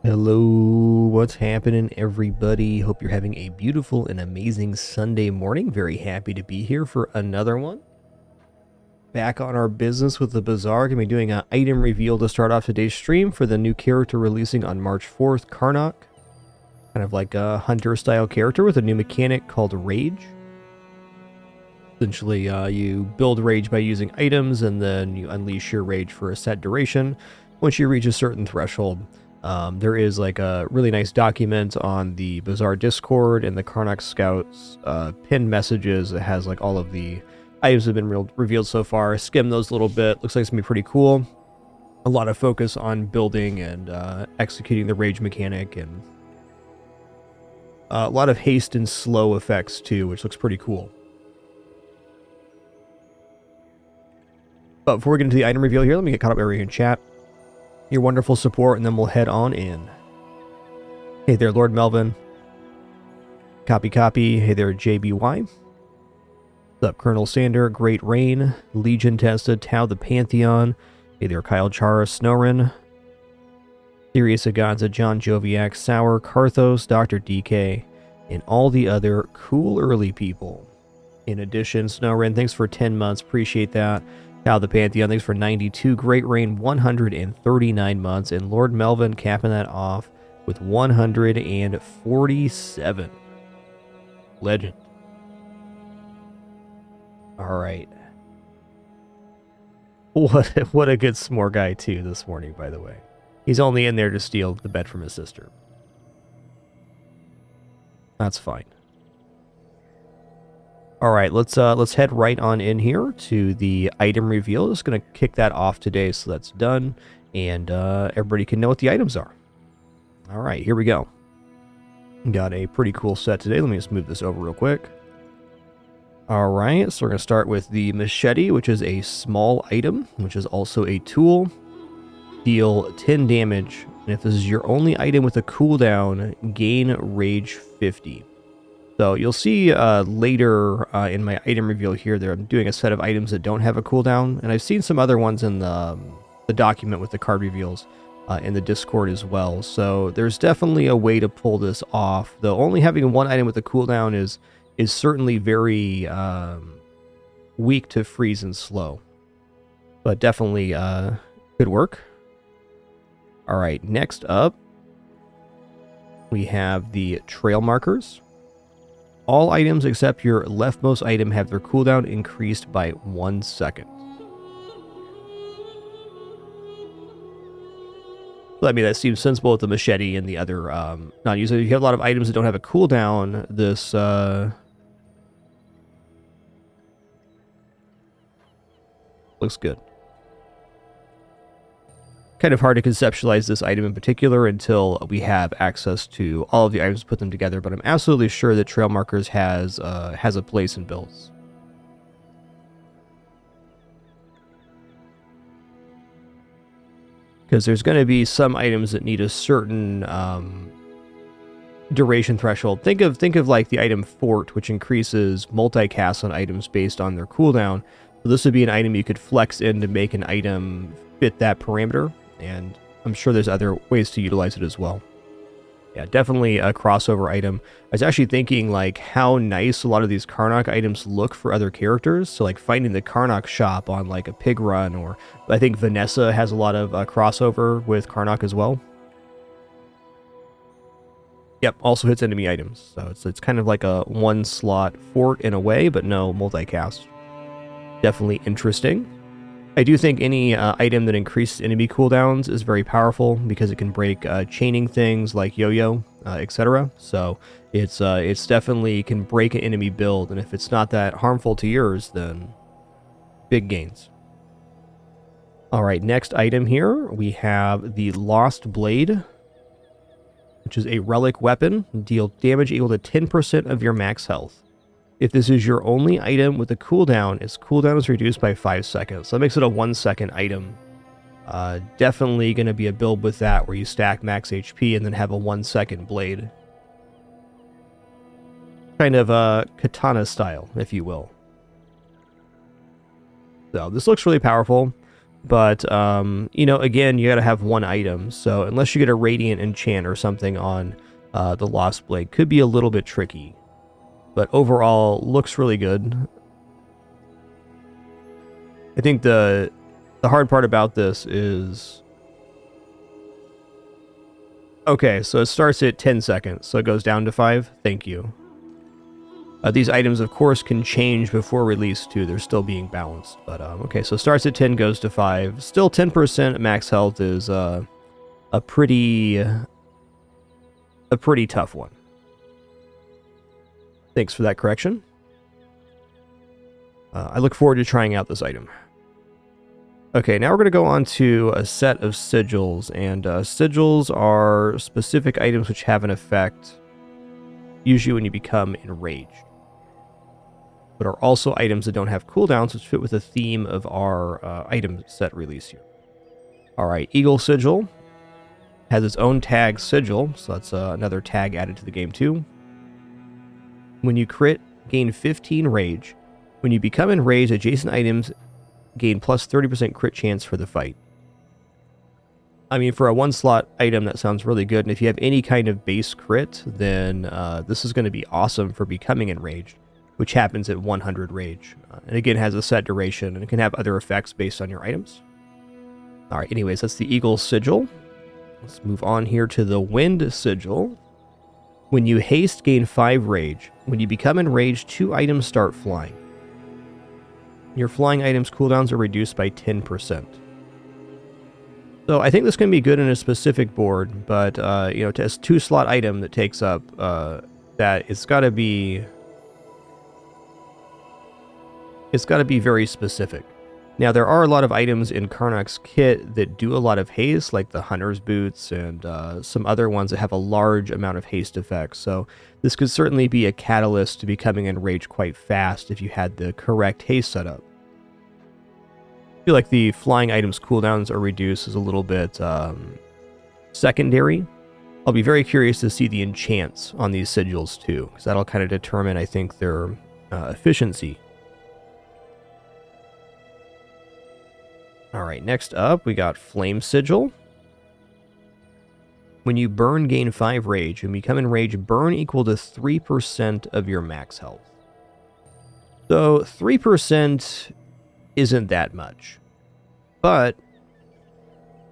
Hello, what's happening, everybody? Hope you're having a beautiful and amazing Sunday morning. Very happy to be here for another one. Back on our business with the Bazaar. Gonna be doing an item reveal to start off today's stream for the new character releasing on March 4th, Karnok. Kind of like a hunter-style character with a new mechanic called Rage. Essentially, you build Rage by using items, and then you unleash your Rage for a set duration. Once you reach a certain threshold, there is like a really nice document on the Bazaar Discord and the Karnok Scouts pinned messages. It has like all of the items that have been revealed so far. Skim those a little bit. Looks like it's going to be pretty cool. A lot of focus on building and executing the Rage mechanic, and a lot of haste and slow effects too, which looks pretty cool. But before we get into the item reveal here, let me get caught up over here in chat. Your wonderful support, and then we'll head on in. Hey there, Lord Melvin. Copy. Hey there, JBY. What's up, Colonel Sander? Great Rain. Legion Tested. Tau the Pantheon. Hey there, Kyle Chara. Snorin. Sirius Aganza. John Joviak. Sour. Karthos. Dr. DK. And all the other cool early people. In addition, Snorin, thanks for 10 months. Appreciate that. Tau the Pantheon, thanks for 92. Great Rain, 139 months. And Lord Melvin capping that off with 147. Legend. Alright. What a good s'more guy, too, this morning, by the way. He's only in there to steal the bed from his sister. That's fine. All right, let's head right on in here to the item reveal. Just gonna kick that off today, so that's done, and everybody can know what the items are. All right, here we go. Got a pretty cool set today. Let me just move this over real quick. All right, so we're gonna start with the machete, which is a small item, which is also a tool. Deal 10 damage, and if this is your only item with a cooldown, gain Rage 50. So you'll see later in my item reveal here that I'm doing a set of items that don't have a cooldown, and I've seen some other ones in the document with the card reveals in the Discord as well. So there's definitely a way to pull this off, though only having one item with a cooldown is certainly very weak to freeze and slow. But definitely could work. All right, next up, we have the trail markers. All items except your leftmost item have their cooldown increased by 1 second. I mean, that seems sensible with the machete and the other non-users. If you have a lot of items that don't have a cooldown, this looks good. Kind of hard to conceptualize this item in particular until we have access to all of the items, put them together, but I'm absolutely sure that Trail Markers has a place in builds. Because there's going to be some items that need a certain duration threshold. Think of like the item Fort, which increases multicast on items based on their cooldown. So this would be an item you could flex in to make an item fit that parameter. And I'm sure there's other ways to utilize it as well. Yeah, definitely a crossover item. I was actually thinking like how nice a lot of these Karnok items look for other characters. So like finding the Karnok shop on like a pig run, or I think Vanessa has a lot of crossover with Karnok as well. Yep, also hits enemy items. So it's kind of like a one slot fort in a way, but no multicast. Definitely interesting. I do think any item that increases enemy cooldowns is very powerful because it can break chaining things like yo-yo, etc. So it's definitely can break an enemy build, and if it's not that harmful to yours, then big gains. All right, next item here we have the Lost Blade, which is a relic weapon. Deal damage equal to 10% of your max health. If this is your only item with a cooldown, its cooldown is reduced by 5 seconds. So that makes it a 1 second item. Definitely going to be a build with that where you stack max HP and then have a 1 second blade. Kind of katana style, if you will. So this looks really powerful. But, you know, again, you got to have one item. So unless you get a Radiant enchant or something on the Lost Blade, could be a little bit tricky. But overall, looks really good. I think the hard part about this is... Okay, so it starts at 10 seconds, so it goes down to 5. Thank you. These items, of course, can change before release, too. They're still being balanced. But, okay, so starts at 10, goes to 5. Still 10% max health is a pretty tough one. Thanks for that correction. I look forward to trying out this item. Okay, now we're going to go on to a set of sigils, and sigils are specific items which have an effect, usually when you become enraged, but are also items that don't have cooldowns, which fit with the theme of our item set release here. Alright, Eagle Sigil has its own tag sigil, so that's another tag added to the game too. When you crit, gain 15 rage. When you become enraged, adjacent items gain plus 30% crit chance for the fight. I mean, for a one-slot item, that sounds really good, and if you have any kind of base crit, then this is going to be awesome for becoming enraged, which happens at 100 rage. And again, has a set duration, and it can have other effects based on your items. Alright, anyways, that's the Eagle Sigil. Let's move on here to the Wind Sigil. When you haste, gain 5 rage. When you become enraged, 2 items start flying. Your flying items' cooldowns are reduced by 10%. So I think this can be good in a specific board, but you know, as a 2-slot item that takes up that, it's got to be very specific. Now, there are a lot of items in Karnok's kit that do a lot of haste, like the Hunter's Boots and some other ones that have a large amount of haste effects. So this could certainly be a catalyst to becoming enraged quite fast if you had the correct haste setup. I feel like the flying items cooldowns are reduced is a little bit secondary. I'll be very curious to see the enchants on these sigils too, because that'll kind of determine, I think, their efficiency. Alright, next up, we got Flame Sigil. When you burn, gain 5 rage. When you become enraged, burn equal to 3% of your max health. So, 3% isn't that much. But,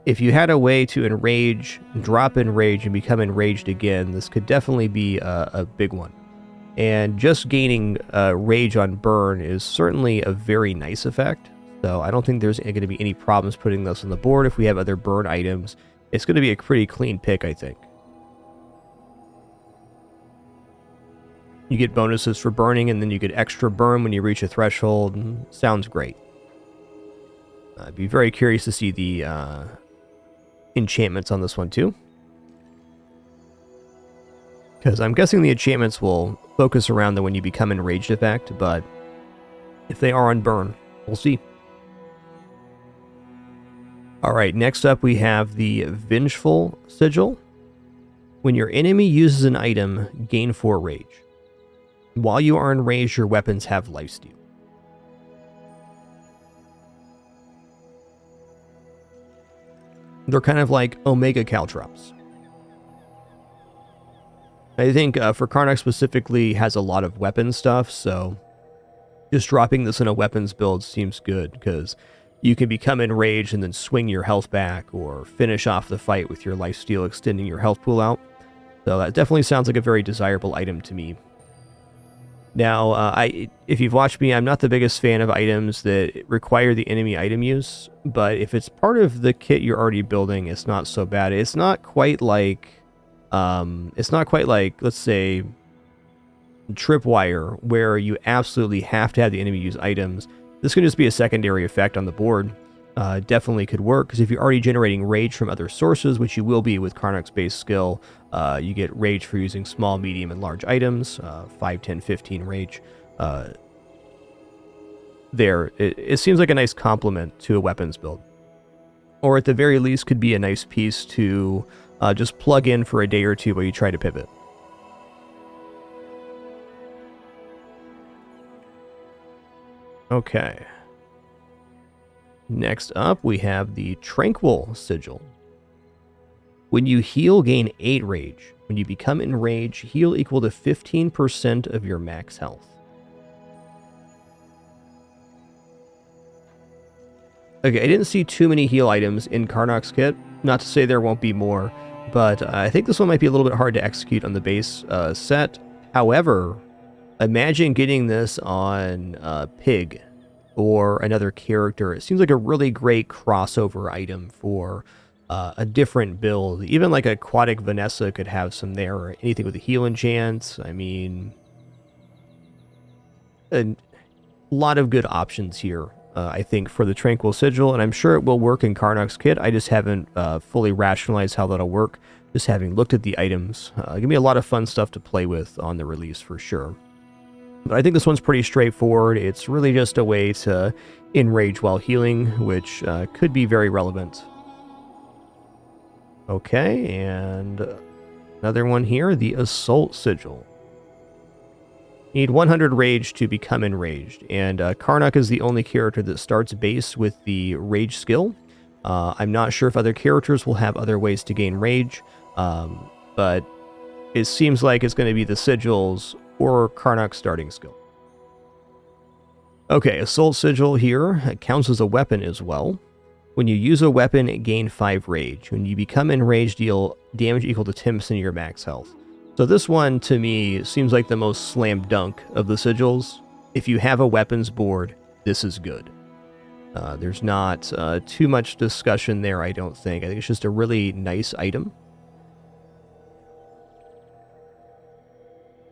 if you had a way to enrage, drop enrage, and become enraged again, this could definitely be a big one. And just gaining rage on burn is certainly a very nice effect. So I don't think there's going to be any problems putting this on the board. If we have other burn items, it's going to be a pretty clean pick, I think. You get bonuses for burning, and then you get extra burn when you reach a threshold. Sounds great. I'd be very curious to see the enchantments on this one too, because I'm guessing the enchantments will focus around the when you become enraged effect, but if they are on burn, we'll see. Alright, next up we have the Vengeful Sigil. When your enemy uses an item, gain 4 rage. While you are enraged, your weapons have lifesteal. They're kind of like Omega Caltrops. I think for Karnok specifically has a lot of weapon stuff, so just dropping this in a weapons build seems good, because you can become enraged and then swing your health back, or finish off the fight with your lifesteal, extending your health pool out. So that definitely sounds like a very desirable item to me. Now, if you've watched me, I'm not the biggest fan of items that require the enemy item use, but if it's part of the kit you're already building, it's not so bad. It's not quite like, let's say, Tripwire, where you absolutely have to have the enemy use items. This can just be a secondary effect on the board. Definitely could work, because if you're already generating rage from other sources, which you will be with Karnok's base skill, you get rage for using small, medium, and large items, 5, 10, 15 rage. It seems like a nice complement to a weapons build. Or at the very least could be a nice piece to just plug in for a day or two while you try to pivot. Okay. Next up, we have the Tranquil Sigil. When you heal, gain 8 rage. When you become enraged, heal equal to 15% of your max health. Okay, I didn't see too many heal items in Karnok's kit. Not to say there won't be more, but I think this one might be a little bit hard to execute on the base set. However, imagine getting this on Pig or another character. It seems like a really great crossover item for a different build. Even like Aquatic Vanessa could have some there, or anything with a heal enchant. I mean, a lot of good options here, I think, for the Tranquil Sigil, and I'm sure it will work in Karnok's kit. I just haven't fully rationalized how that'll work, just having looked at the items. Give me a lot of fun stuff to play with on the release for sure. But I think this one's pretty straightforward. It's really just a way to enrage while healing, which could be very relevant. Okay, and another one here, the Assault Sigil. You need 100 rage to become enraged, and Karnok is the only character that starts base with the rage skill. I'm not sure if other characters will have other ways to gain rage, but it seems like it's going to be the Sigils or Karnok's starting skill. Okay, Assault Sigil here. It counts as a weapon as well. When you use a weapon, gain 5 rage. When you become enraged, deal damage equal to 10% of your max health. So this one, to me, seems like the most slam dunk of the sigils. If you have a weapons board, this is good. There's not too much discussion there, I don't think. I think it's just a really nice item.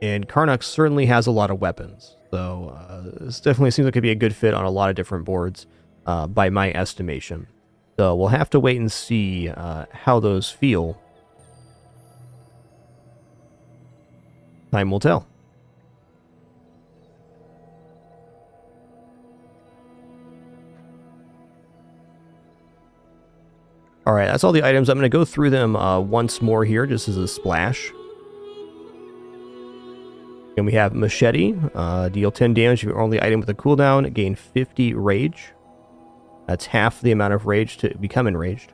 And Karnok certainly has a lot of weapons. So this definitely seems like it could be a good fit on a lot of different boards, by my estimation. So we'll have to wait and see how those feel. Time will tell. All right, that's all the items. I'm going to go through them once more here, just as a splash. And we have Machete, deal 10 damage if you're only item with a cooldown, gain 50 rage. That's half the amount of rage to become enraged.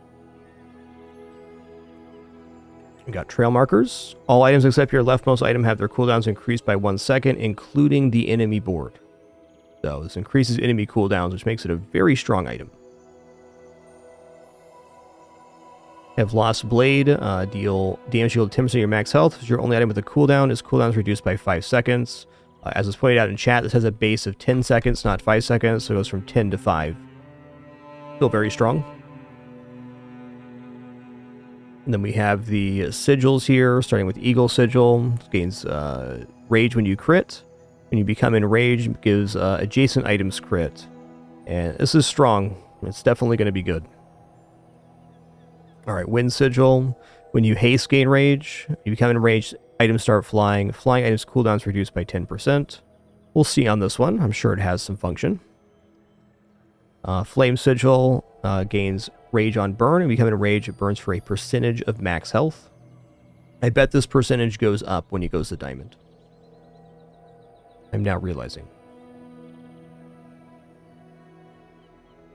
We got Trail Markers. All items except your leftmost item have their cooldowns increased by 1 second, including the enemy board. So this increases enemy cooldowns, which makes it a very strong item. Have Lost Blade, deal damage equal to 10% of your max health. If your only item with a cooldown, its cooldown is reduced by 5 seconds. As was pointed out in chat, this has a base of 10 seconds, not 5 seconds, so it goes from 10 to 5. Still very strong. And then we have the sigils here, starting with Eagle Sigil. It gains rage when you crit. When you become enraged, it gives adjacent items crit. And this is strong. It's definitely going to be good. Alright, Wind Sigil. When you haste gain rage, you become enraged, items start flying. Flying items cooldowns reduced by 10%. We'll see on this one. I'm sure it has some function. Flame Sigil gains rage on burn, and becoming enraged, it burns for a percentage of max health. I bet this percentage goes up when he goes to diamond. I'm now realizing.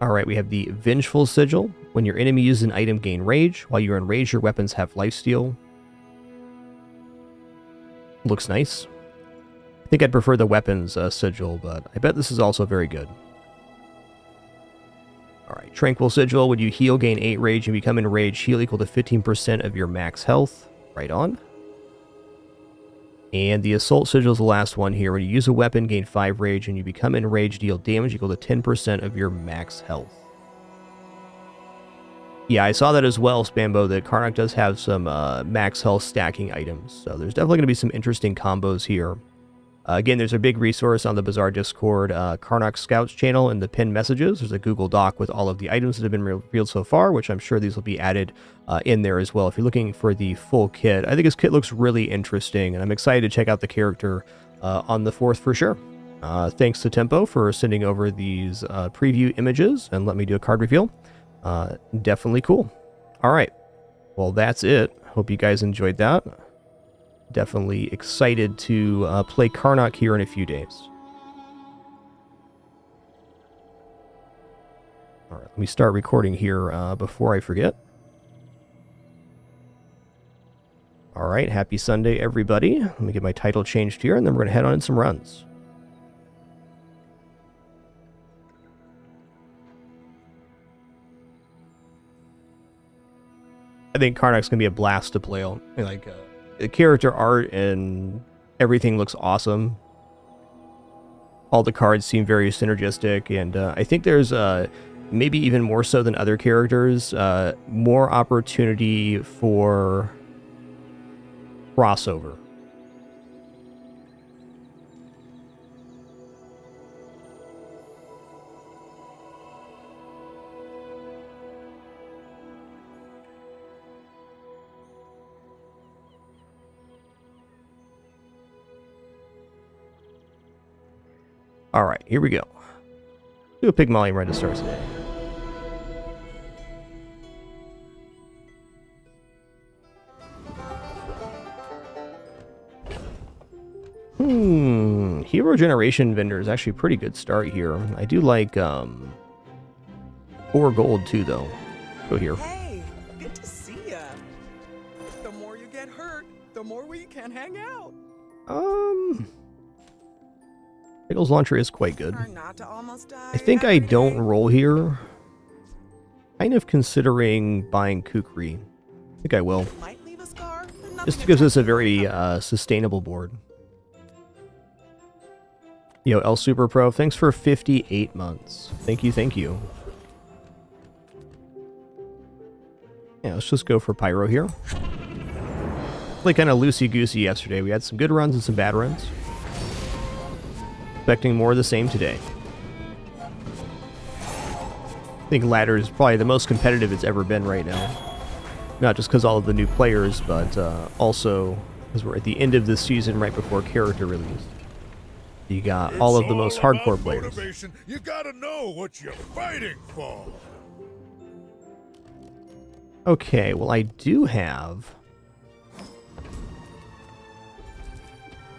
Alright, we have the Vengeful Sigil. When your enemy uses an item, gain rage. While you're enraged, your weapons have lifesteal. Looks nice. I think I'd prefer the weapons sigil, but I bet this is also very good. Alright, Tranquil Sigil. When you heal, gain 8 rage, and become enraged, heal equal to 15% of your max health. Right on. And the Assault Sigil is the last one here. When you use a weapon, gain 5 rage, and you become enraged, deal damage equal to 10% of your max health. Yeah, I saw that as well, Spambo, that Karnok does have some max health stacking items. So there's definitely going to be some interesting combos here. Again, there's a big resource on the Bazaar Discord, Karnok Scouts channel, in the pinned messages. There's a Google Doc with all of the items that have been revealed so far, which I'm sure these will be added in there as well. If you're looking for the full kit, I think his kit looks really interesting, and I'm excited to check out the character on the 4th for sure. Thanks to Tempo for sending over these preview images and let me do a card reveal. Definitely cool. All right. Well, that's it. Hope you guys enjoyed that. Definitely excited to play Karnok here in a few days. All right, let me start recording here before I forget. All right, happy Sunday, everybody. Let me get my title changed here, and then we're going to head on in some runs. I think Karnok's going to be a blast to play on. Like, the character art and everything looks awesome. All the cards seem very synergistic, and I think there's, maybe even more so than other characters, more opportunity for crossover. All right, here we go. Do a Pygmalion run to start today. Hero generation vendor is actually a pretty good start here. I do like 4 gold too, though. Go here. Hey, good to see ya. The more you get hurt, the more we can hang out. Pickles launcher is quite good. Try not to almost die I think I every don't day. roll here. Kind of considering buying Kukri. I think I will. Might leave a scar, but nothing Just gives us a exactly very sustainable board. Yo, El Super Pro, thanks for 58 months. Thank you, thank you. Yeah, let's just go for Pyro here. Like kind of loosey-goosey yesterday. We had some good runs and some bad runs. Expecting more of the same today. I think ladder is probably the most competitive it's ever been right now. Not just because all of the new players, but also because we're at the end of the season right before character release. You got all of the most hardcore players. Motivation. You gotta know what you're fighting for. Okay, well I do have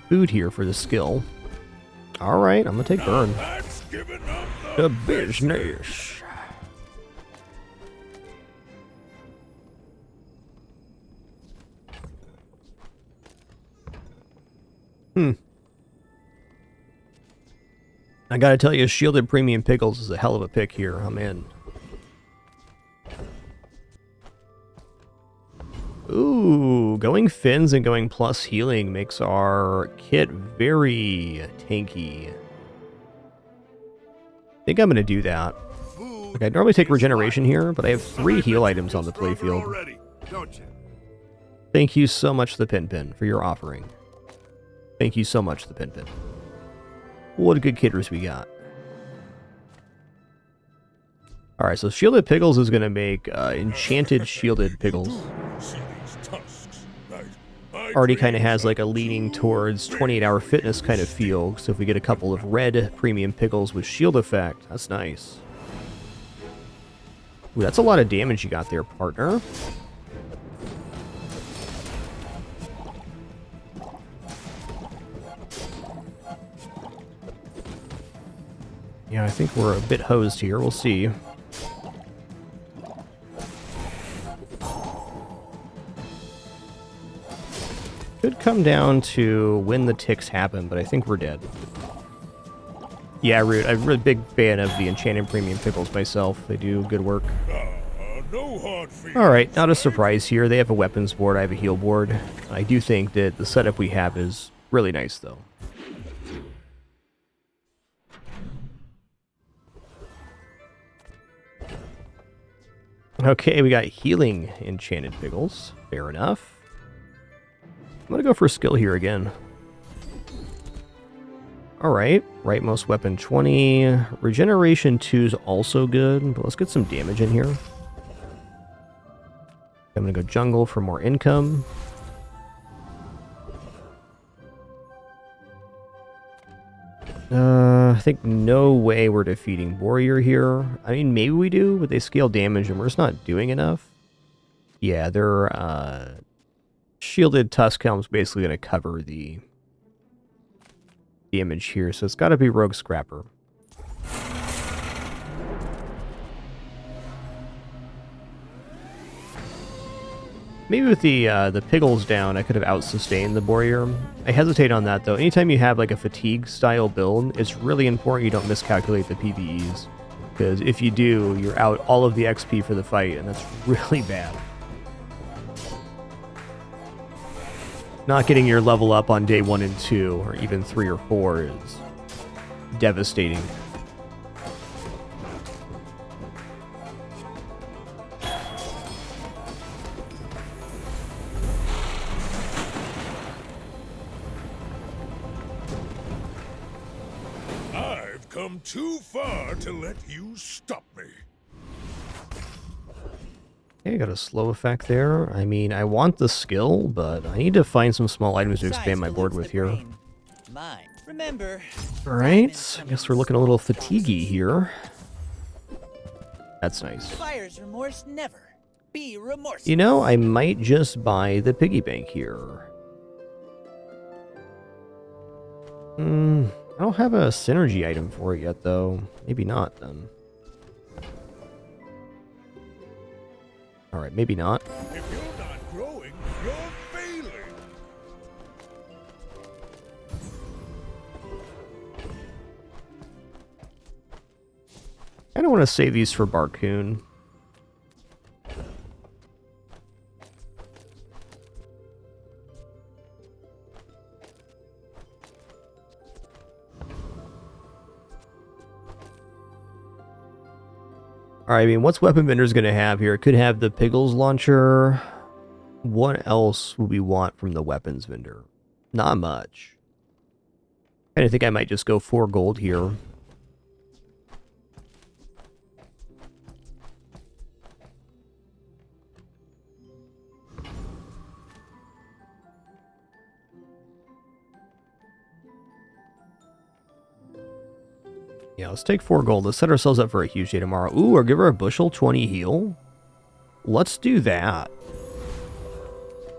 food here for the skill. Alright, I'm gonna take burn. That's giving up The business. I gotta tell you, Shielded Premium Pickles is a hell of a pick here. I'm in. Ooh, going fins and going plus healing makes our kit very tanky. I think I'm gonna do that. Like, I normally take regeneration here, but I have 3 heal items on the playfield. Already, don't you? Thank you so much, the Pin, for your offering. Thank you so much, the Pin. What good kidders we got. Alright, so Shielded Pickles is going to make Enchanted Shielded Pickles. See these tusks? Already kind of has like a leaning towards 28-hour fitness kind of feel, so if we get a couple of red premium pickles with shield effect, that's nice. Ooh, that's a lot of damage you got there, partner. Yeah, I think we're a bit hosed here. We'll see. Could come down to when the ticks happen, but I think we're dead. Yeah, Root, I'm a really big fan of the Enchanted Premium Pickles myself. They do good work. No hard feelings. Alright, not a surprise here. They have a weapons board, I have a heal board. I do think that the setup we have is really nice, though. Okay, we got healing Enchanted Pickles. Fair enough. I'm gonna go for skill here again. Alright, rightmost weapon 20. Regeneration 2 is also good, but let's get some damage in here. I'm gonna go jungle for more income. I think no way we're defeating Warrior here. I mean, maybe we do, but they scale damage and we're just not doing enough. Yeah, their shielded Tusk Helm's basically going to cover the damage here, so it's got to be Rogue Scrapper. Maybe with the Piggles down, I could have out-sustained the Warrior. I hesitate on that, though. Anytime you have, like, a fatigue-style build, it's really important you don't miscalculate the PvEs. Because if you do, you're out all of the XP for the fight, and that's really bad. Not getting your level up on day 1 and 2, or even 3 or 4, is devastating. I've come too far to let you stop me. Okay, got a slow effect there. I mean, I want the skill, but I need to find some small items to expand my board with here. Mine. Remember. Alright, I guess we're looking a little fatiguey here. That's nice. Buyer's remorse never. Be remorseful. You know, I might just buy the piggy bank here. I don't have a synergy item for it yet, though. Maybe not, then. Alright, maybe not. If you're not growing, you're failing. I don't want to save these for Barcoon. Alright, I mean, what's Weapon Vendor's going to have here? It could have the Piggles launcher. What else would we want from the Weapons Vendor? Not much. I think I might just go 4 gold here. Yeah, let's take 4 gold. Let's set ourselves up for a huge day tomorrow. Ooh, or give her a bushel, 20 heal. Let's do that.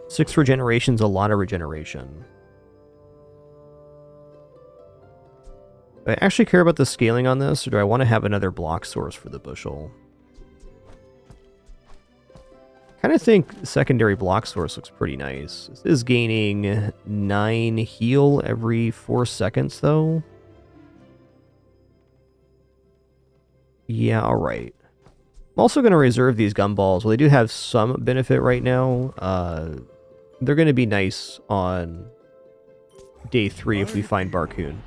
6 regeneration's a lot of regeneration. Do I actually care about the scaling on this, or do I want to have another block source for the bushel? I kind of think secondary block source looks pretty nice. This is gaining 9 heal every 4 seconds, though. Yeah, alright. I'm also going to reserve these gumballs. Well, they do have some benefit right now. They're going to be nice on day 3 if we find Barcoon.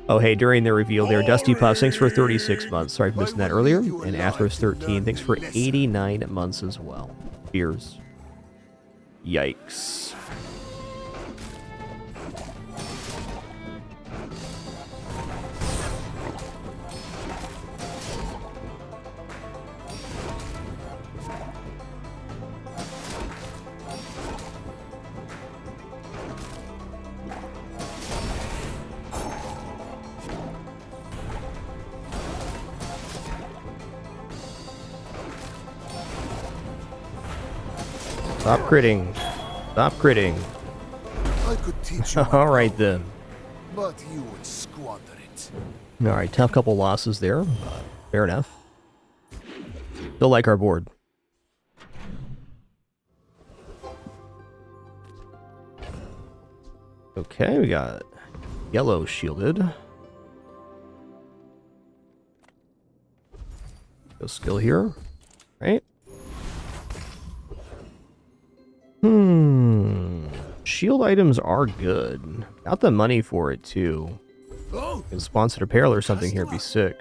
Oh, hey, during the reveal there, Dusty Puffs, thanks for 36 months. Sorry for missing that earlier. And Athros13, thanks for 89 months as well. Fears. Yikes. Stop critting. Stop critting. I could teach you. Alright then. But you would squander it. Alright, tough couple losses there. Fair enough. Still like our board. Okay, we got yellow shielded. Go skill here. Right? Shield items are good. Got the money for it, too. Can sponsored apparel or something here be sick.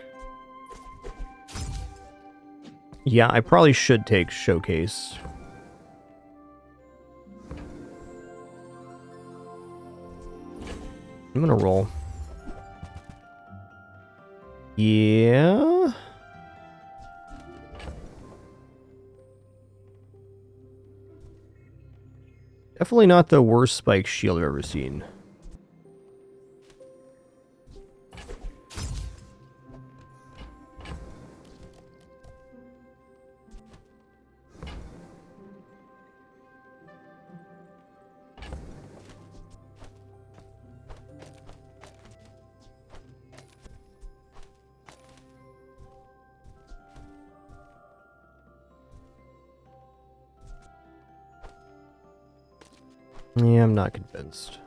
Yeah, I probably should take Showcase. I'm gonna roll. Yeah. Definitely not the worst spike shield I've ever seen. Yeah, I'm not convinced.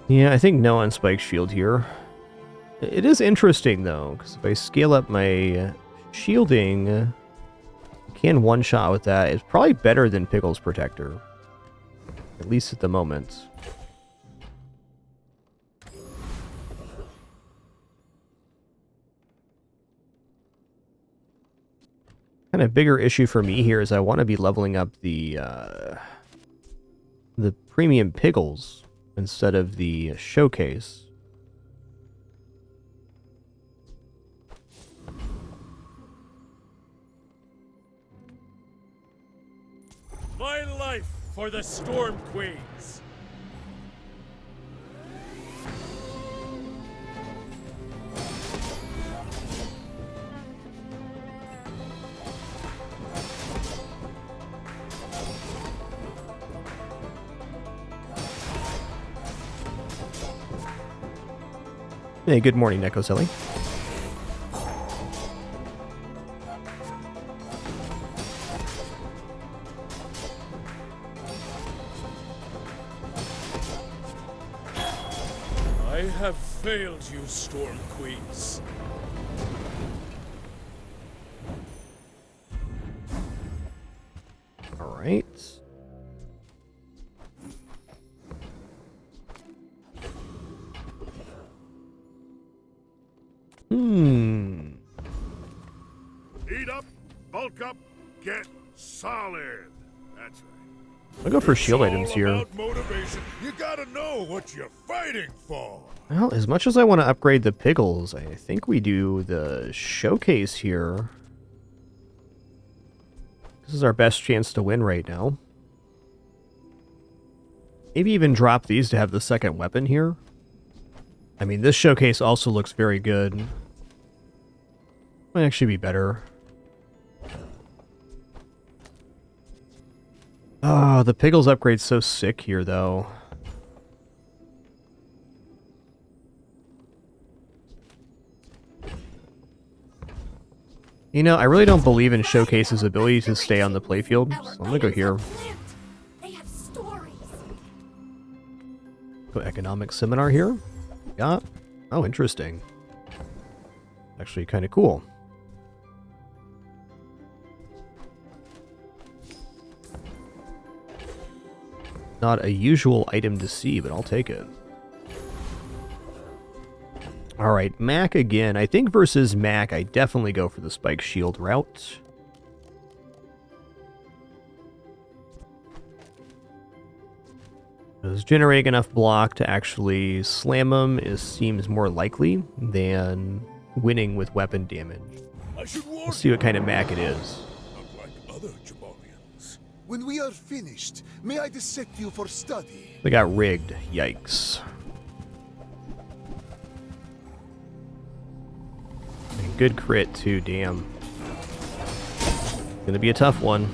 Yeah, I think no on Spike Shield here. It is interesting, though, because if I scale up my shielding, I can one-shot with that. It's probably better than Pickle's Protector. At least at the moment. Kind of bigger issue for me here is I want to be leveling up the premium Pickles instead of the showcase. My life for the Storm Queens. Hey, good morning, Nekoselli. I have failed you, Storm Queens. All right. Eat up, bulk up, get solid. That's right. I'll go for It's shield all items here. about motivation. You gotta know what you're fighting for. Well, as much as I want to upgrade the Pickles, I think we do the showcase here. This is our best chance to win right now. Maybe even drop these to have the second weapon here. I mean, this showcase also looks very good. Might actually be better. Oh, the Pickles upgrade's so sick here, though. You know, I really don't believe in Showcase's ability to stay on the playfield, so I'm gonna go here. They have stories. Go Economic Seminar here. Yeah. Oh, interesting. Actually kind of cool. Not a usual item to see, but I'll take it. Alright, Mac again. I think versus Mac, I definitely go for the Spike Shield route. Because generating enough block to actually slam him seems more likely than winning with weapon damage. We'll see what kind of Mac it is. Not like other Jabarians. When we are finished, may I dissect you for study? They got rigged. Yikes. And good crit too, damn. Gonna be a tough one.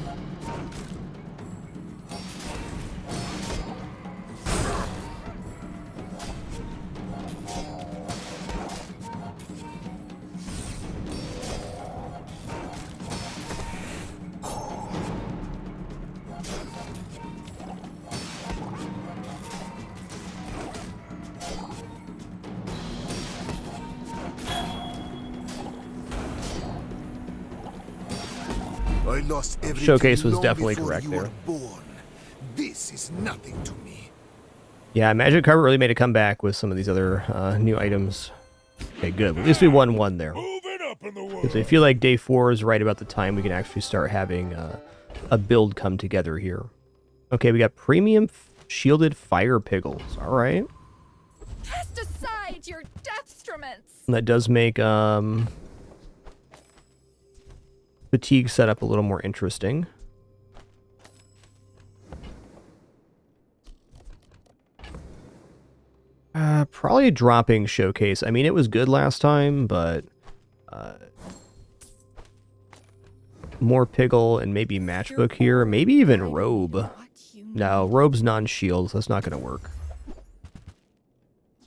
I lost everything Showcase was long definitely before correct you there. were born. This is nothing to me. Yeah, Magic Carpet really made a comeback with some of these other new items. Okay, good. At least we won one there. Moving up in the world. Because I feel like day 4 is right about the time we can actually start having a build come together here. Okay, we got premium shielded fire pickles. All right. Cast aside your deathstruments. That does make fatigue setup a little more interesting. Probably dropping Showcase. I mean, it was good last time, but more Pickle and maybe Matchbook here. Maybe even Robe. No, Robe's non-shields. That's not going to work.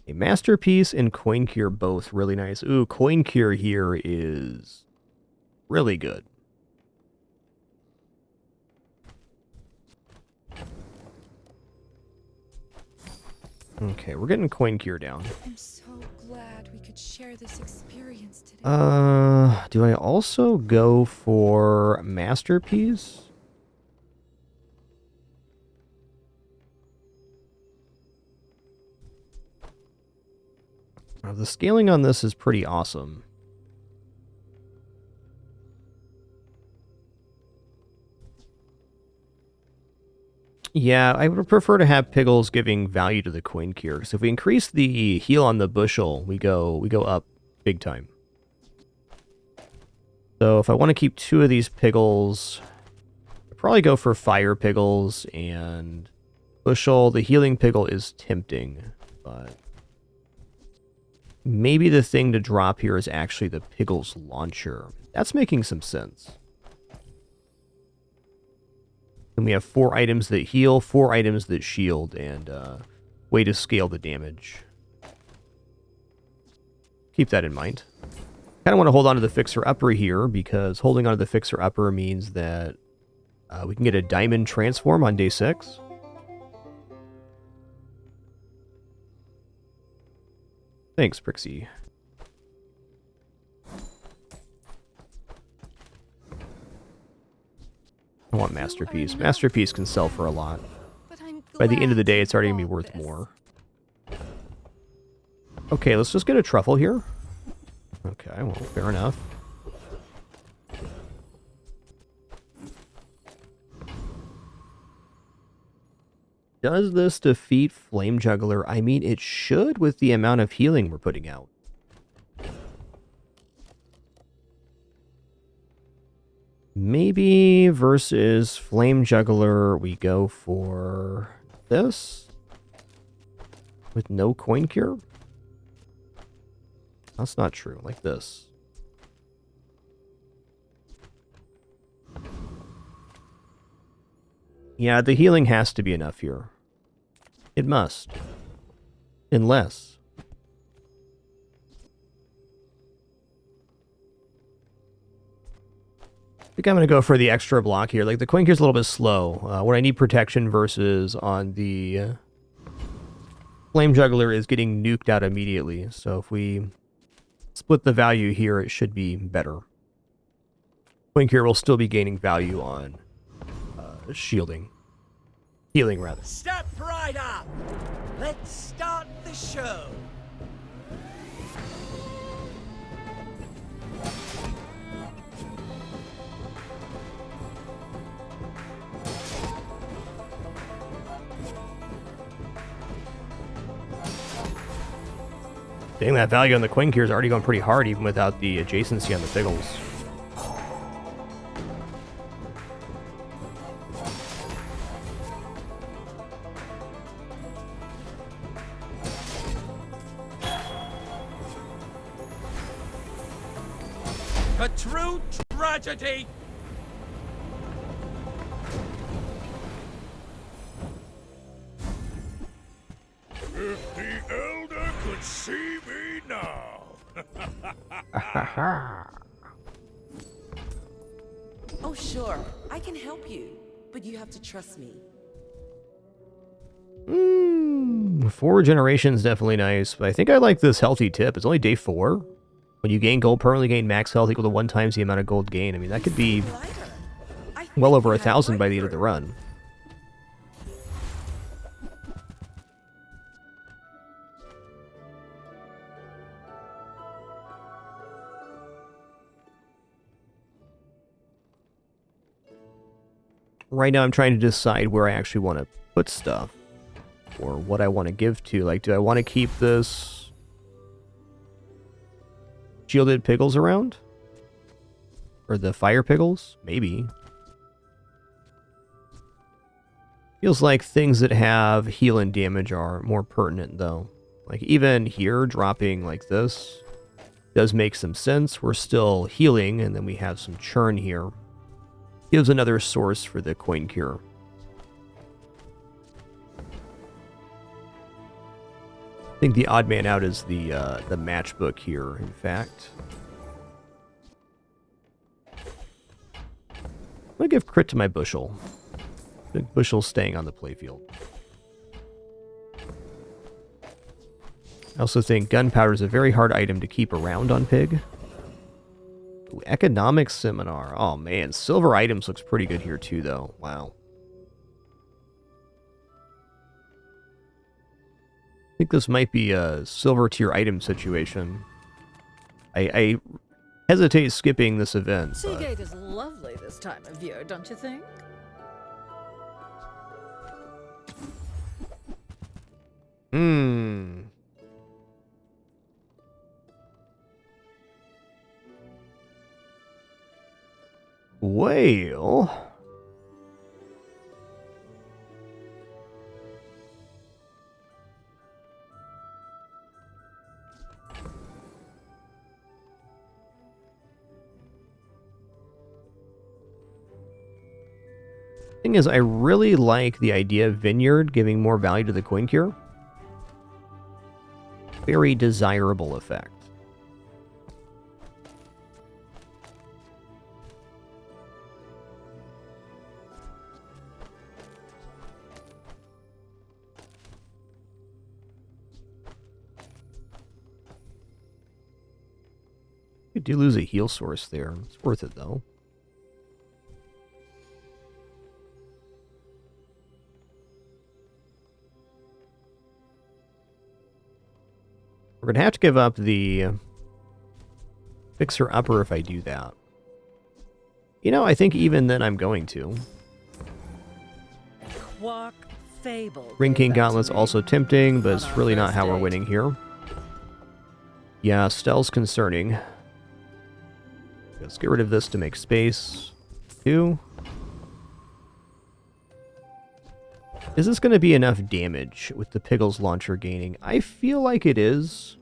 A Masterpiece and Coin Cure both really nice. Ooh, Coin Cure here is really good. Okay, we're getting coin gear down. I'm so glad we could share this experience today. Do I also go for masterpiece? The scaling on this is pretty awesome. Yeah, I would prefer to have Piggles giving value to the coin cure. Because if we increase the heal on the bushel, we go up big time. So if I want to keep 2 of these Piggles, I'd probably go for fire Piggles and bushel. The healing Piggle is tempting, but maybe the thing to drop here is actually the Piggles launcher. That's making some sense. And we have 4 items that heal, 4 items that shield, and way to scale the damage. Keep that in mind. Kind of want to hold on to the fixer-upper here, because holding on to the fixer-upper means that we can get a diamond transform on day 6. Thanks, Prixie. I want Masterpiece. Masterpiece can sell for a lot. But I'm By the end of the glad day, you it's already going to be bought worth this. more. Okay, let's just get a truffle here. Okay, well, fair enough. Does this defeat Flame Juggler? I mean, it should with the amount of healing we're putting out. Maybe versus Flame Juggler, we go for this with no coin cure. That's not true. Like this. Yeah, the healing has to be enough here. It must. Unless. I think I'm going to go for the extra block here. Like, the coin cure's a little bit slow. What I need protection versus on the Flame Juggler is getting nuked out immediately. So if we split the value here, it should be better. Coin cure will still be gaining value on shielding. Healing, rather. Step right up. Let's start the show. Dang, that value on the coin cure is already going pretty hard, even without the adjacency on the Figgles. A true tragedy! If the Elder could see me now! Oh, sure. I can help you. But you have to trust me. 4 generations definitely nice, but I think I like this healthy tip. It's only day 4. When you gain gold, permanently gain max health equal to 1 times the amount of gold gain. I mean, that could be well over 1,000 by the end of the run. Right now I'm trying to decide where I actually want to put stuff. Or what I want to give to. Like, do I want to keep this shielded Piggles around? Or the fire Piggles? Maybe. Feels like things that have heal and damage are more pertinent, though. Like, even here, dropping like this does make some sense. We're still healing, and then we have some churn here. Gives another source for the coin cure. I think the odd man out is the matchbook here, in fact. I'm going to give crit to my bushel. The bushel's staying on the playfield. I also think gunpowder is a very hard item to keep around on Pig. Ooh, economics seminar. Oh man, silver items looks pretty good here too, though. Wow. I think this might be a silver tier item situation. I hesitate skipping this event. But... Seagate is lovely this time of year, don't you think? Well... Thing is, I really like the idea of Vineyard giving more value to the coin cure. Very desirable effect. We do lose a heal source there. It's worth it though. We're going to have to give up the fixer-upper if I do that. You know, I think even then I'm going to. Quark Fable. Ring King Gauntlet's also tempting, but it's really not how we're winning here. Yeah, Stell's concerning. Let's get rid of this to make space. 2. Is this going to be enough damage with the Piggles launcher gaining? I feel like it is.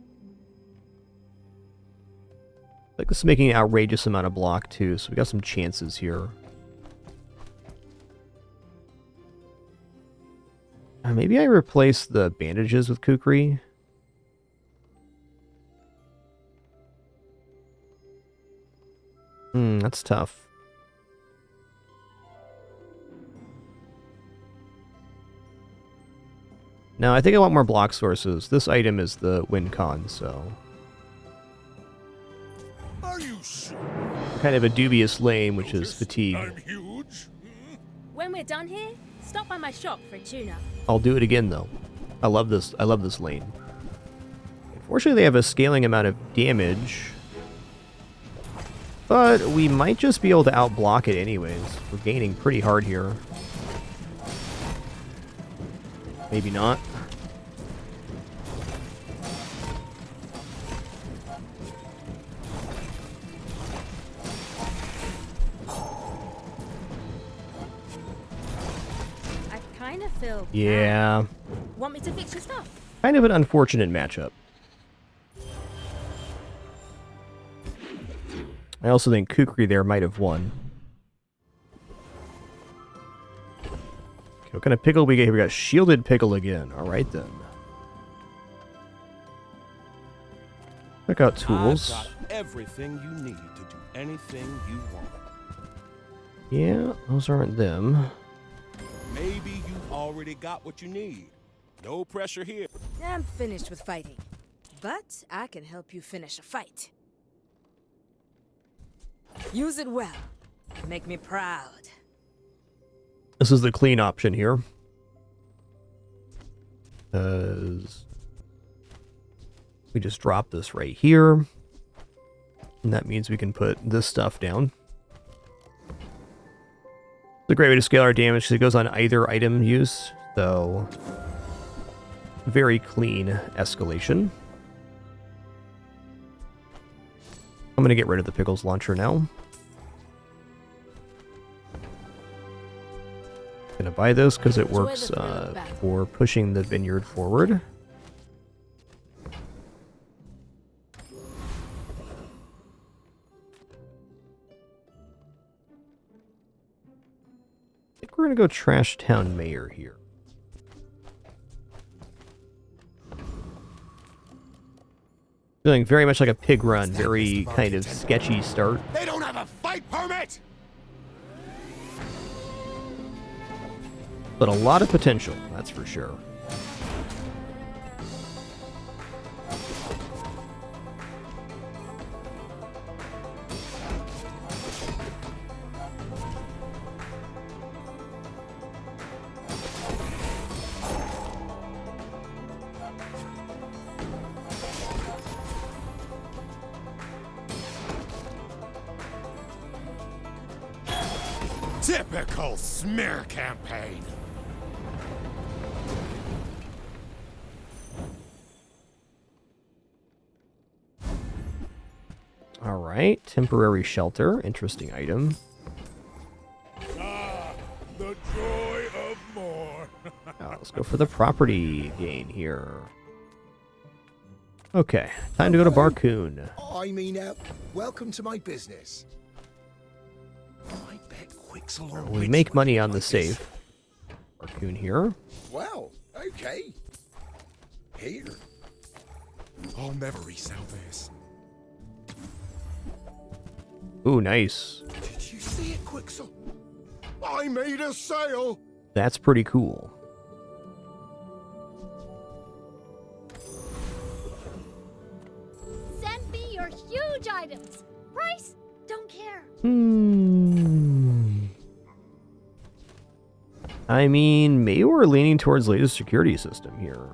Like this is making an outrageous amount of block too, so we got some chances here. Maybe I replace the bandages with Kukri. That's tough. No, I think I want more block sources. This item is the win con, so... Are you sure? Kind of a dubious lane, which is fatigue. I'm huge. When we're done here, stop by my shop for a tuna. I'll do it again, though. I love this lane. Unfortunately, they have a scaling amount of damage. But we might just be able to outblock it anyways. We're gaining pretty hard here. Maybe not. I kind of feel Yeah. bad. Want me to fix your stuff? Kind of an unfortunate matchup. I also think Kukri there might have won. Okay, what kind of pickle we get here? We got shielded pickle again. Alright then. Check out tools. I've got everything you need to do anything you want. Yeah, those aren't them. Maybe you've already got what you need. No pressure here. I'm finished with fighting, but I can help you finish a fight. Use it well. Make me proud. This is the clean option here. Because we just drop this right here. And that means we can put this stuff down. It's a great way to scale our damage because it goes on either item use. So, very clean escalation. I'm going to get rid of the Pickles launcher now. Going to buy this because it works for pushing the vineyard forward. I think we're going to go Trash Town Mayor here. Feeling very much like a pig run, very kind of sketchy start. They don't have a fight permit! But a lot of potential, that's for sure. Typical smear campaign. All right, temporary shelter, interesting item. Ah, the joy of more. Let's go for the property gain here. Okay, time to go to Barcoon. I mean, welcome to my business. I bet Quixel We make money on the safe. Barcoon here. Well, okay. Here. I'll never resell this. Ooh, nice. Did you see it, Quixel? I made a sale. That's pretty cool. Send me your huge items. Price? Don't care. I mean, maybe we're leaning towards latest security system here.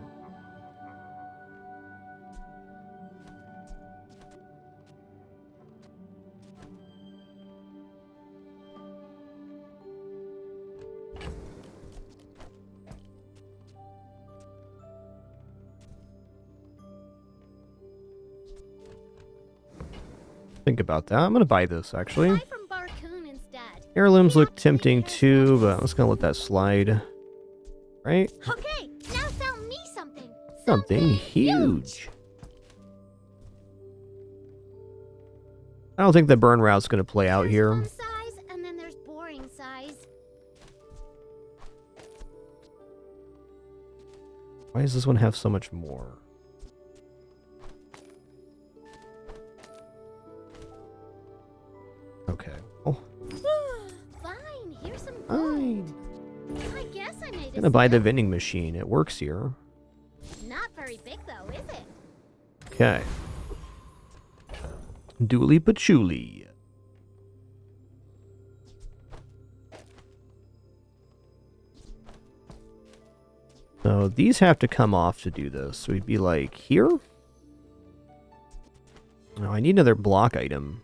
Think about that. I'm gonna buy this actually. Buy from Barcoon instead. Heirlooms look tempting too, but I'm just gonna let that slide. Right? Okay, now sell me something. Something huge. I don't think the burn route's gonna play out There's here. fun size, and then there's boring size. Why does this one have so much more? Okay. Oh, Fine, here's some gold. fine. I guess I made I'm it. gonna buy the vending machine. It works here. Not very big though, is it? Okay. Dooley patchouli. So these have to come off to do this. So we'd be like here. No, I need another block item.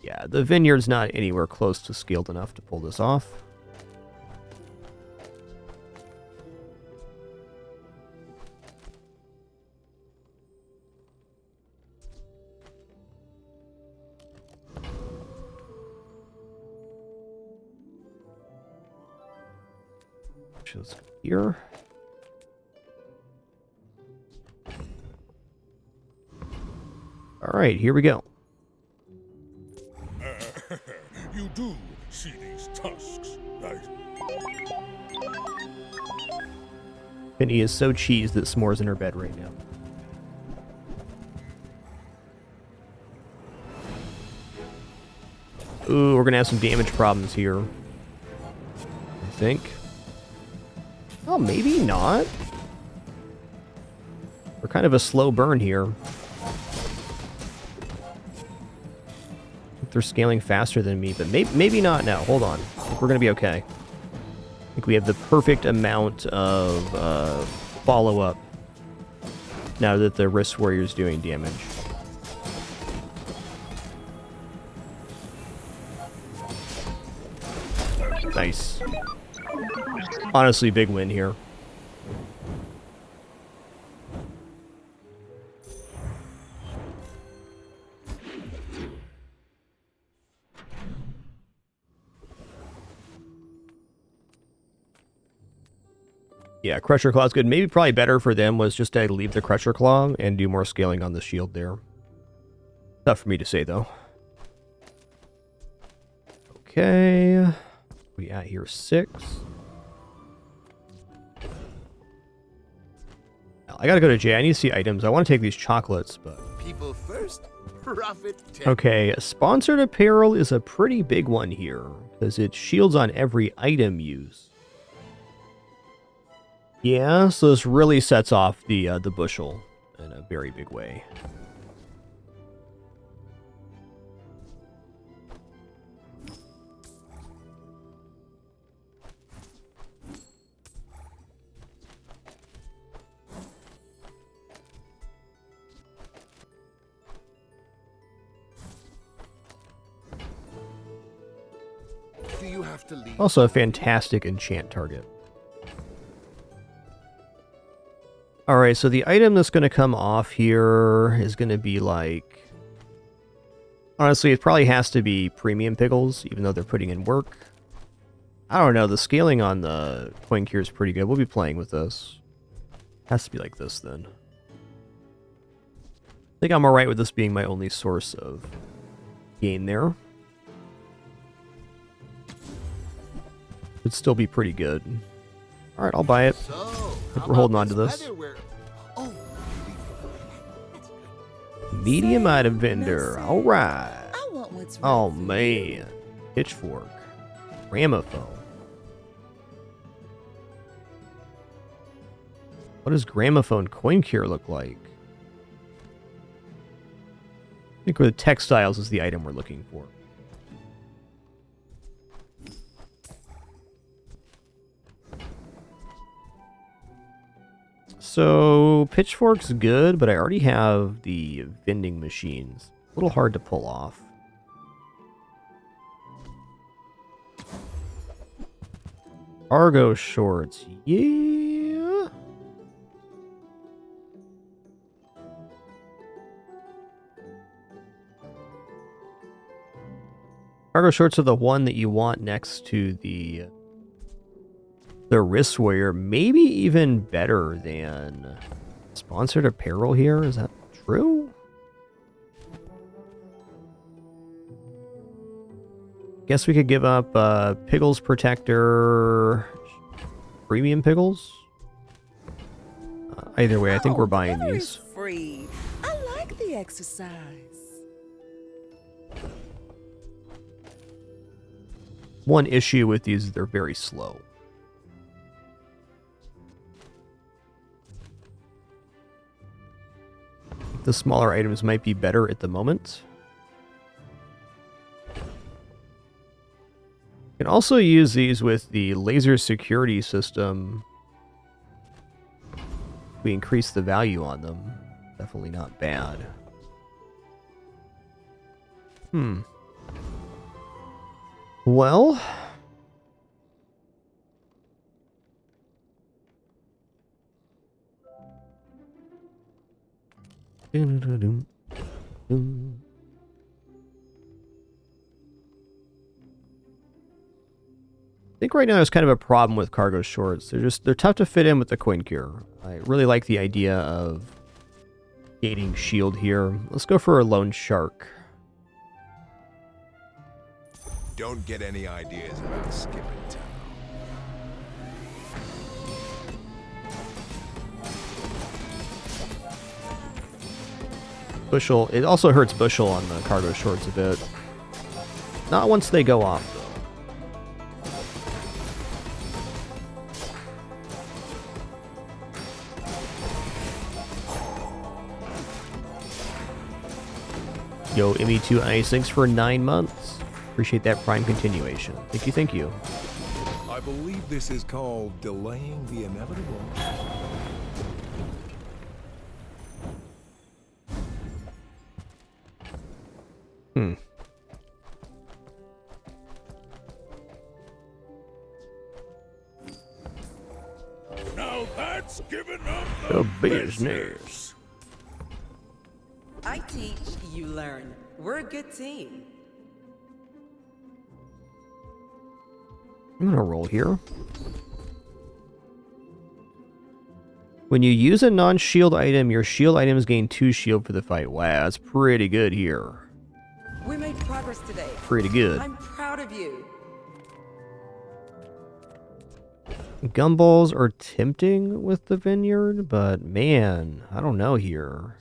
Yeah, the vineyard's not anywhere close to scaled enough to pull this off. Just here. All right, here we go. You do see these tusks, right? Penny is so cheesed that S'more's in her bed right now. Ooh, we're gonna have some damage problems here. I think. Oh, maybe not. We're kind of a slow burn here. They're scaling faster than me, but maybe not now. Hold on. I think we're gonna be okay. I think we have the perfect amount of follow-up now that the Wrist Warrior's doing damage. Nice. Honestly, big win here. Yeah, Crusher Claw's good. Maybe probably better for them was just to leave the Crusher Claw and do more scaling on the shield there. Tough for me to say, though. Okay. We at here 6. I gotta go to J. I need to see items. I want to take these chocolates, but... People first, profit 10. Okay, sponsored apparel is a pretty big one here, because it shields on every item used. Yeah, so this really sets off the bushel in a very big way. have to leave. Also a fantastic enchant target. Alright, so the item that's going to come off here is going to be like... Honestly, it probably has to be premium pickles, even though they're putting in work. I don't know, the scaling on the coin cure is pretty good. We'll be playing with this. Has to be like this then. I think I'm alright with this being my only source of gain there. Should still be pretty good. Alright, I'll buy it. So, I think how we're holding about on to this. weather where- Oh, Medium item vendor. Alright. I want what's right Oh for you. man. Pitchfork. Gramophone. What does gramophone coin cure look like? I think the textiles is the item we're looking for. So, pitchfork's good, but I already have the vending machines. A little hard to pull off. Cargo shorts, yeah. Cargo shorts are the one that you want next to the wrist wear. Maybe even better than sponsored apparel here. Is that true? Guess we could give up Pickles Protector, Premium Pickles. Either way, I think we're buying these. Free. I like the exercise. One issue with these is they're very slow. The smaller items might be better at the moment. You can also use these with the laser security system. We increase the value on them. Definitely not bad. Well... I think right now there's kind of a problem with cargo shorts. They're tough to fit in with the coin cure. I really like the idea of gaining shield here. Let's go for a lone shark. Don't get any ideas about skipping town. Bushel. It also hurts Bushel on the cargo shorts a bit. Not once they go off, though. Yo, ME2 Ice, thanks for 9 months. Appreciate that Prime continuation. Thank you, thank you. I believe this is called delaying the inevitable. Now that's giving up The business. I teach, you learn. We're a good team. I'm gonna roll here. When you use a non-shield item, your shield items gain 2 shield for the fight. Wow, that's pretty good here. We made progress today. Pretty good. I'm proud of you. Gumballs are tempting with the vineyard, but man, I don't know here.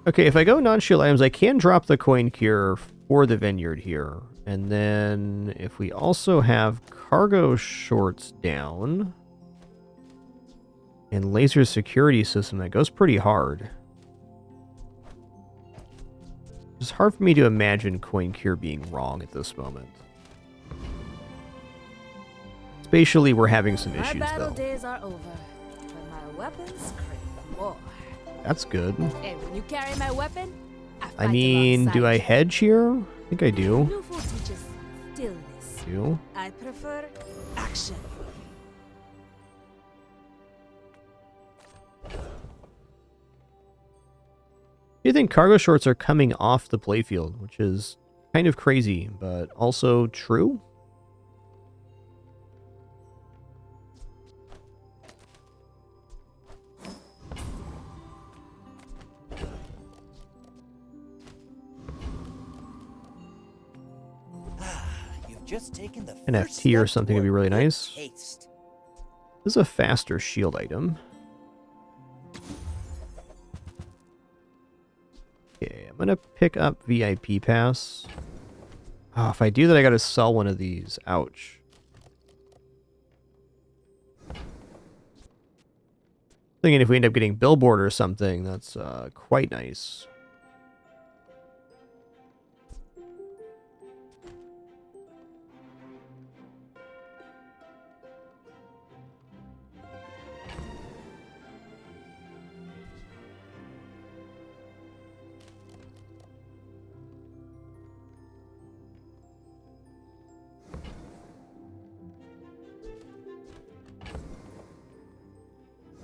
Okay, if I go non-shield items, I can drop the coin cure for the vineyard here. And then if we also have cargo shorts down and laser security system, that goes pretty hard. It's hard for me to imagine coin cure being wrong at this moment. Let's Spatially, we're having some My issues, battle though. days are over, but my weapons crave more. That's good. And when you carry my weapon, I fight I mean, do I alongside hedge here? I think I you. do. Lufu teaches stillness. Do. I prefer action. You think cargo shorts are coming off the playfield, which is kind of crazy, but also true? You've just taken the An first FT or step something would be toward really good nice. taste. This is a faster shield item. Okay, I'm gonna pick up VIP pass. Oh, if I do that, I gotta sell one of these. Ouch. Thinking if we end up getting billboard or something, that's quite nice.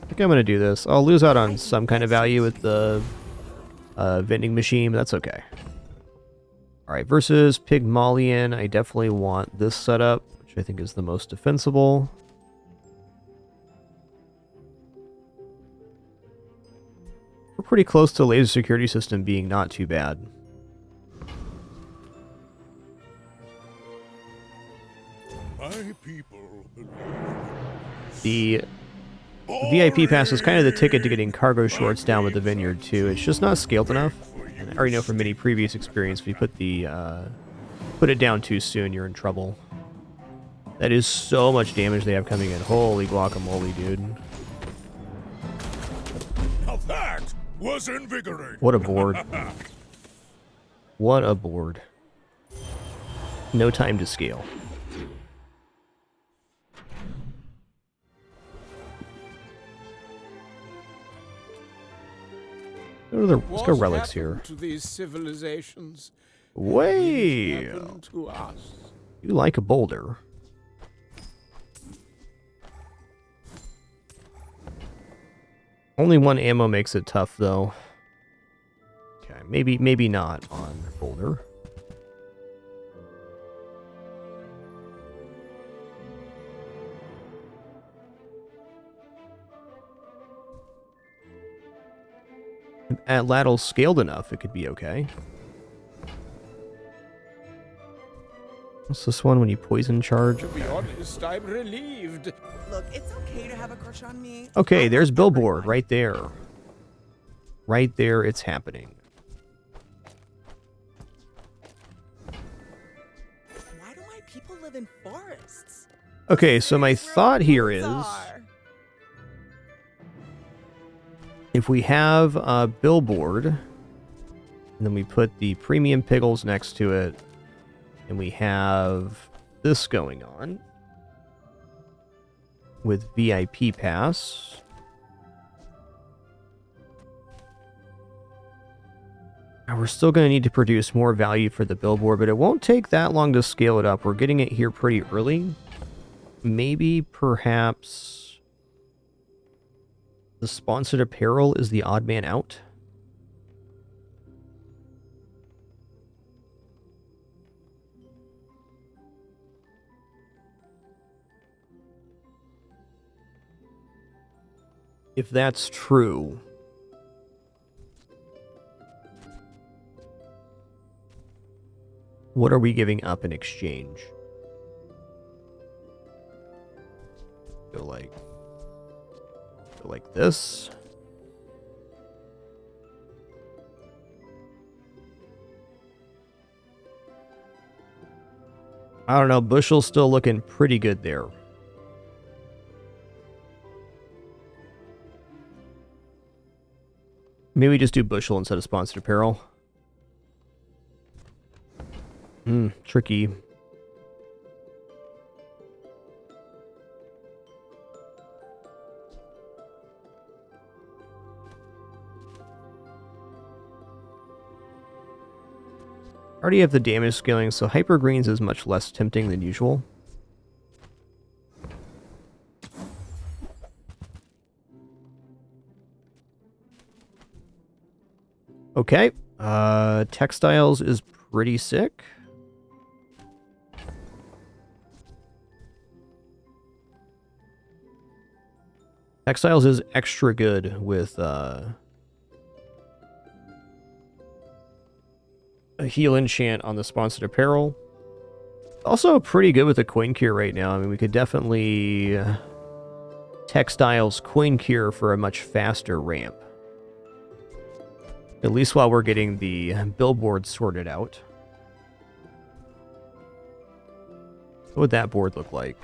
I think I'm going to do this. I'll lose out on some kind of value with the vending machine, but that's okay. Alright, versus Pygmalion, I definitely want this setup, which I think is the most defensible. We're pretty close to laser security system being not too bad. My people believe The VIP pass is kind of the ticket to getting cargo shorts down with the vineyard too. It's just not scaled enough. And I already know from many previous experience, if you put it down too soon, you're in trouble. That is so much damage they have coming in. Holy guacamole, dude. Now that was invigorating. What a board. What a board. No time to scale. Let's go relics here. To these civilizations, Way. happened to us. You like a boulder. Only one ammo makes it tough, though. Okay, maybe not on boulder. At Ladle's scaled enough, it could be okay. What's this one when you poison charge? To be honest, I'm relieved. Look, it's okay to have a crush on me. Okay, there's billboard right there. Right there, it's happening. Why do my people live in forests? Okay, so my thought here is, Bazaar. if we have a billboard, and then we put the premium pickles next to it, and we have this going on with VIP pass. Now we're still going to need to produce more value for the billboard, but it won't take that long to scale it up. We're getting it here pretty early. Maybe, perhaps, the sponsored apparel is the odd man out. If that's true, what are we giving up in exchange? Go like this. I don't know, Bushel's still looking pretty good there. Maybe just do Bushel instead of sponsored apparel. Tricky. already have the damage scaling, so hyper greens is much less tempting than usual. Okay, textiles is pretty sick. Textiles is extra good with a heal enchant on the sponsored apparel. Also pretty good with the coin cure right now. I mean, we could definitely textiles coin cure for a much faster ramp. At least while we're getting the billboard sorted out. What would that board look like?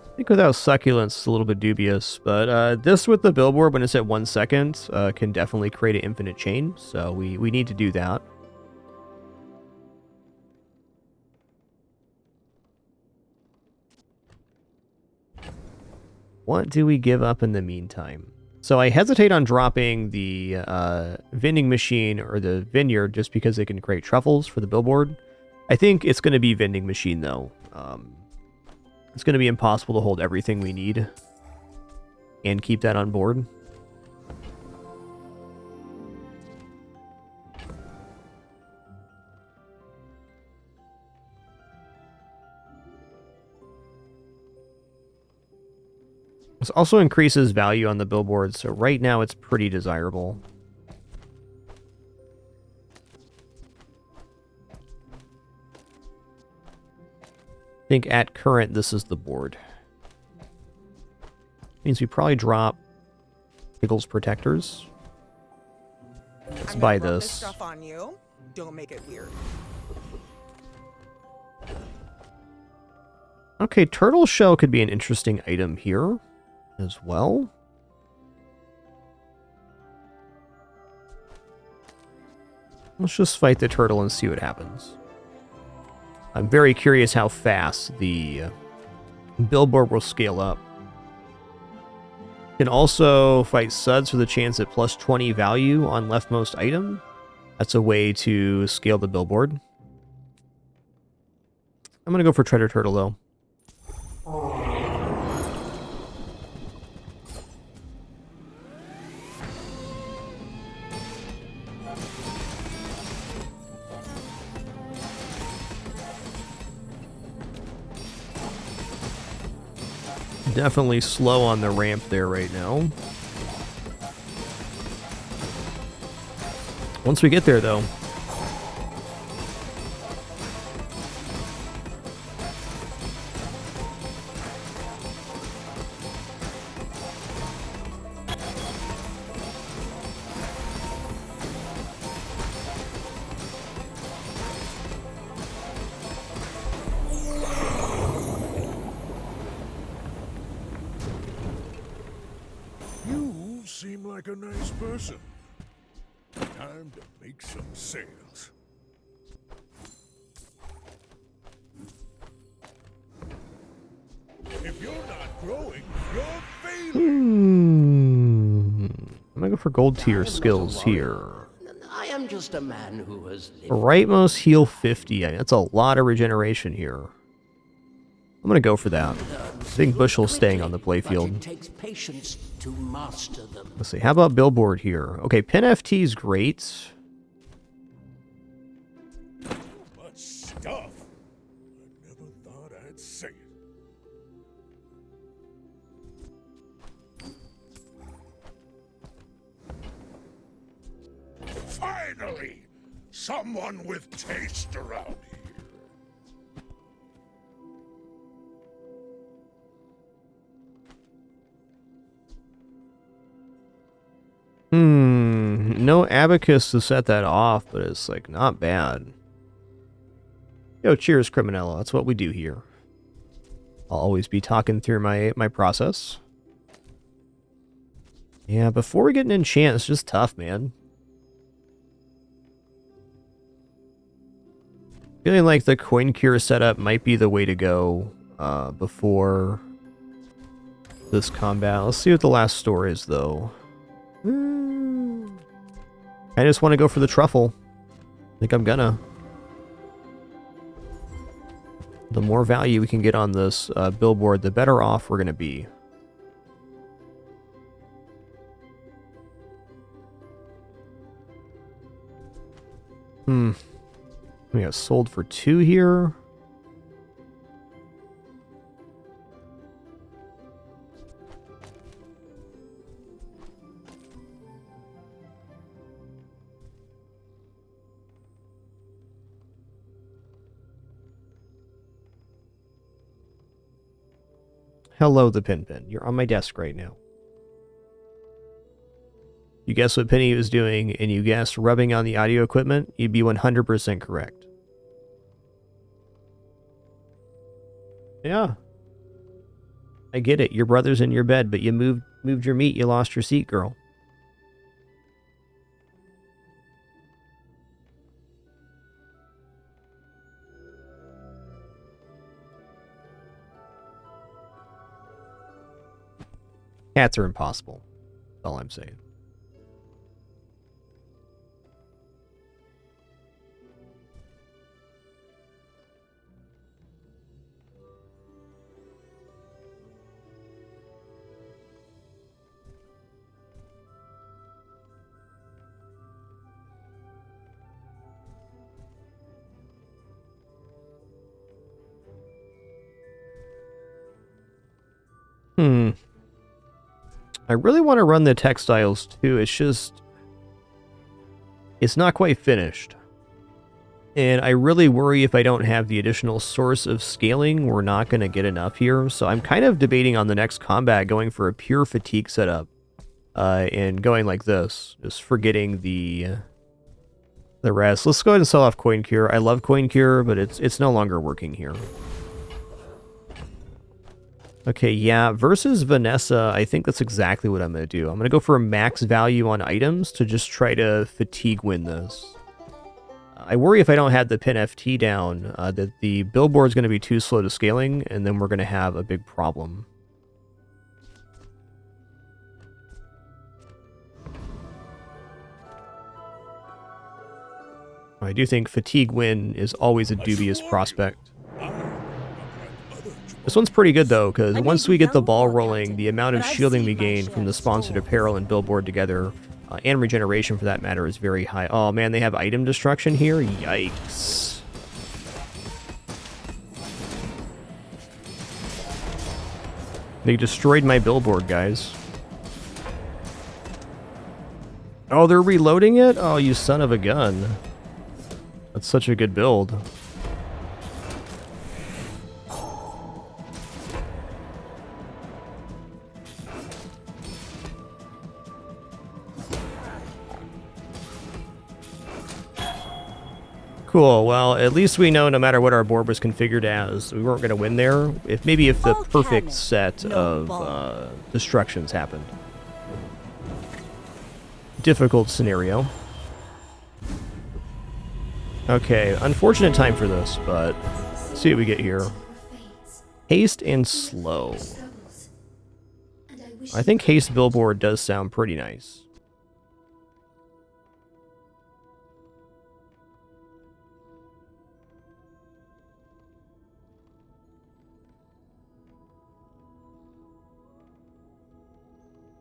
I think without succulents, it's a little bit dubious, but this with the billboard, when it's at 1 second, can definitely create an infinite chain, so we need to do that. What do we give up in the meantime? So I hesitate on dropping the vending machine or the vineyard just because they can create truffles for the billboard. I think it's going to be vending machine, though. It's going to be impossible to hold everything we need and keep that on board. This also increases value on the billboard, so right now it's pretty desirable. I think at current, this is the board. Means we probably drop Pickles Protectors. Let's buy this. Stuff on you. Don't make it weird. Okay, Turtle Shell could be an interesting item here as well. Let's just fight the turtle and see what happens. I'm very curious how fast the billboard will scale up. Can also fight Suds for the chance at plus 20 value on leftmost item. That's a way to scale the billboard. I'm going to go for Treasure Turtle, though. Definitely slow on the ramp there right now. Once we get there, though. You seem like a nice person. Time to make some sales. If you're not growing, you're failing. I'm gonna go for gold tier skills here. I am just a man who has lived. Rightmost heal 50. That's a lot of regeneration here. I'm gonna go for that. Big Bushel's staying on the playfield. It takes patience to master them. Let's see. How about billboard here? Okay, Pin FT is great. Much stuff. I never thought I'd say it. Finally! Someone with taste around here. No abacus to set that off, but it's like not bad. Yo, cheers, Criminella. That's what we do here. I'll always be talking through my process. Yeah, before we get an enchant, it's just tough, man. Feeling like the coin cure setup might be the way to go before this combat. Let's see what the last store is, though. I just want to go for the truffle. I think I'm gonna. The more value we can get on this billboard, the better off we're gonna be. We got sold for 2 here. Hello, the Pin. You're on my desk right now. You guessed what Penny was doing, and you guessed rubbing on the audio equipment, you'd be 100% correct. Yeah. I get it. Your brother's in your bed, but you moved your meat. You lost your seat, girl. Cats are impossible. That's all I'm saying. I really want to run the textiles too. It's just, it's not quite finished. And I really worry if I don't have the additional source of scaling, we're not going to get enough here. So I'm kind of debating on the next combat going for a pure fatigue setup. And going like this, just forgetting the rest. Let's go ahead and sell off Coin Cure. I love Coin Cure, but it's no longer working here. Okay, yeah, versus Vanessa, I think that's exactly what I'm going to do. I'm going to go for a max value on items to just try to fatigue win this. I worry if I don't have the pin FT down, that the billboard's going to be too slow to scaling, and then we're going to have a big problem. I do think fatigue win is always a dubious prospect. This one's pretty good though, because once we get the ball rolling, the amount of shielding we gain from the sponsored apparel and billboard together, and regeneration for that matter, is very high. Oh man, they have item destruction here? Yikes. They destroyed my billboard, guys. Oh, they're reloading it? Oh, you son of a gun. That's such a good build. Cool, well, at least we know no matter what our board was configured as, we weren't going to win there. If the perfect set of destructions happened. Difficult scenario. Okay, unfortunate time for this, but let's see what we get here. Haste and slow. I think haste billboard does sound pretty nice.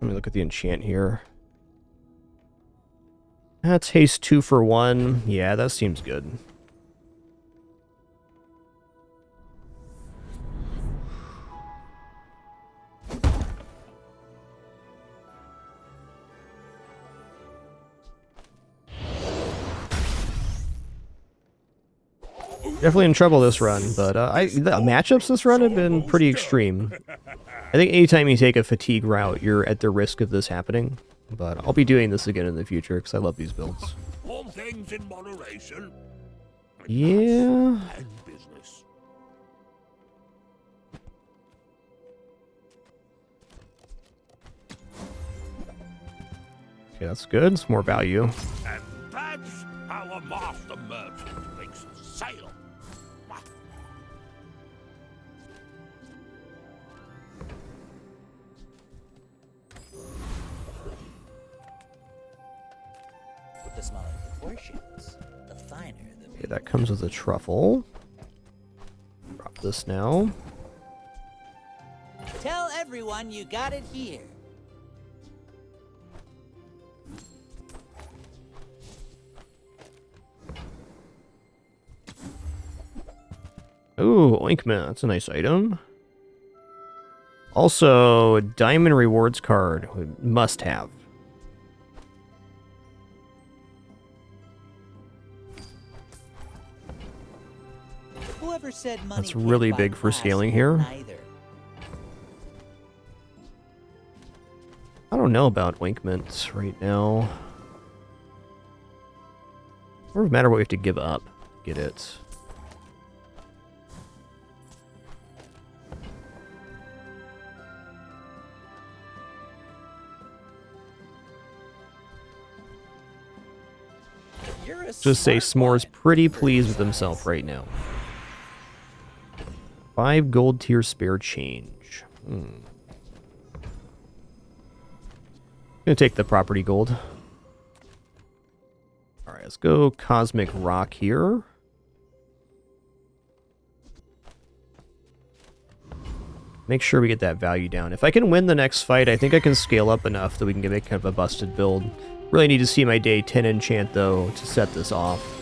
Let me look at the enchant here. That's haste 2 for 1. Yeah, that seems good. Definitely in trouble this run, but the matchups this run have been pretty extreme. I think anytime you take a fatigue route, you're at the risk of this happening. But I'll be doing this again in the future because I love these builds. All things in moderation. Yeah. And business. Okay, that's good. It's more value. And that's how a master merchant makes a sale. The smaller the portions, the finer the... Okay, that comes with a truffle. Drop this now. Tell everyone you got it here. Ooh, ointment. That's a nice item. Also, diamond rewards card. Must have. Whoever said money That's really can't big buy for class scaling can't here. either. I don't know about ointments right now. Doesn't matter what we have to give up. Get it. You're a Just say smart S'more's one. pretty pleased with himself right now. 5 gold tier spare change. Gonna take the property gold. Alright, let's go Cosmic Rock here. Make sure we get that value down. If I can win the next fight, I think I can scale up enough that we can make kind of a busted build. Really need to see my day 10 enchant, though, to set this off.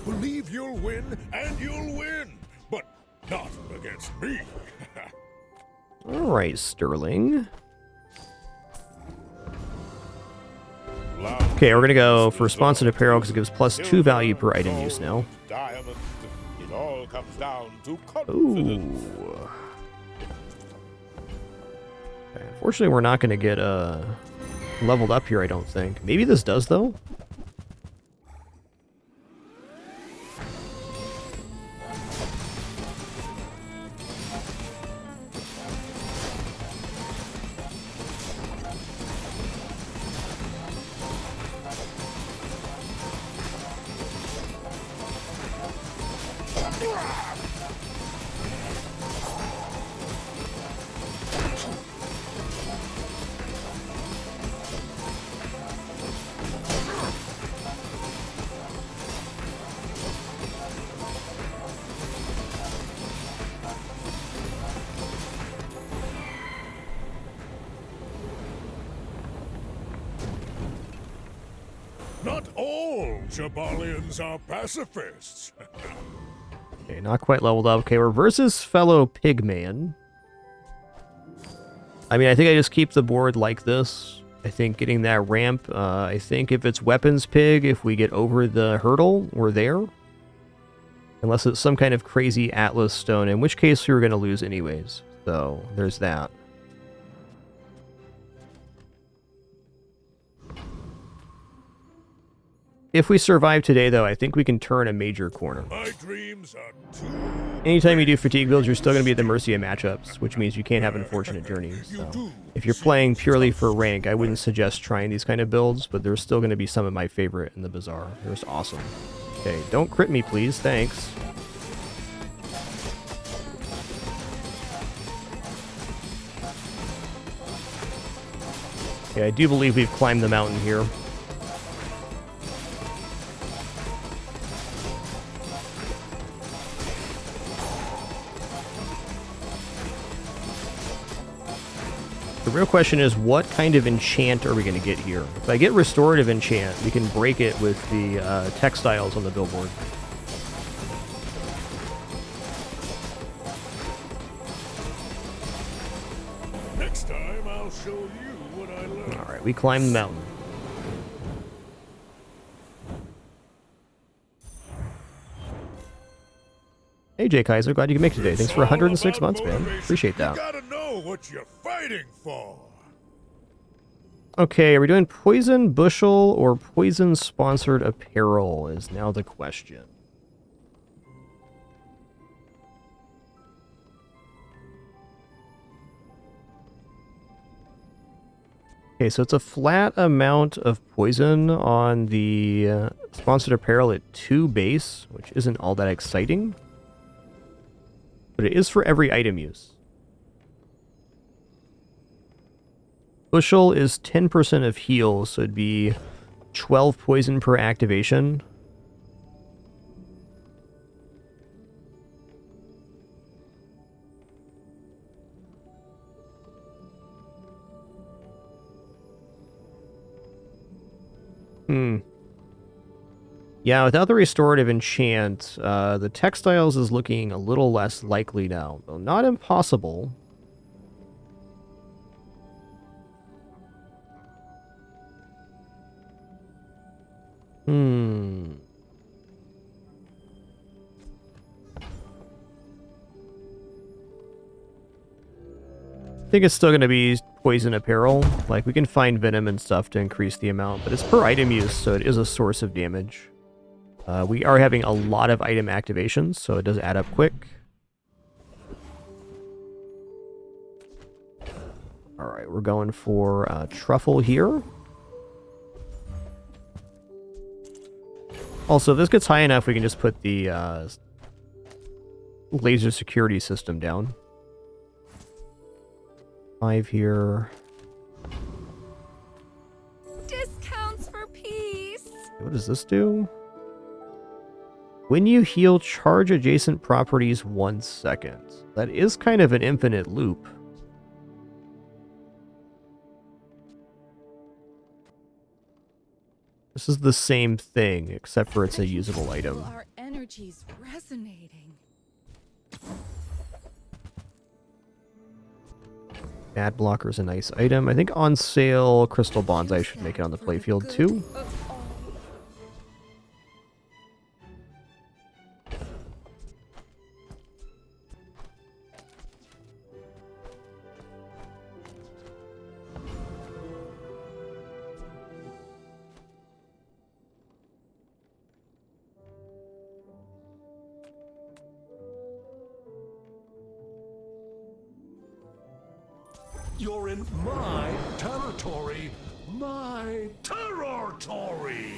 Believe you'll win, and you'll win, but not against me. Alright, Sterling. Okay, we're gonna go for sponsored apparel because it gives +2 value per item use now. Diamond, it all comes down to confidence. Ooh. Okay, unfortunately, we're not gonna get leveled up here, I don't think. Maybe this does, though? Not all Jabalians are pacifists. Okay, not quite leveled up. Okay, we're versus fellow Pigman. I mean, I think I just keep the board like this. I think getting that ramp, I think if it's weapons pig, if we get over the hurdle, we're there. Unless it's some kind of crazy Atlas stone, in which case we were going to lose anyways. So, there's that. If we survive today, though, I think we can turn a major corner. My dreams are too... Anytime you do fatigue builds, you're still going to be at the mercy of matchups, which means you can't have unfortunate journeys. So if you're playing purely for rank, I wouldn't suggest trying these kind of builds, but there's still going to be some of my favorite in the Bazaar. They're just awesome. Okay, don't crit me, please. Thanks. Okay, I do believe we've climbed the mountain here. The real question is, what kind of enchant are we going to get here? If I get restorative enchant, we can break it with the textiles on the billboard. Next time, I'll show you what I learned. Alright, we climb the mountain. Hey, Jay Kaiser. Glad you can make it today. Thanks for It's all 106 about months, man. motivation. Appreciate that. You gotta know what you're fighting for. Okay, are we doing poison bushel or poison sponsored apparel is now the question. Okay, so it's a flat amount of poison on the sponsored apparel at 2 base, which isn't all that exciting. But it is for every item use. Bushel is 10% of heal, so it'd be 12 poison per activation. Yeah, without the restorative enchant, the textiles is looking a little less likely now, though not impossible. I think it's still going to be poison apparel. Like, we can find venom and stuff to increase the amount, but it's per item use, so it is a source of damage. We are having a lot of item activations, so it does add up quick. Alright, we're going for truffle here. Also, if this gets high enough, we can just put the laser security system down. 5 here. Discounts for peace. What does this do? When you heal, charge adjacent properties 1 second. That is kind of an infinite loop. This is the same thing, except for it's a usable item. Our energy's resonating. Ad blocker's a nice item. I think on sale, Crystal Bonsai should make it on the playfield too. You're in my territory. My territory.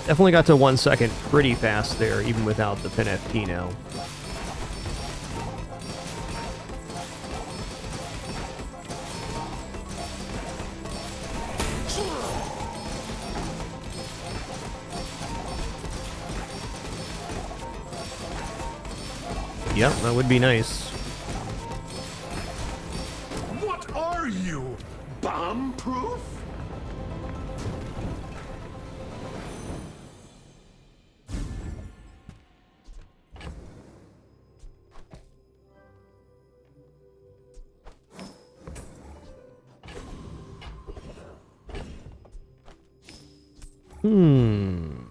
Definitely got to 1 second pretty fast there, even without the pin FP now. Yep, that would be nice. What are you? Bomb-proof? I'm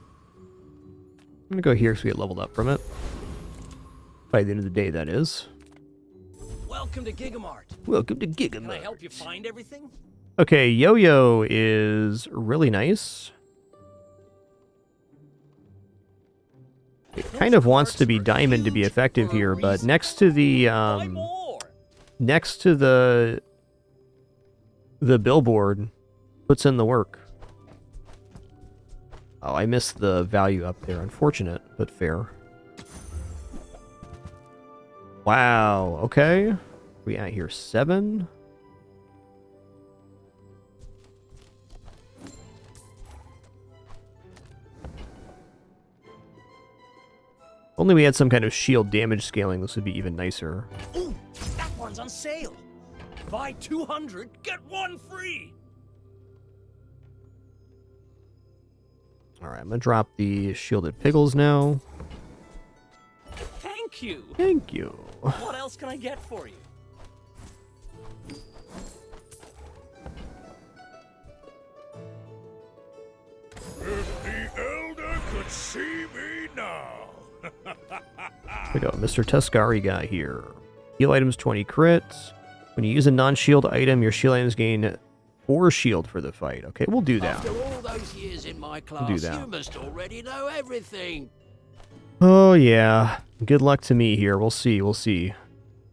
gonna go here so we get leveled up from it. By the end of the day, that is. Welcome to Gigamart. Welcome to Gigamart. Can I help you find everything? Okay, Yo-Yo is really nice. It kind of wants to be diamond to be effective here, but next to the billboard puts in the work. Oh, I missed the value up there. Unfortunate, but fair. Wow, okay. We at here 7. Only we had some kind of shield damage scaling, this would be even nicer. Ooh, that one's on sale. Buy 200, get 1 free. Alright, I'm gonna drop the shielded piggles now. Thank you. Thank you. What else can I get for you? If the Elder could see me now. We go, Mr. Tuscari guy here. Heal items 20 crits. When you use a non-shield item, your shield items gain 4 shield for the fight. Okay, we'll do that. After all those years in my class, do that. you must already know everything. Oh yeah, good luck to me here. We'll see, we'll see.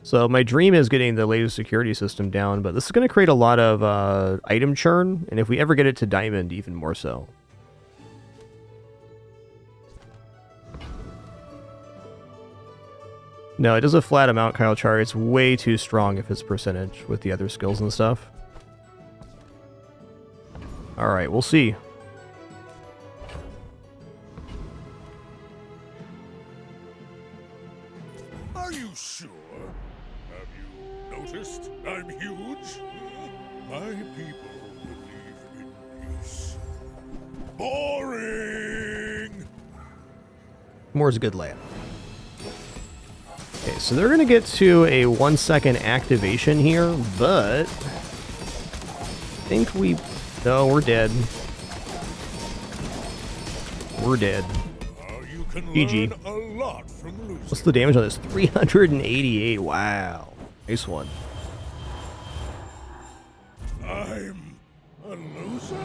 So my dream is getting the latest security system down, but this is going to create a lot of item churn, and if we ever get it to diamond, even more so. No, it does a flat amount, Kyle Char. It's way too strong if it's percentage with the other skills and stuff. Alright, we'll see. Are you sure? Have you noticed I'm huge? My people believe in peace. Boring! More's a good layout. Okay, so they're going to get to a 1-second activation here, but I think we... No, we're dead. We're dead. You can GG. learn a lot from losing. What's the damage on this? 388. Wow. Nice one. I'm a loser?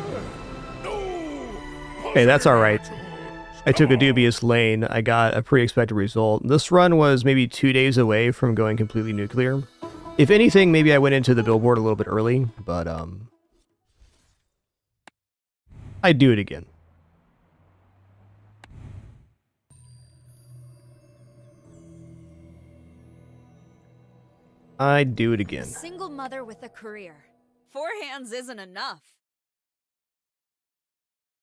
No! Hey, that's alright. I took a dubious lane. I got a pretty expected result. This run was maybe 2 days away from going completely nuclear. If anything, maybe I went into the billboard a little bit early, but I'd do it again. I'd do it again. A single mother with a career. 4 hands isn't enough.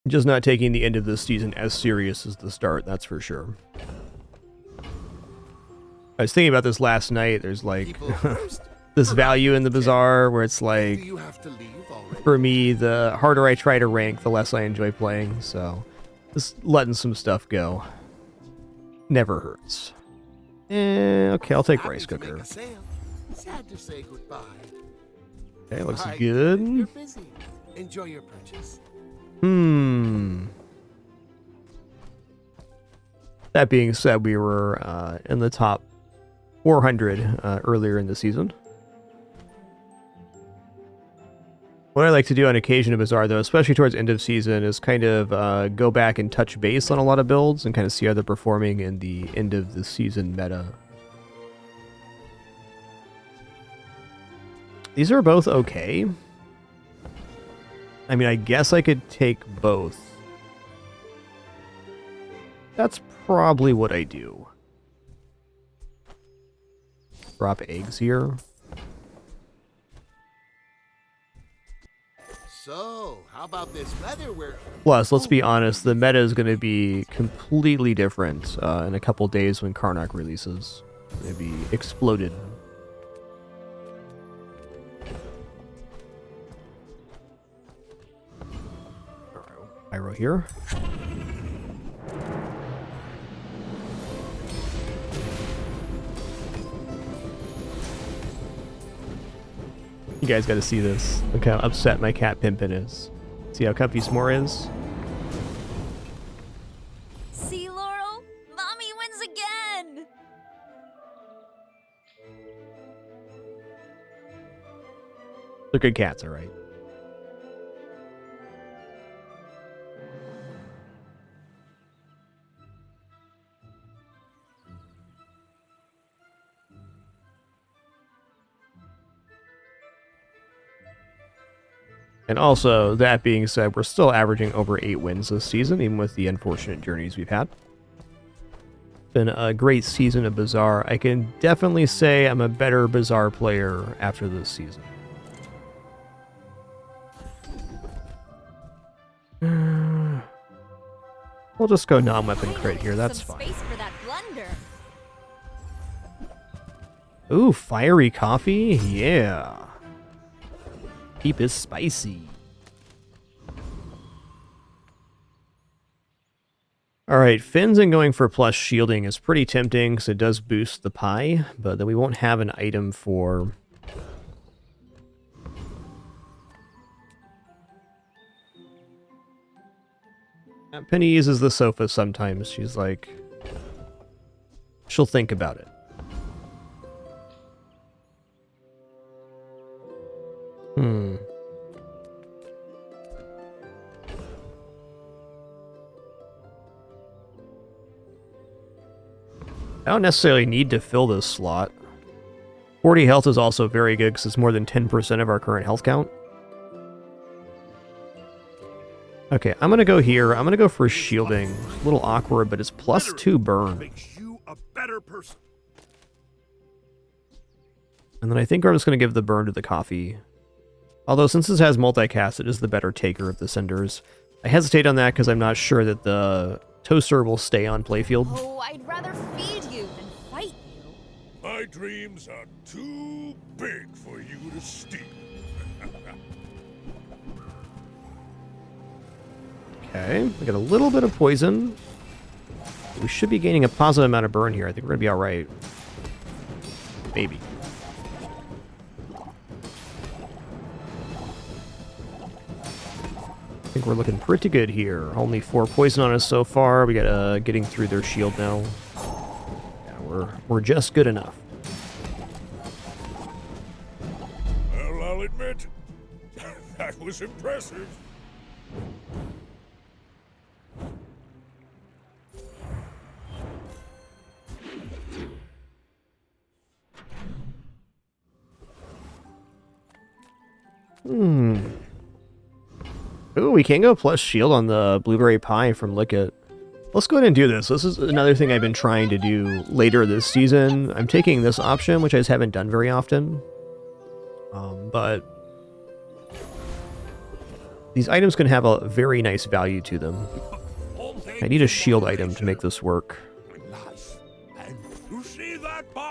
Just not taking the end of this season as serious as the start, that's for sure. I was thinking about this last night. There's like this value in the Bazaar where it's like, for me, the harder I try to rank, the less I enjoy playing. So just letting some stuff go never hurts. Okay, I'll take rice cooker. Sad to say goodbye. Okay, looks Bye. good. You're busy. Enjoy your purchase. That being said, we were in the top 400 earlier in the season. What I like to do on occasion in Bazaar, though, especially towards end of season, is kind of go back and touch base on a lot of builds and kind of see how they're performing in the end of the season meta. These are both okay. I mean, I guess I could take both. That's probably what I do. Drop eggs here. So, how about this weather? Plus, let's be honest, the meta is going to be completely different in a couple days when Karnok releases. It's going to be exploded. Pyro here. You guys got to see this. Look how upset my cat Pimpin is. See how comfy S'more is? See, Laurel? Mommy wins again! They're good cats, alright. And also, that being said, we're still averaging over 8 wins this season, even with the unfortunate journeys we've had. Been a great season of Bazaar. I can definitely say I'm a better Bazaar player after this season. We'll just go non-weapon crit here, that's fine. Space for that blunder. Ooh, fiery coffee? Yeah. Keep it spicy. Alright, Finn's and going for plus shielding is pretty tempting because it does boost the pie, but then we won't have an item for... Penny uses the sofa sometimes. She's like... She'll think about it. I don't necessarily need to fill this slot. 40 health is also very good because it's more than 10% of our current health count. Okay, I'm going to go here. I'm going to go for shielding. A little awkward, but it's +2 burn. Makes you a better person. And then I think I'm just going to give the burn to the coffee. Although since this has multicast, it is the better taker of the cinders. I hesitate on that because I'm not sure that the toaster will stay on playfield. Oh, I'd rather feed you than fight you. My dreams are too big for you to steal. Okay, we got a little bit of poison. We should be gaining a positive amount of burn here. I think we're going to be alright. Maybe. I think we're looking pretty good here. Only 4 poison on us so far. We got getting through their shield now. Yeah, we're just good enough. Well, I'll admit, that was impressive. Ooh, we can go plus shield on the blueberry pie from Lickit. Let's go ahead and do this. This is another thing I've been trying to do later this season. I'm taking this option, which I just haven't done very often. But these items can have a very nice value to them. I need a shield item to make this work.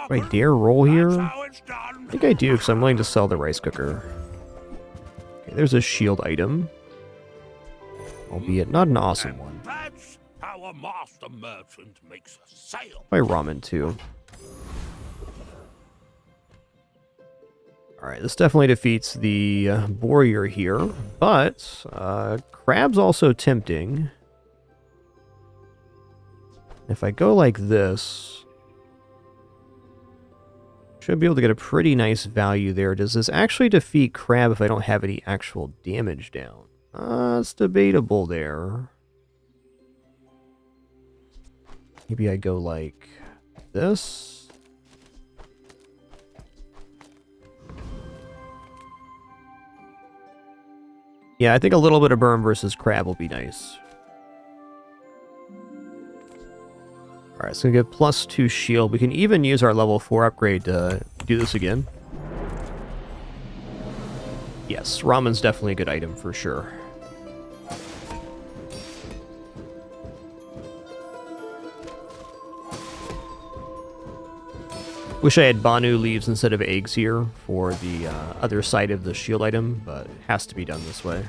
Do I dare roll here? I think I do, because I'm willing to sell the rice cooker. Okay, there's a shield item. Albeit not an awesome one. That's how a master merchant makes a sale. By ramen too. Alright, this definitely defeats the warrior here, but crab's also tempting. If I go like this, should be able to get a pretty nice value there. Does this actually defeat crab if I don't have any actual damage down? It's debatable there. Maybe I go like this. Yeah, I think a little bit of burn versus crab will be nice. Alright, so we get +2 shield. We can even use our level 4 upgrade to do this again. Yes, ramen's definitely a good item for sure. Wish I had Banu leaves instead of eggs here for the other side of the shield item, but it has to be done this way.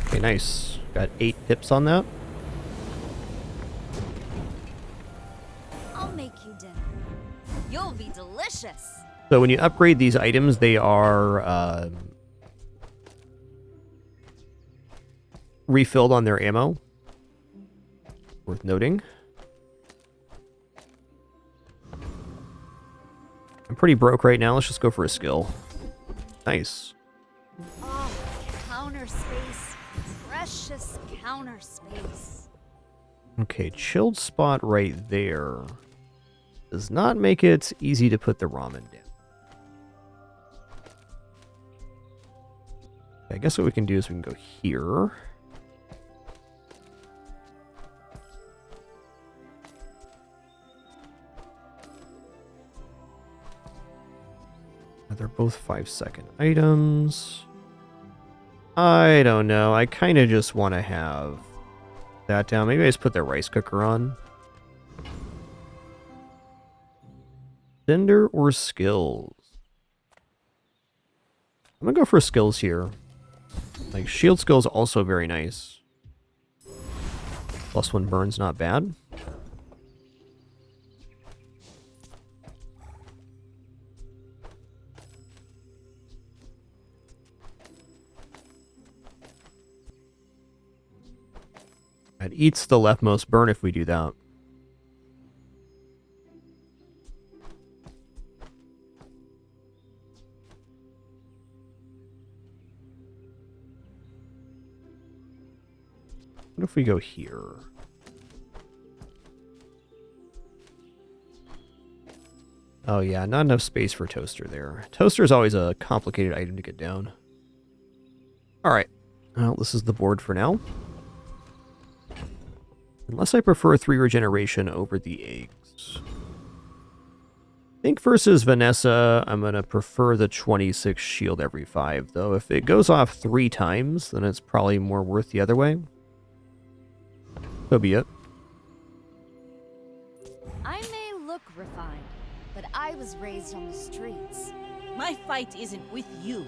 Okay, nice. Got 8 pips on that. I'll make you dinner. You'll be delicious. So when you upgrade these items, they are refilled on their ammo. Worth noting. I'm pretty broke right now. Let's just go for a skill. Nice. Oh, counter space. Precious counter space. Okay, chilled spot right there. Does not make it easy to put the ramen down. I guess what we can do is we can go here. They're both 5-second items. I don't know. I kind of just want to have that down. Maybe I just put the rice cooker on. Cinder or skills? I'm gonna go for skills here. Like, shield skills also very nice. +1 burn's not bad. It eats the leftmost burn if we do that. What if we go here? Oh yeah, not enough space for toaster there. Toaster is always a complicated item to get down. Alright, well, this is the board for now. Unless I prefer 3 regeneration over the eggs. I think versus Vanessa, I'm going to prefer the 26 shield every 5, though. If it goes off 3 times, then it's probably more worth the other way. So be it. I may look refined, but I was raised on the streets. My fight isn't with you,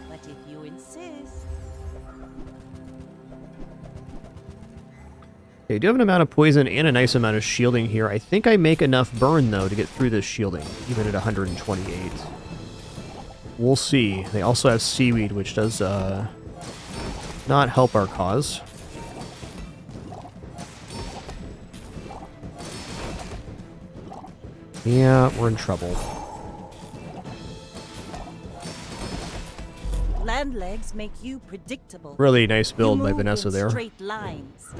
but if you insist. Okay, I do have an amount of poison and a nice amount of shielding here. I think I make enough burn, though, to get through this shielding, even at 128. We'll see. They also have seaweed, which does not help our cause. Yeah, we're in trouble. Land legs make you predictable. Really nice build by You move Vanessa in there. Straight lines.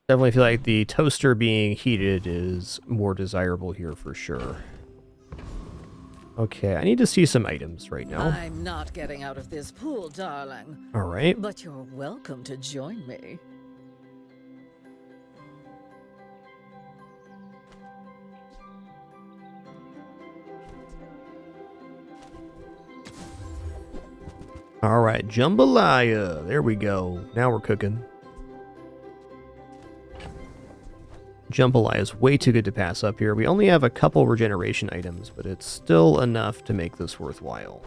Definitely feel like the toaster being heated is more desirable here for sure. Okay, I need to see some items right now. I'm not getting out of this pool, darling. All right. But you're welcome to join me. All right, jambalaya. There we go. Now we're cooking. Jambalaya is way too good to pass up here. We only have a couple regeneration items, but it's still enough to make this worthwhile.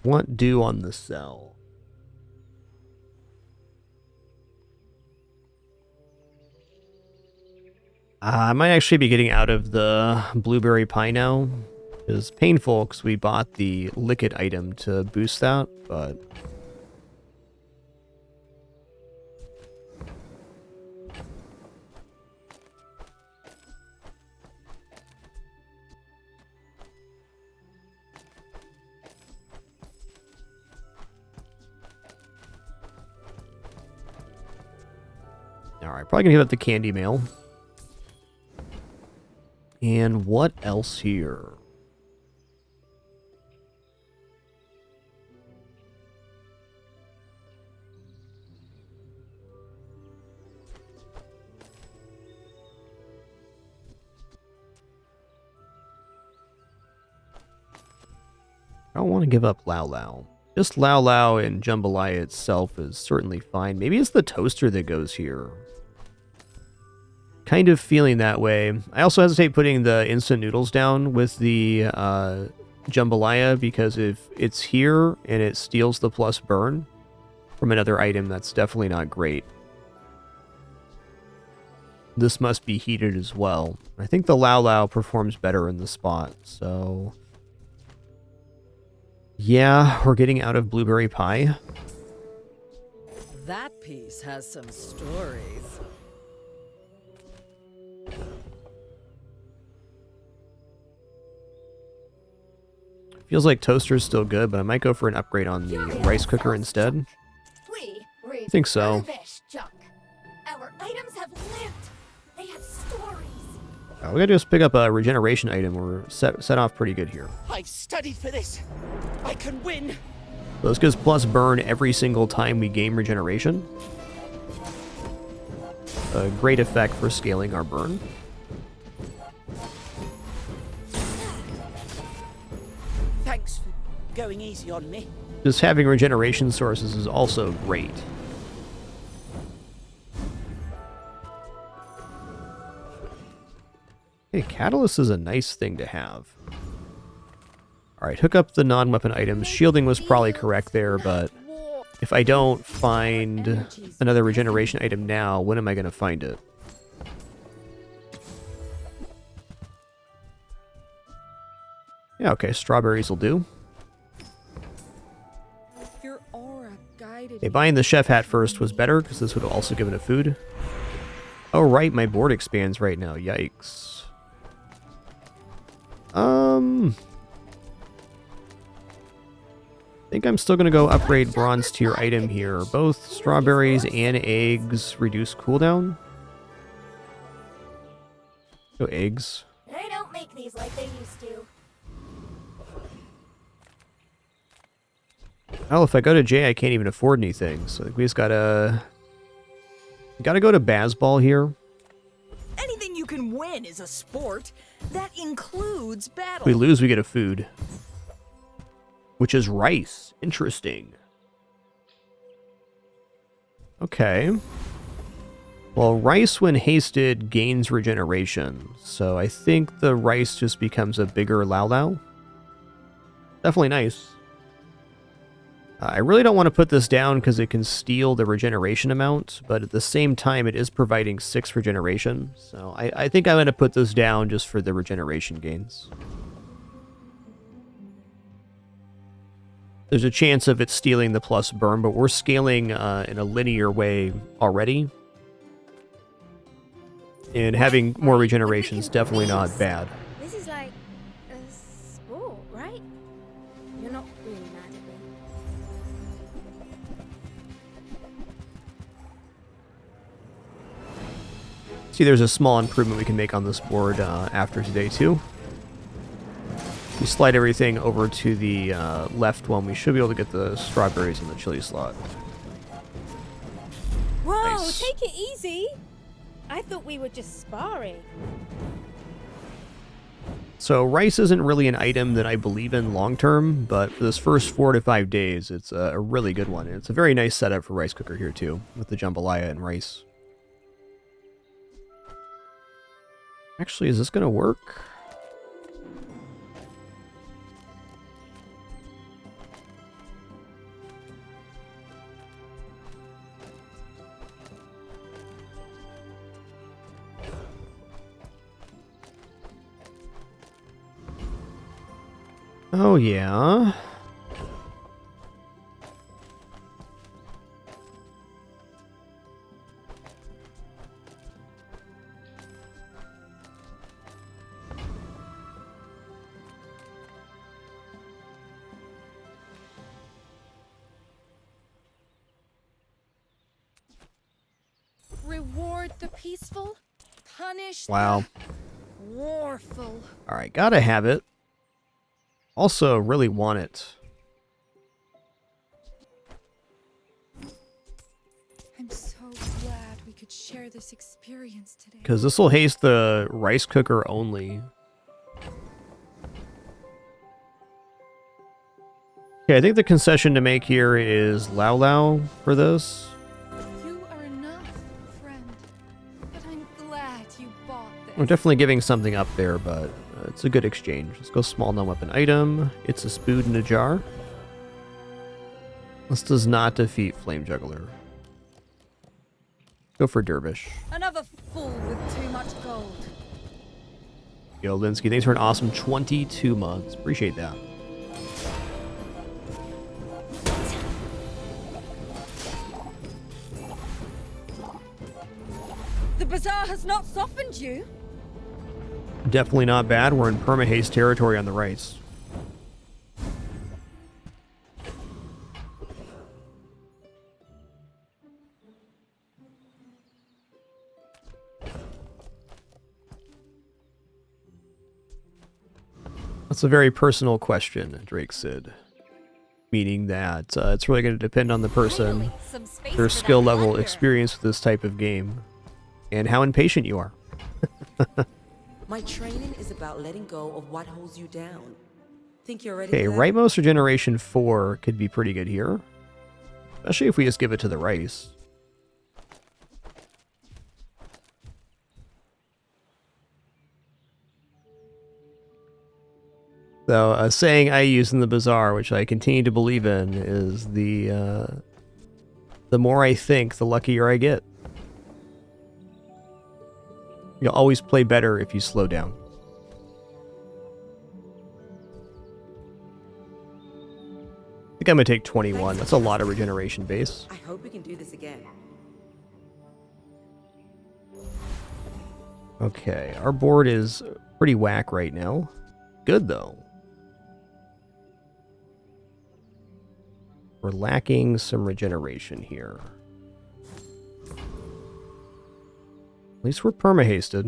What do on the cell? I might actually be getting out of the blueberry pie now. It's painful because we bought the lick it item to boost that, but... Alright, probably gonna give up the candy mail. And what else here? I don't want to give up Lao Lao. Just Lao Lao and Jambalaya itself is certainly fine. Maybe it's the toaster that goes here. Kind of feeling that way. I also hesitate putting the instant noodles down with the jambalaya because if it's here and it steals the plus burn from another item, that's definitely not great. This must be heated as well. I think the Lao Lao performs better in the spot, so... Yeah, we're getting out of blueberry pie. That piece has some stories. Feels like toaster's still good, but I might go for an upgrade on the rice cooker instead. I think so. Our items have lived. They have stories. We gotta just pick up a regeneration item. We're set off pretty good here. I've studied for this. I can win. So this gives plus burn every single time we gain regeneration. A great effect for scaling our burn. Thanks for going easy on me. Just having regeneration sources is also great. Hey, catalyst is a nice thing to have. Alright, hook up the non-weapon items. Shielding was probably correct there, but if I don't find another regeneration item now, when am I going to find it? Yeah, okay, strawberries will do. Your aura guided Okay, buying the chef hat first was better, because this would have also given it food. Oh, right, my board expands right now. Yikes. I think I'm still going to go upgrade bronze tier item here. Both strawberries and eggs reduce cooldown. Go eggs. They don't make these like they used to. Well, if I go to J, I can't even afford anything. So we just gotta go to Bazball here. Anything you can win is a sport. That includes battle. If we lose, we get a food. Which is rice. Interesting. Okay. Well, rice when hasted gains regeneration. So I think the rice just becomes a bigger Lao Lao. Definitely nice. I really don't want to put this down because it can steal the regeneration amount, but at the same time it is providing 6 regeneration. So I think I'm going to put this down just for the regeneration gains. There's a chance of it stealing the plus burn, but we're scaling in a linear way already. And having more regeneration is definitely not bad. This is like a sport, right? You're not really mad at me. See, there's a small improvement we can make on this board after today, too. We slide everything over to the left one. We should be able to get the strawberries in the chili slot. Whoa, Nice. take it easy. I thought we were just sparring. So rice isn't really an item that I believe in long term, but for this first 4 to 5 days, it's a really good one. And it's a very nice setup for rice cooker here too, with the jambalaya and rice. Actually, is this going to work? Oh, yeah. Reward the peaceful, punish Wow. the warful. All right, gotta have it. Also, really want it. I'm so glad we could share this experience today. Because this will haste the rice cooker only. Okay, I think the concession to make here is Lao Lao for this. You are enough, friend. But I'm glad you bought this. We're definitely giving something up there, but it's a good exchange. Let's go small non-weapon item. It's a spoon in a jar. This does not defeat Flame Juggler. Go for Dervish. Another fool with too much gold. Yo, Linsky, thanks for an awesome 22 months. Appreciate that. The Bazaar has not softened you. Definitely not bad. We're in perma-haste territory on the rights. That's a very personal question, Drake said. Meaning that it's really going to depend on the person, Some space their for that skill level, plunder. experience with this type of game, and how impatient you are. My training is about letting go of what holds you down. Think you're ready Okay, for that? rightmost regeneration 4 could be pretty good here. Especially if we just give it to the rice. So, a saying I use in the Bazaar, which I continue to believe in, is the more I think, the luckier I get. You'll always play better if you slow down. I think I'm gonna take 21. That's a lot of regeneration base. I hope we can do this again. Okay, our board is pretty whack right now. Good though. We're lacking some regeneration here. At least we're perma-hasted.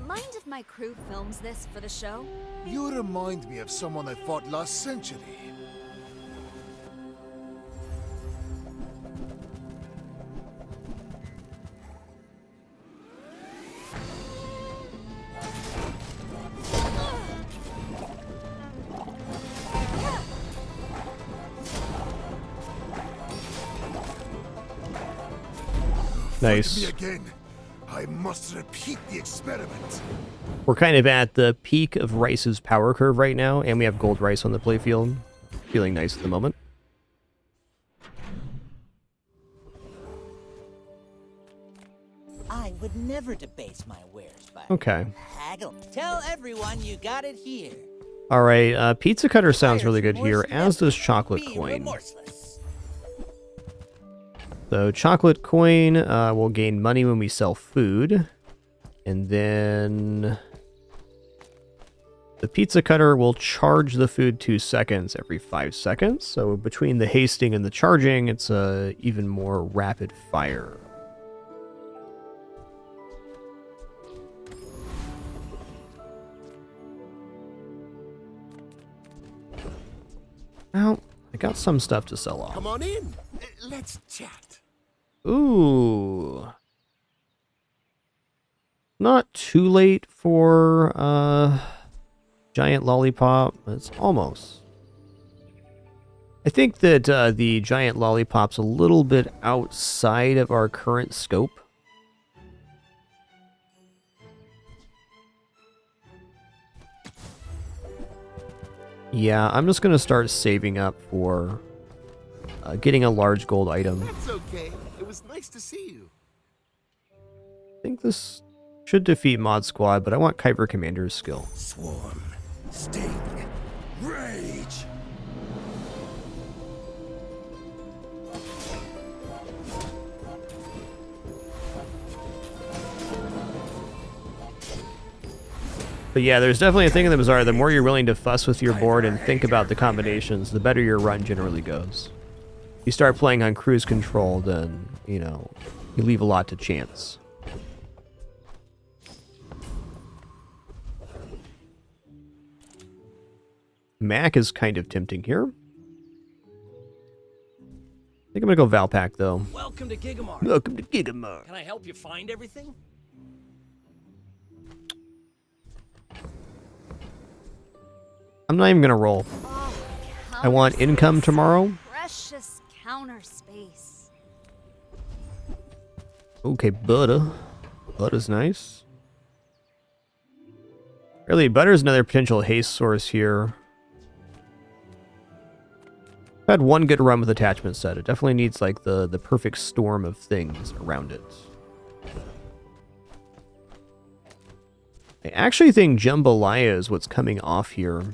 Mind if my crew films this for the show? You remind me of someone I fought last century. Nice. Me again. I must repeat the experiment. We're kind of at the peak of Rice's power curve right now, and we have gold Rice on the playfield. Feeling nice at the moment. I would never debase my wares by Okay. haggle. Tell everyone you got it here. Alright, Pizza Cutter sounds really good here, as does Chocolate Be Coin. remorseless. So Chocolate Coin will gain money when we sell food. And then the Pizza Cutter will charge the food 2 seconds every 5 seconds. So between the hasting and the charging, it's a even more rapid fire. Well, I got some stuff to sell off. Come on in. Let's chat. Ooh. Not too late for Giant Lollipop. It's almost. I think that the Giant Lollipop's a little bit outside of our current scope. Yeah, I'm just going to start saving up for getting a large gold item. That's okay. It was nice to see you. I think this should defeat Mod Squad, but I want Kyber Commander's skill. Swarm, sting, rage. But yeah, there's definitely a thing in the Bazaar. The more you're willing to fuss with your board and think about the combinations, the better your run generally goes. You start playing on cruise control, then, you know, you leave a lot to chance. Mac is kind of tempting here. I think I'm gonna go Valpak though. Welcome to Gigamar. Welcome to Gigamar. Can I help you find everything? I'm not even gonna roll. Oh, I want income tomorrow. Precious counter space. Okay, butter. Butter's nice. Really, butter's another potential haste source here. I've had one good run with attachment set. It definitely needs like the perfect storm of things around it. I actually think Jambalaya is what's coming off here.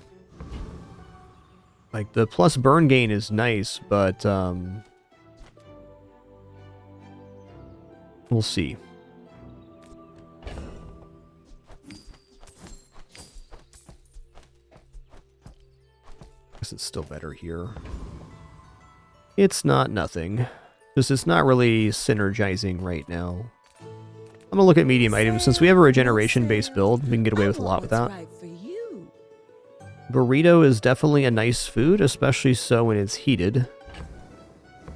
Like, the plus burn gain is nice, but, we'll see. Guess it's still better here. It's not nothing. Just it's not really synergizing right now. I'm gonna look at medium items. Since we have a regeneration-based build, we can get away with a lot with that. Burrito is definitely a nice food, especially so when it's heated.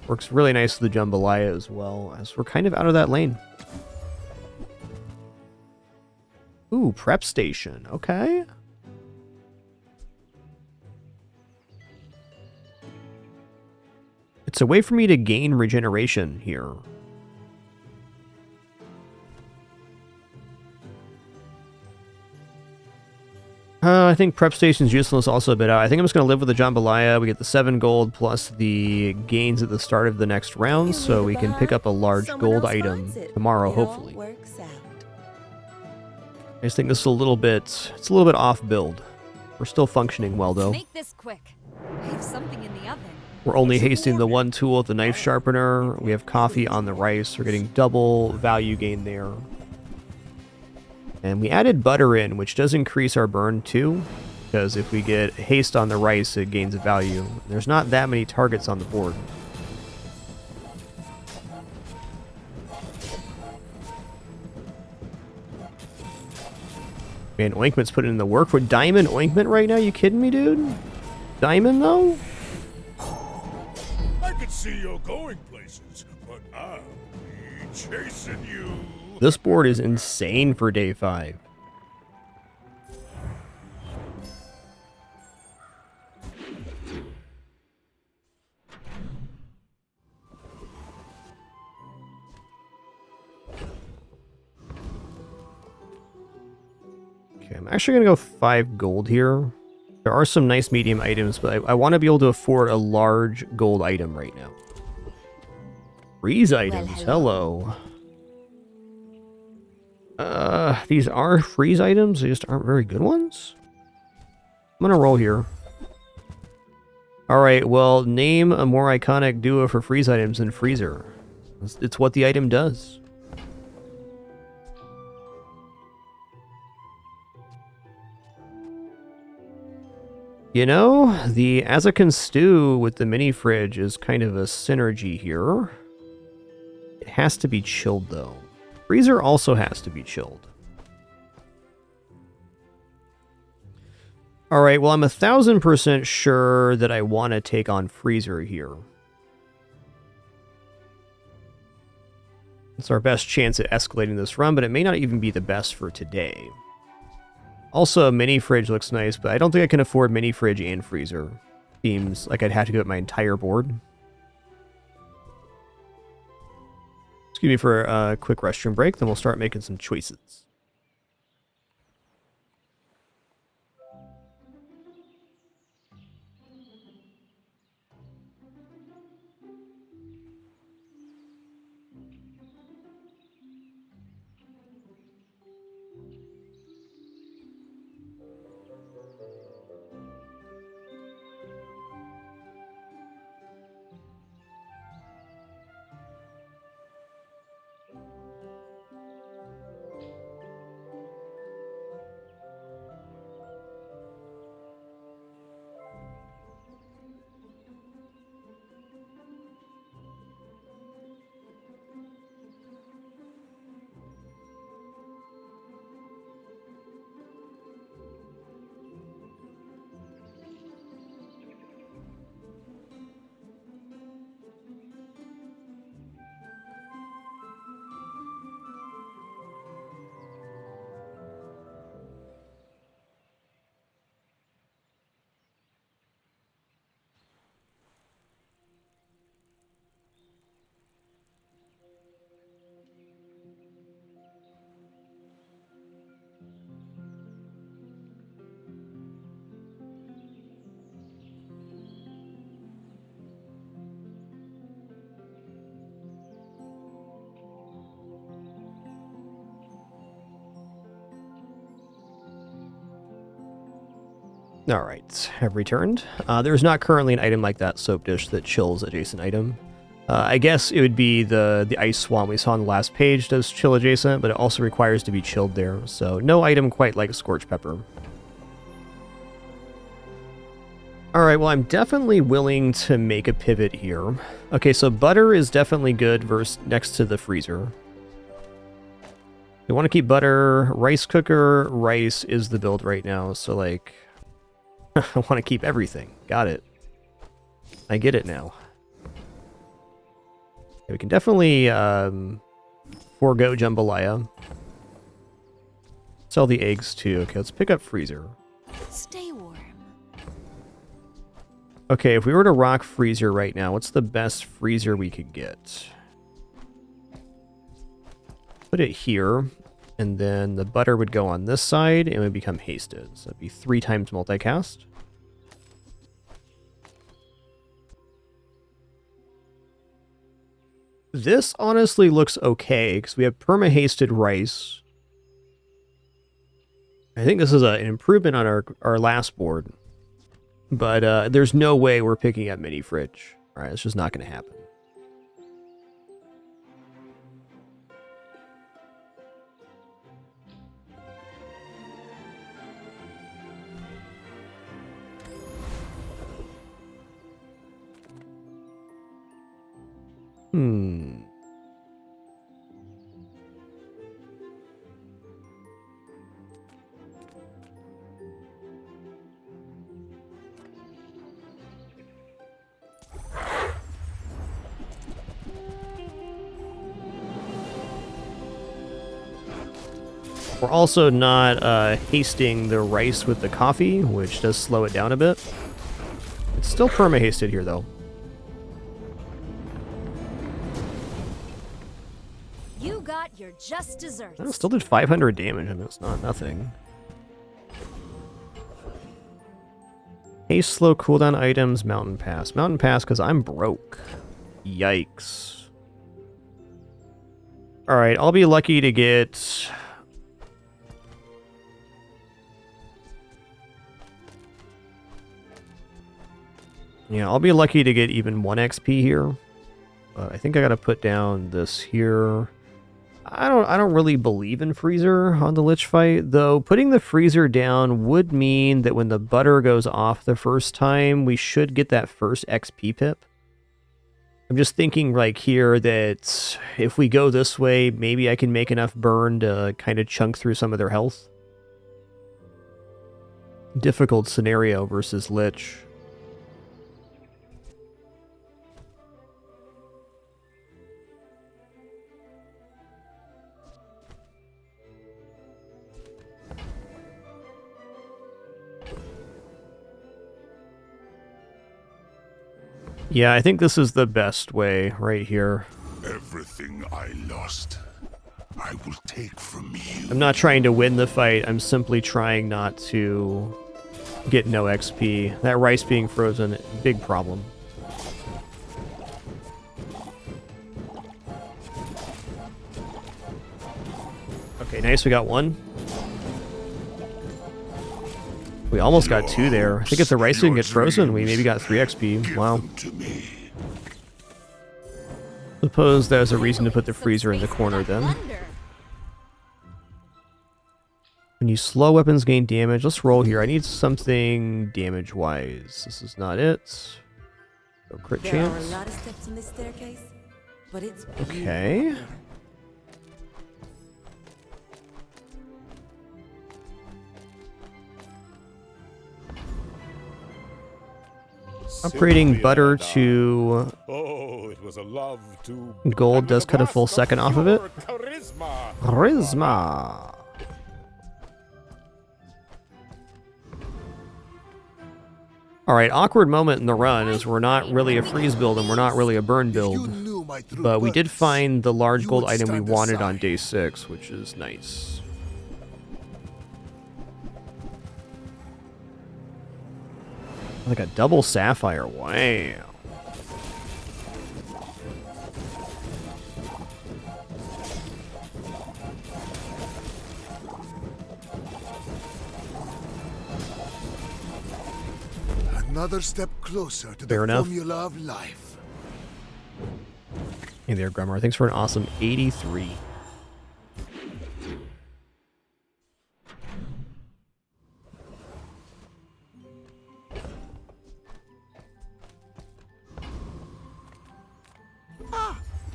Works really nice with the jambalaya as well, as we're kind of out of that lane. Ooh, prep station. Okay. It's a way for me to gain regeneration here. I think prep station's useless also a bit out. I think I'm just going to live with the jambalaya. We get the 7 gold plus the gains at the start of the next round, so we can pick up a large gold item tomorrow, hopefully. I just think this is a little bit, it's a little bit off build. We're still functioning well, though. Make this quick. I have something in the oven. We're only hasting the 1 tool at the knife sharpener. We have coffee on the rice. We're getting double value gain there. And we added butter in, which does increase our burn too, because if we get haste on the rice, it gains a value. There's not that many targets on the board. Man, Ointment's putting in the work for Diamond Ointment right now? You kidding me, dude? Diamond, though? I could see you're going places, but I'll be chasing you. This board is insane for day 5. Okay, I'm actually going to go 5 gold here. There are some nice medium items, but I want to be able to afford a large gold item right now. Freeze items, hello. These are freeze items, they just aren't very good ones. I'm gonna roll here. Alright, well, name a more iconic duo for freeze items than Freezer. It's what the item does. You know, the Azakan stew with the mini fridge is kind of a synergy here. It has to be chilled, though. Freezer also has to be chilled. Alright, well, I'm 1000% sure that I want to take on Freezer here. It's our best chance at escalating this run, but it may not even be the best for today. Also, a mini fridge looks nice, but I don't think I can afford mini fridge and freezer. Seems like I'd have to give up my entire board. Excuse me for a quick restroom break, then we'll start making some choices. Alright, have returned. There's not currently an item like that soap dish that chills adjacent item. I guess it would be the ice swan we saw on the last page does chill adjacent, but it also requires to be chilled there, so no item quite like scorch pepper. Alright, well, I'm definitely willing to make a pivot here. Okay, so butter is definitely good versus next to the freezer. We want to keep butter. Rice cooker, rice is the build right now, so like... I want to keep everything. Got it. I get it now. Okay, we can definitely forego jambalaya. Sell the eggs too. Okay, let's pick up freezer. Stay warm. Okay, if we were to rock freezer right now, what's the best freezer we could get? Put it here. And then the butter would go on this side and would become hasted. So it'd be 3 times multicast. This honestly looks okay because we have perma-hasted rice. I think this is an improvement on our last board. But there's no way we're picking up mini fridge. All right, it's just not going to happen. We're also not hasting the rice with the coffee, which does slow it down a bit. It's still perma-hasted here, though. You got your just desserts. I still did 500 damage. I mean, it's not nothing. Haste slow cooldown items, mountain pass. Mountain pass because I'm broke. Yikes. Alright, I'll be lucky to get... Yeah, I'll be lucky to get even 1 XP here. I think I gotta put down this here. I don't really believe in freezer on the Lich fight, though putting the freezer down would mean that when the butter goes off the first time, we should get that first XP pip. I'm just thinking like here that if we go this way, maybe I can make enough burn to kind of chunk through some of their health. Difficult scenario versus Lich. Yeah, I think this is the best way right here. Everything I lost, I will take from you. I'm not trying to win the fight. I'm simply trying not to get no XP. That rice being frozen, big problem. Okay, nice. We got 1. We almost got 2 there. I think if the rice didn't get frozen, we maybe got 3 XP. Wow. Suppose there's a reason to put the freezer in the corner then. When you slow weapons gain damage, let's roll here. I need something damage-wise. This is not it. No crit chance. There are a lot of steps on this staircase, but it's okay. Upgrading butter to gold does cut a full second off of it. Charisma. Alright, awkward moment in the run is we're not really a freeze build and we're not really a burn build. But we did find the large gold item we wanted on day 6, which is nice. Like a double sapphire, wow. Another step closer to Fair the enough. formula of life. Hey there, Grummer. Thanks for an awesome 83.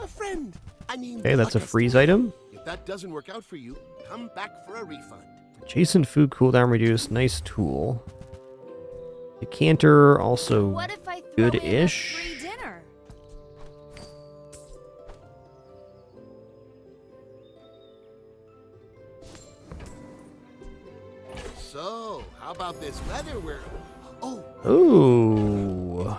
A friend. I mean, Okay, that's a freeze item. If that doesn't work out for you, come back for a refund. Jason food cooldown reduced. Nice tool. Decanter also What if I throw in a good-ish. free dinner? So, how about this weather where... Oh, Ooh.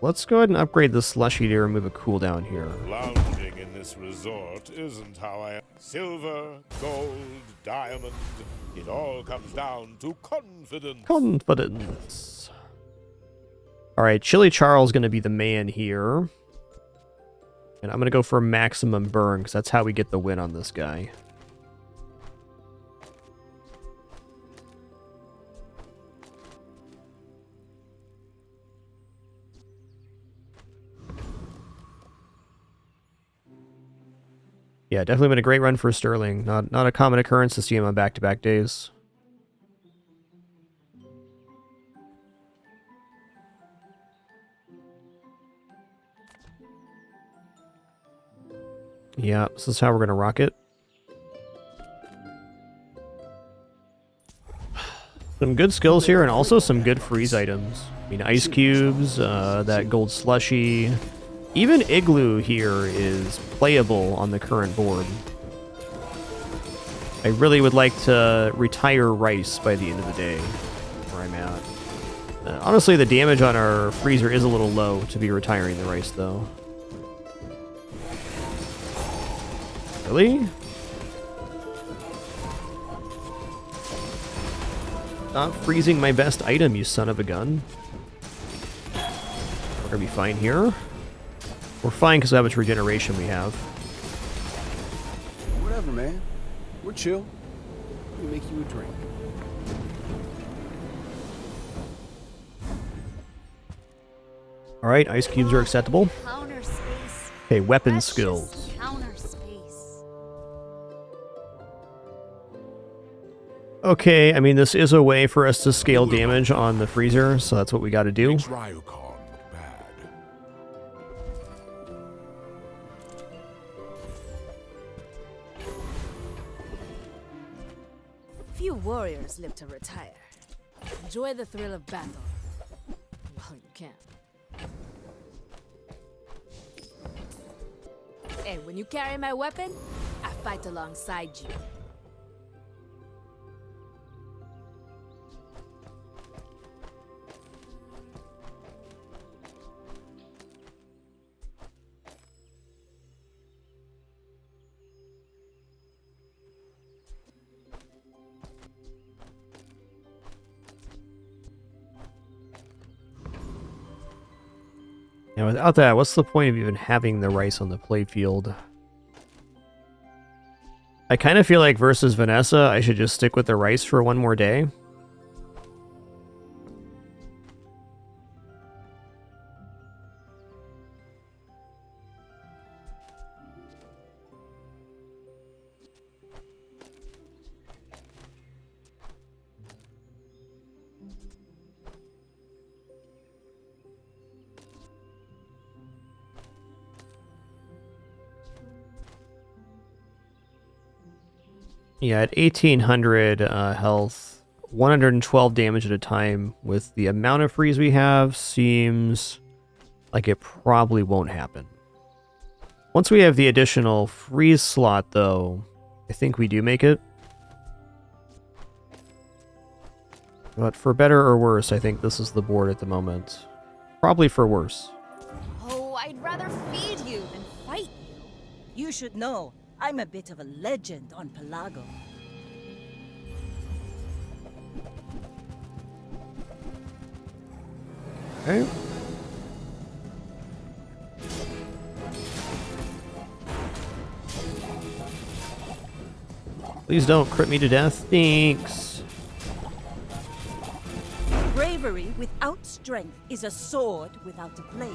Let's go ahead and upgrade the slushy to remove a cooldown here. Lounging in this resort isn't how I am. Silver, gold, diamond, it all comes down to confidence. Confidence. All right, Chili Charles going to be the man here. And I'm going to go for maximum burn, because that's how we get the win on this guy. Yeah, definitely been a great run for Sterling. Not a common occurrence to see him on back-to-back days. Yeah, this is how we're going to rock it. Some good skills here, and also some good freeze items. I mean, ice cubes, that gold slushy. Even Igloo here is playable on the current board. I really would like to retire Rice by the end of the day, where I'm at. Honestly, the damage on our freezer is a little low to be retiring the Rice, though. Really? Stop freezing my best item, you son of a gun. We're gonna be fine here. We're fine because of how much regeneration we have. Whatever, man. We're chill. Let me make you a drink. Alright, ice cubes are acceptable. Counter space. Okay, weapon Precious skills. Counter space. Okay, I mean, this is a way for us to scale damage on the freezer, so that's what we gotta do. Few warriors live to retire. Enjoy the thrill of battle. Well, you can. And when you carry my weapon, I fight alongside you. Now, without that, what's the point of even having the Rice on the playfield? I kind of feel like versus Vanessa, I should just stick with the Rice for one more day. Yeah, at 1800 health, 112 damage at a time with the amount of freeze we have seems like it probably won't happen. Once we have the additional freeze slot, though, I think we do make it. But for better or worse, I think this is the board at the moment. Probably for worse. Oh, I'd rather feed you than fight you. You should know, I'm a bit of a legend on Pelago. Okay. Please don't crit me to death. Thanks. Bravery without strength is a sword without a blade.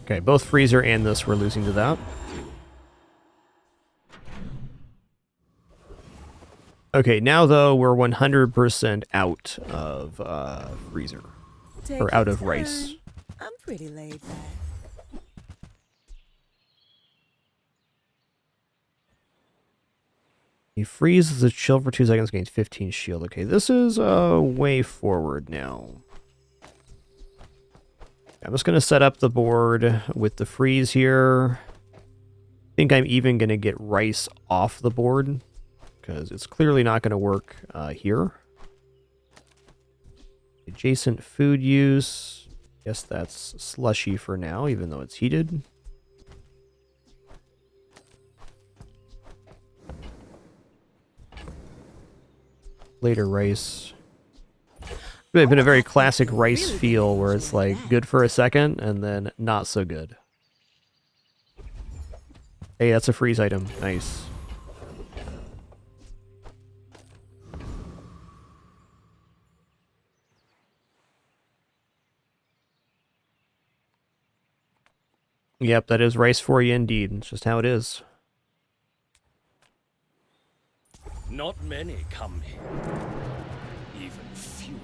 Okay, both Freezer and this we're losing to that. Okay, now though we're 100% out of Freezer. Or out of Rice. I'm pretty laid back. He freezes the chill for 2 seconds, gains 15 shield. Okay, this is way forward now. I'm just going to set up the board with the freeze here. I think I'm even going to get Rice off the board, because it's clearly not going to work here. Adjacent food use. Guess that's slushy for now, even though it's heated. later rice. It's been a very classic rice feel where it's like good for a second and then not so good. Hey, that's a freeze item. Nice. Yep, that is rice for you indeed. It's just how it is. Not many come here. Even fewer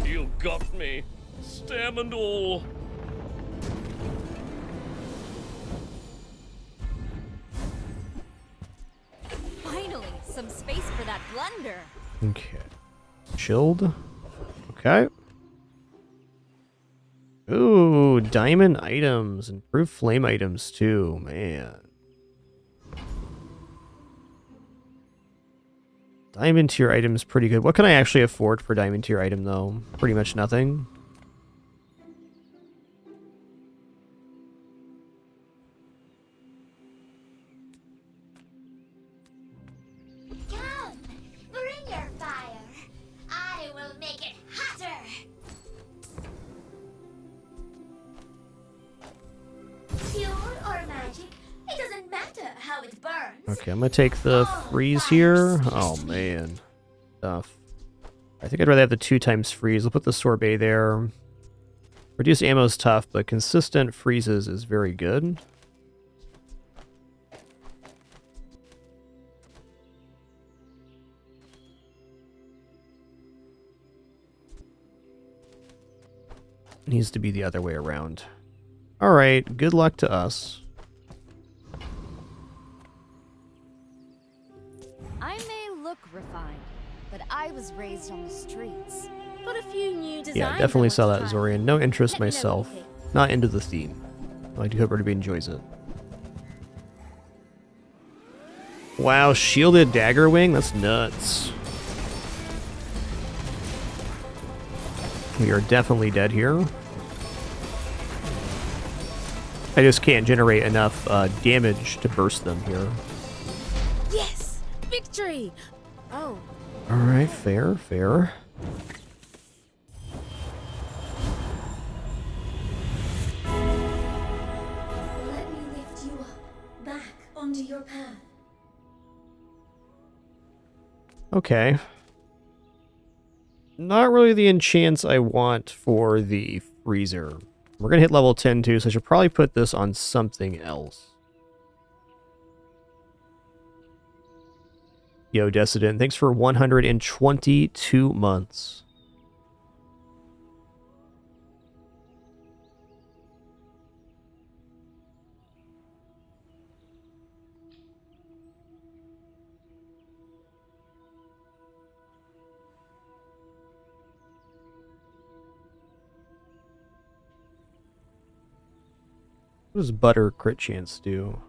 leave. You got me, stem and all. Finally, some space for that blunder. Okay. Chilled. Okay. Ooh, diamond items. Improved flame items too, man. Diamond tier item is pretty good. What can I actually afford for diamond tier item though? Pretty much nothing. Come, bring your fire. I will make it hotter. Pure or magic, it doesn't matter how it burns. Okay, I'm gonna take the freeze here. Oh man. Tough. I think I'd rather have the 2x freeze. I'll put the sorbet there. Reduced ammo is tough, but consistent freezes is very good. Needs to be the other way around. Alright, good luck to us. I may look refined, but I was raised on the streets. Got a few new designs. Yeah, definitely saw that, Zorian. No interest myself. Not into the theme. I do hope everybody enjoys it. Wow, shielded dagger wing? That's nuts. We are definitely dead here. I just can't generate enough damage to burst them here. Yes! Victory! Oh. Alright, fair, fair. Let me lift you up, back onto your path. Okay. Not really the enchants I want for the freezer. We're going to hit level 10 too, so I should probably put this on something else. Yo, Dissident, thanks for 122 months. What does butter crit chance do?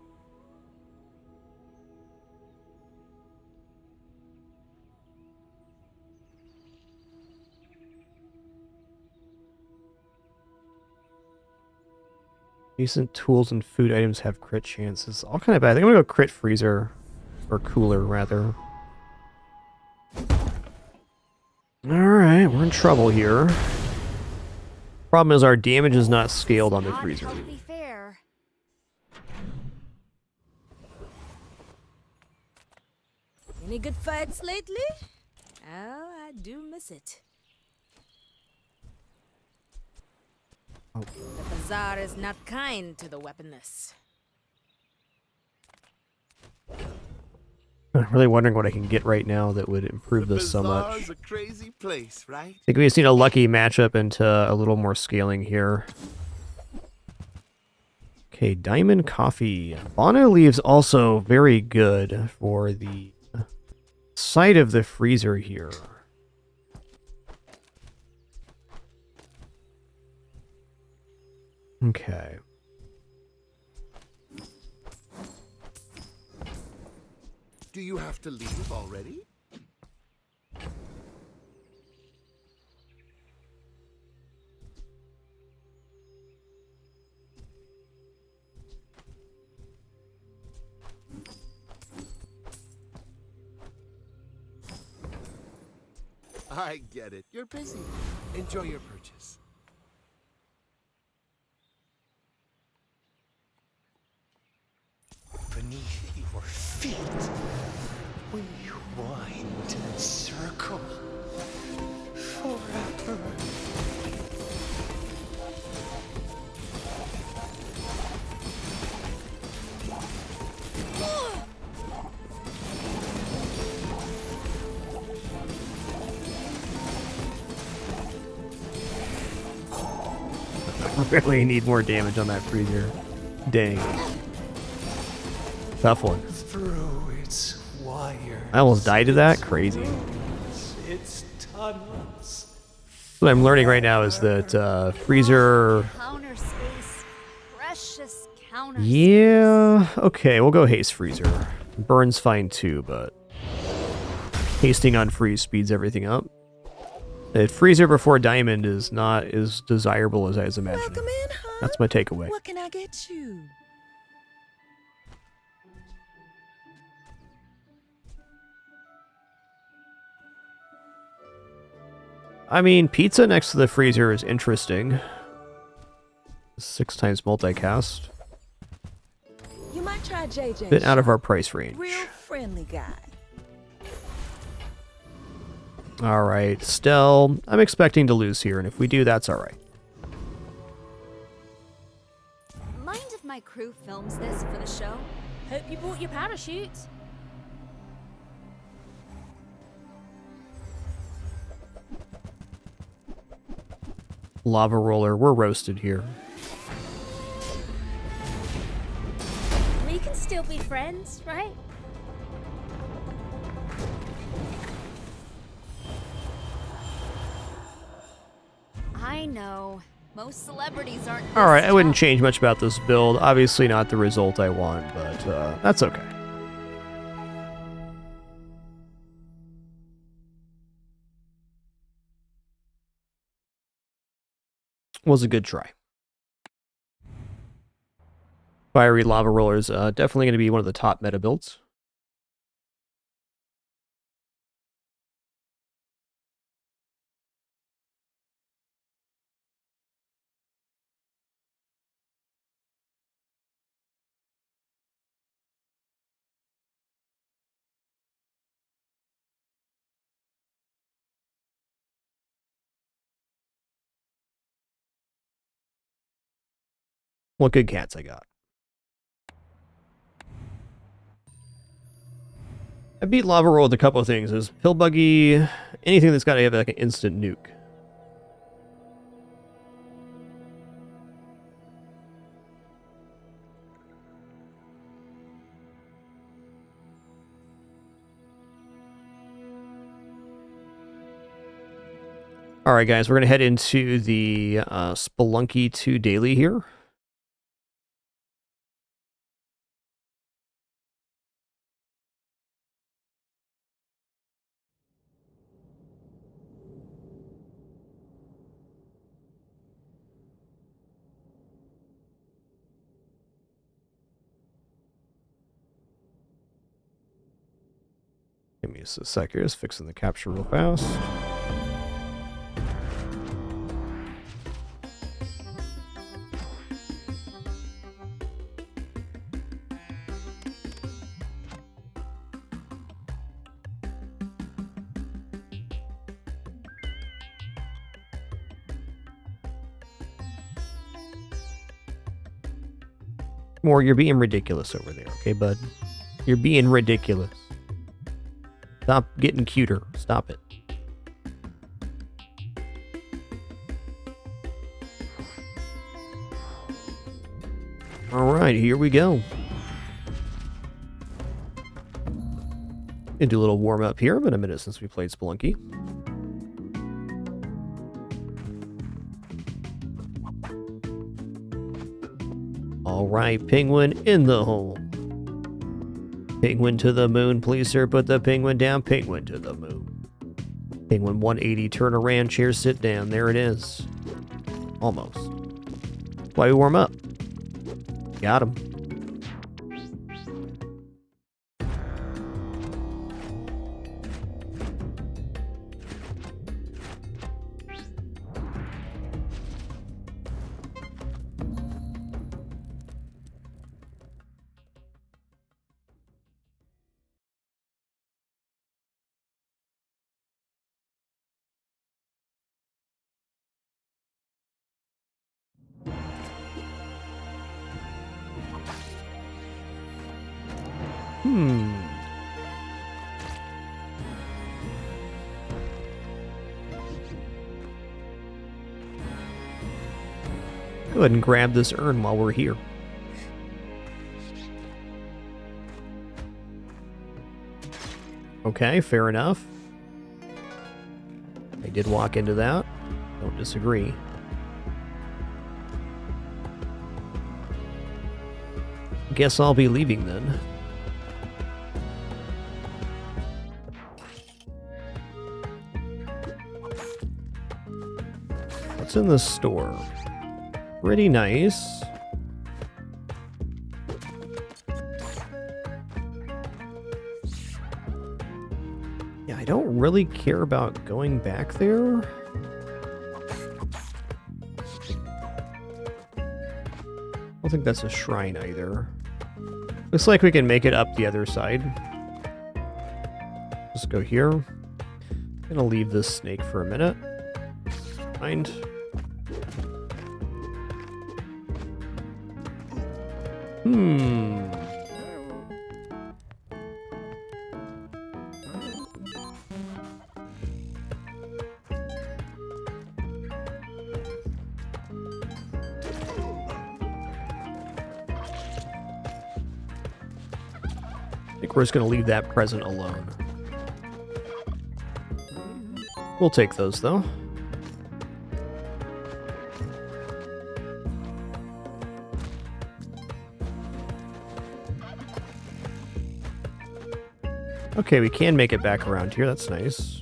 Decent tools and food items have crit chances. All kind of bad. I think I'm gonna go crit freezer. Or cooler, rather. Alright, we're in trouble here. Problem is our damage is not scaled on the freezer. Fair. Any good fights lately? Oh, I do miss it. Oh. The Bazaar is not kind to the weaponless. I'm really wondering what I can get right now that would improve this so much. Bazaar's a crazy place, right? I think we just need a lucky matchup into a little more scaling here. Okay, diamond coffee. Bono leaves also very good for the side of the freezer here. Okay. Do you have to leave already? I get it. You're busy. Enjoy your purchase. Beneath your feet, we wind and circle forever. Really need more damage on that freezer. Dang. Tough one. Through its wires. I almost died to that? Crazy. Its tunnels. What I'm learning right now is that freezer... Counter space. Precious counter Yeah, okay, we'll go haste freezer. Burn's fine too, but hasting on freeze speeds everything up. The freezer before diamond is not as desirable as I was imagining. Welcome in, huh? That's my takeaway. What can I get you? I mean, pizza next to the freezer is interesting. 6 times multicast. You might try JJ. Bit out of our price range. Real friendly guy. Alright, Stell, I'm expecting to lose here, and if we do, that's alright. Mind if my crew films this for the show? Hope you brought your parachute. Lava roller, we're roasted here. We can still be friends, right? I know. Most celebrities aren't this Alright, I wouldn't tough. change much about this build. Obviously not the result I want, but that's okay. Was a good try. Fiery lava rollers, definitely going to be one of the top meta builds. What good cats I got. I beat Lava Roll with a couple of things. Is Pill Buggy, anything that's got to have like an instant nuke. Alright guys, we're going to head into the Spelunky 2 daily here. Give me a sec here, just fixing the capture real fast. More, you're being ridiculous over there, okay, bud? You're being ridiculous. Stop getting cuter. Stop it. Alright, here we go. Gonna do a little warm up here. Been a minute since we played Spelunky. Alright, penguin in the hole. Penguin to the moon, please sir, put the penguin down. Penguin to the moon. Penguin 180, turn around, chair, sit down. There it is. Almost. Why we warm up? Got him. Go ahead and grab this urn while we're here. Okay, fair enough. I did walk into that. Don't disagree. Guess I'll be leaving then. What's in the store? Pretty nice. Yeah, I don't really care about going back there. I don't think that's a shrine either. Looks like we can make it up the other side. Just go here. I'm gonna leave this snake for a minute. Mind. I think we're just going to leave that present alone. We'll take those, though. Okay, we can make it back around here. That's nice.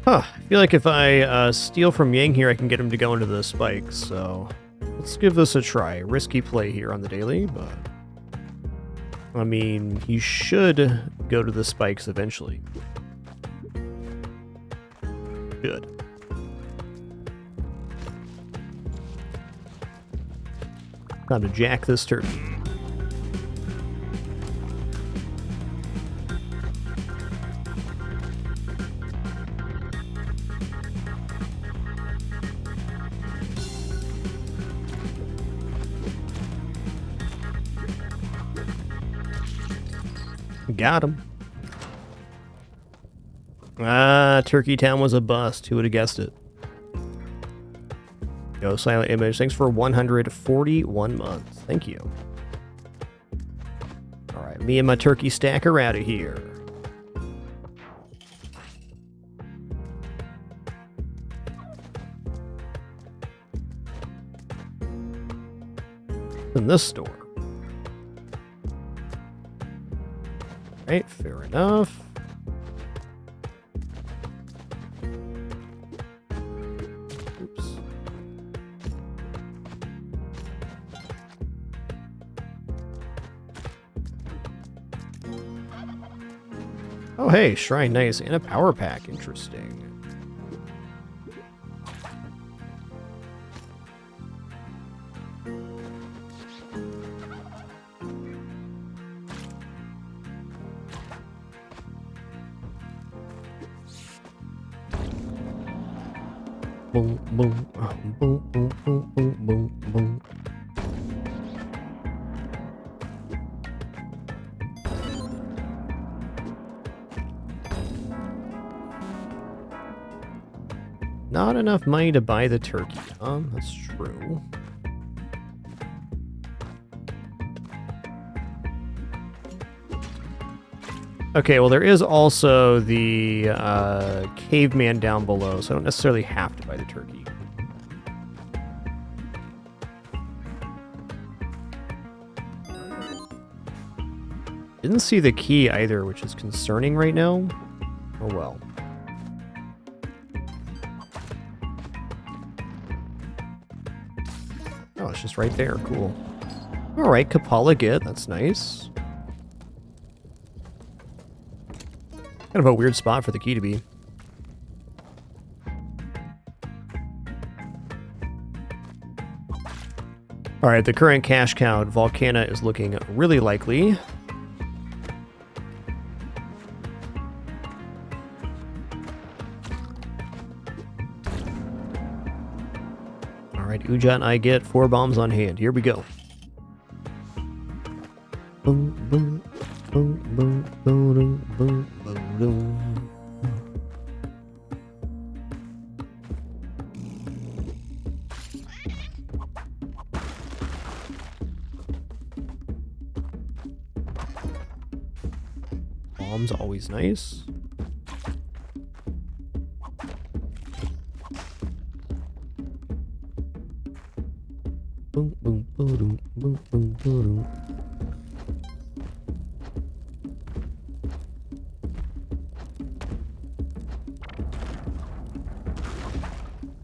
Huh, I feel like if I steal from Yang here, I can get him to go into the spikes, so let's give this a try. Risky play here on the daily, but I mean, he should go to the spikes eventually. Good. Time to jack this turkey. Got him. Ah, Turkey Town was a bust. Who would have guessed it? Yo, Silent Image, thanks for 141 months. Thank you. Alright, me and my turkey stack are out of here. In this store. Right, fair enough. Oops. Oh, hey, shrine, nice. And a power pack, interesting. Boom, boom, boom, boom, boom, boom, boom, boom. Not enough money to buy the turkey, huh? That's true. Okay, well, there is also the caveman down below, so I don't necessarily have to buy the turkey. Didn't see the key either, which is concerning right now. Oh well. Oh, it's just right there. Cool. All right, Kapala Git. That's nice. Kind of a weird spot for the key to be. All right, the current cash cow at Volcana is looking really likely. All right, Uja and I get 4 bombs on hand. Here we go. Boom, boom, boom, boom, boom, boom, boom, boom. Bombs always nice. Boom, boom, boom, boom, boom, boom.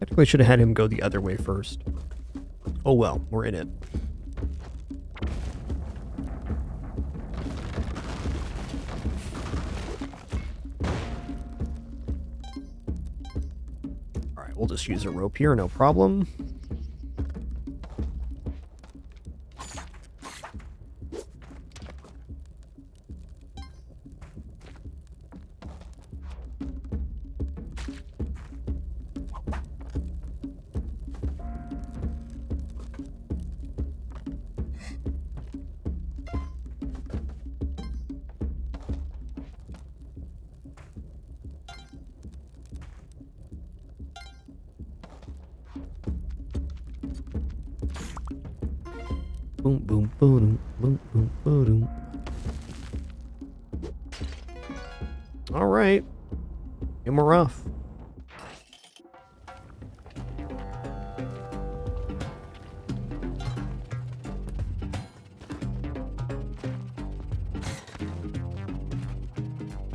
Technically should have had him go the other way first. Oh well, we're in it. Alright, we'll just use a rope here, no problem. Boom, boom, boom, boom, boom, boom. All right. And we're off.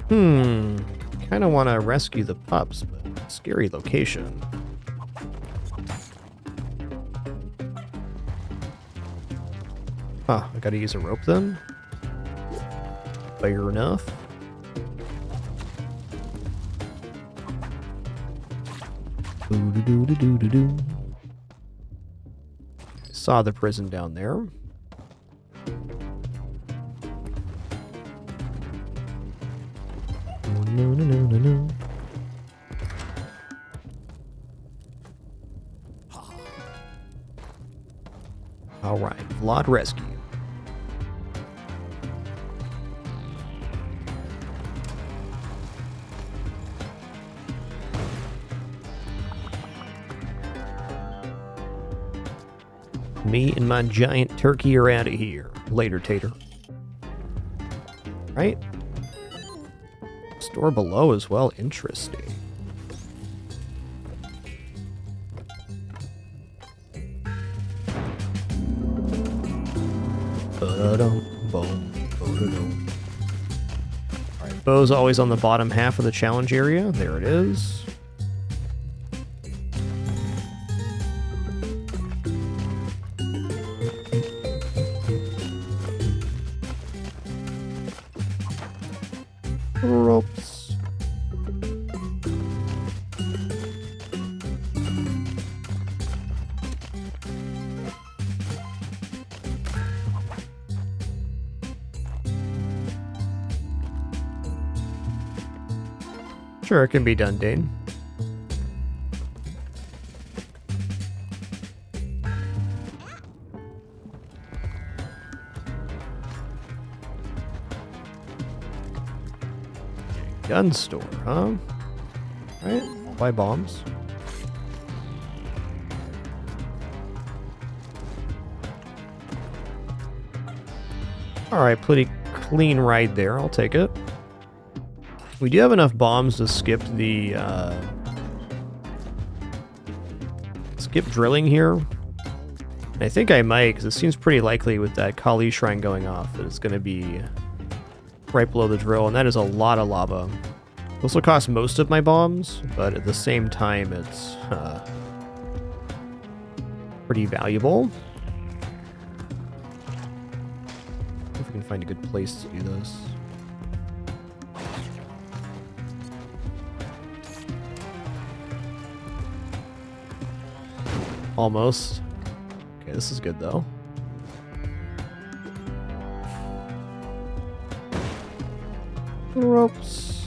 Kind of want to rescue the pups, but scary location. Huh, I gotta use a rope then? Fair enough. Boo-doo-doo-doo-doo-doo. Saw the prison down there. Oh, no, no, no, no, no. All right, Vlad rescue. Me and my giant turkey are out of here. Later, Tater. Right? Store below as well. Interesting. Alright, bow's always on the bottom half of the challenge area. There it is. Ropes. Sure, it can be done, Dane. Gun store, huh? Right, I'll buy bombs. Alright, pretty clean ride there, I'll take it. We do have enough bombs to skip the, skip drilling here. And I think I might, because it seems pretty likely with that Kali Shrine going off that it's going to be right below the drill, and that is a lot of lava. This will cost most of my bombs, but at the same time, it's pretty valuable. If we can find a good place to do this. Almost. Okay, this is good though. Ropes.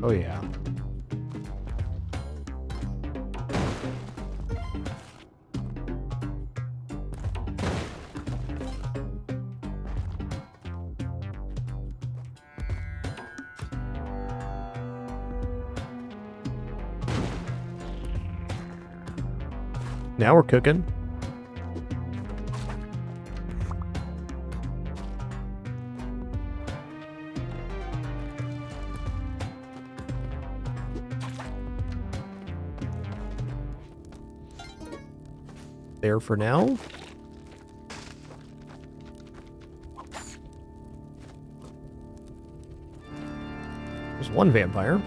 Oh yeah. Now we're cooking. There for now. There's one vampire.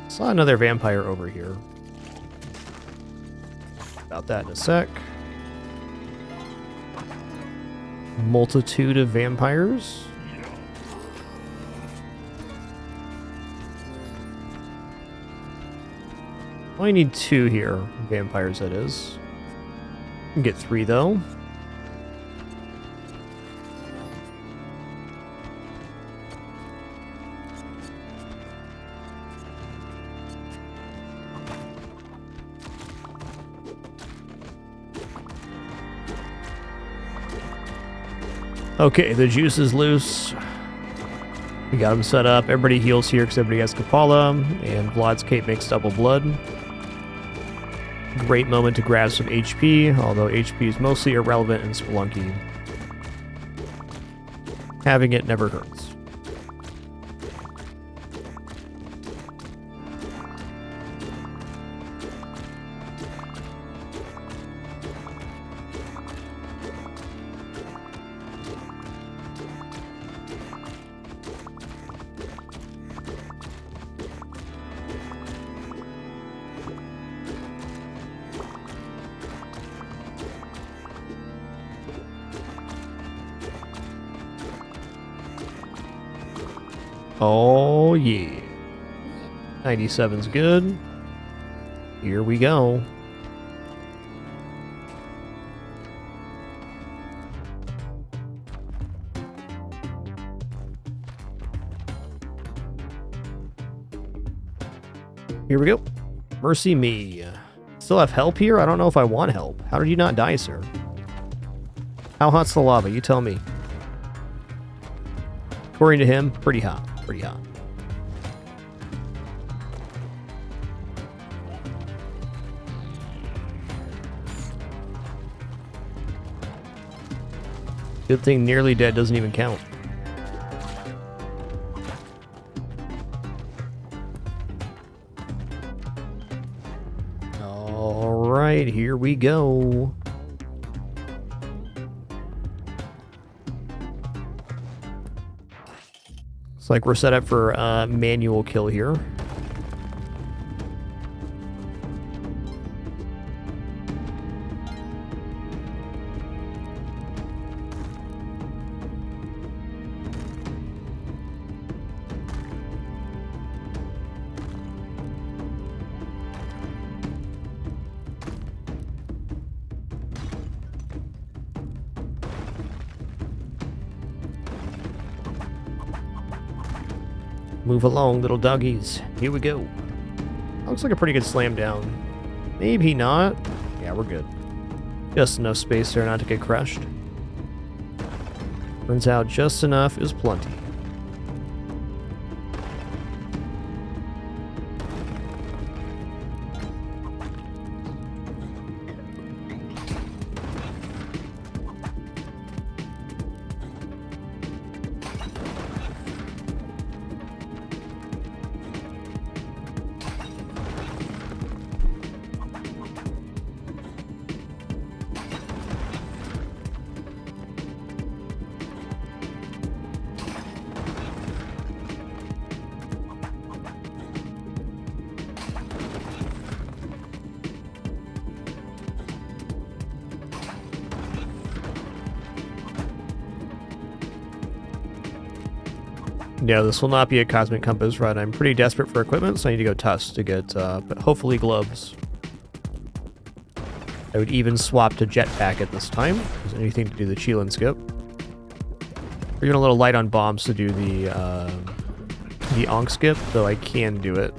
Saw another vampire over here. About that in a sec. Multitude of vampires. Only need 2 here. Vampires, that is. Can get 3 though. Okay, the juice is loose. We got him set up. Everybody heals here because everybody has Kapala, and Vlad's cape makes double blood. Great moment to grab some HP, although HP is mostly irrelevant in Spelunky. Having it never hurts. Oh yeah. 97's good. Here we go. Here we go. Mercy me. Still have help here? I don't know if I want help. How did you not die, sir? How hot's the lava? You tell me. According to him, pretty hot. Pretty hot. Good thing nearly dead doesn't even count. All right, here we go. Looks like we're set up for manual kill here. Move along, little doggies. Here we go. Looks like a pretty good slam down. Maybe not. Yeah, we're good. Just enough space there not to get crushed. Turns out just enough is plenty. No, this will not be a Cosmic Compass run. I'm pretty desperate for equipment, so I need to go Tusk to get, but hopefully gloves. I would even swap to Jetpack at this time. There's anything to do the Cheelan skip. We're even a little light on bombs to do the Onk skip, though I can do it.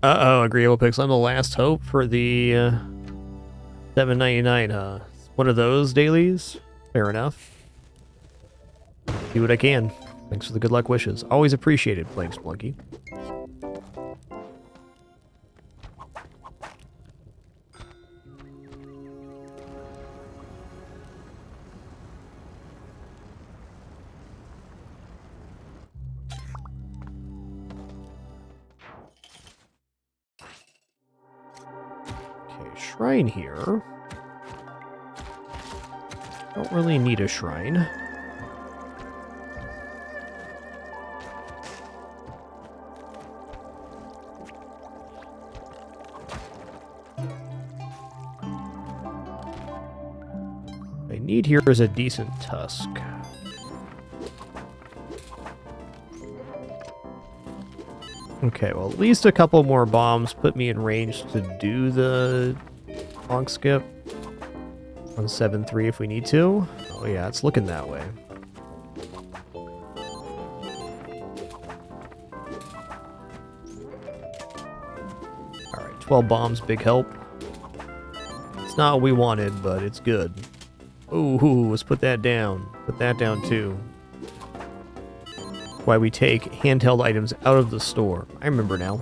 Uh-oh, Agreeable Pixel. I'm the last hope for the $7.99. One of those dailies? Fair enough. Do what I can. Thanks for the good luck wishes. Always appreciated playing Spelunky. Shrine here. Don't really need a shrine. What I need here is a decent tusk. Okay, well, at least a couple more bombs put me in range to do the long skip on 7-3 if we need to. Oh yeah, it's looking that way. Alright, 12 bombs, big help. It's not what we wanted, but it's good. Ooh, let's put that down. Put that down too. Why we take handheld items out of the store. I remember now.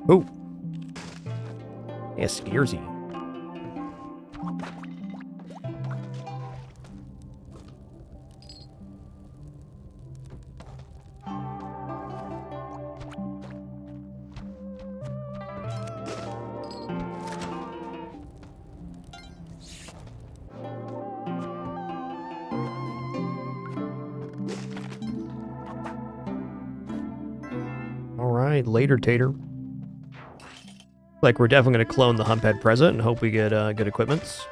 Oh. Yeah, scaresy. All right, later, Tater. Like, we're definitely going to clone the Humphead present and hope we get good equipments.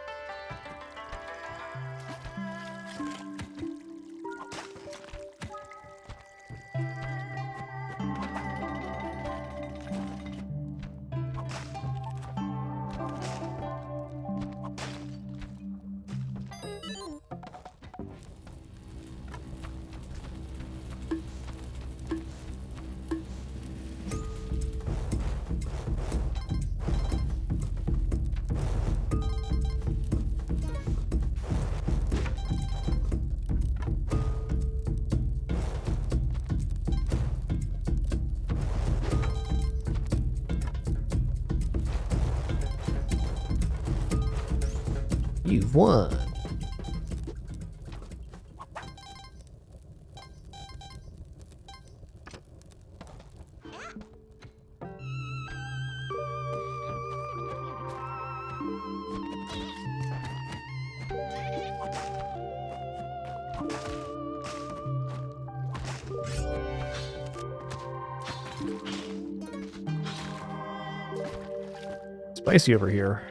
You've won. Spicy over here.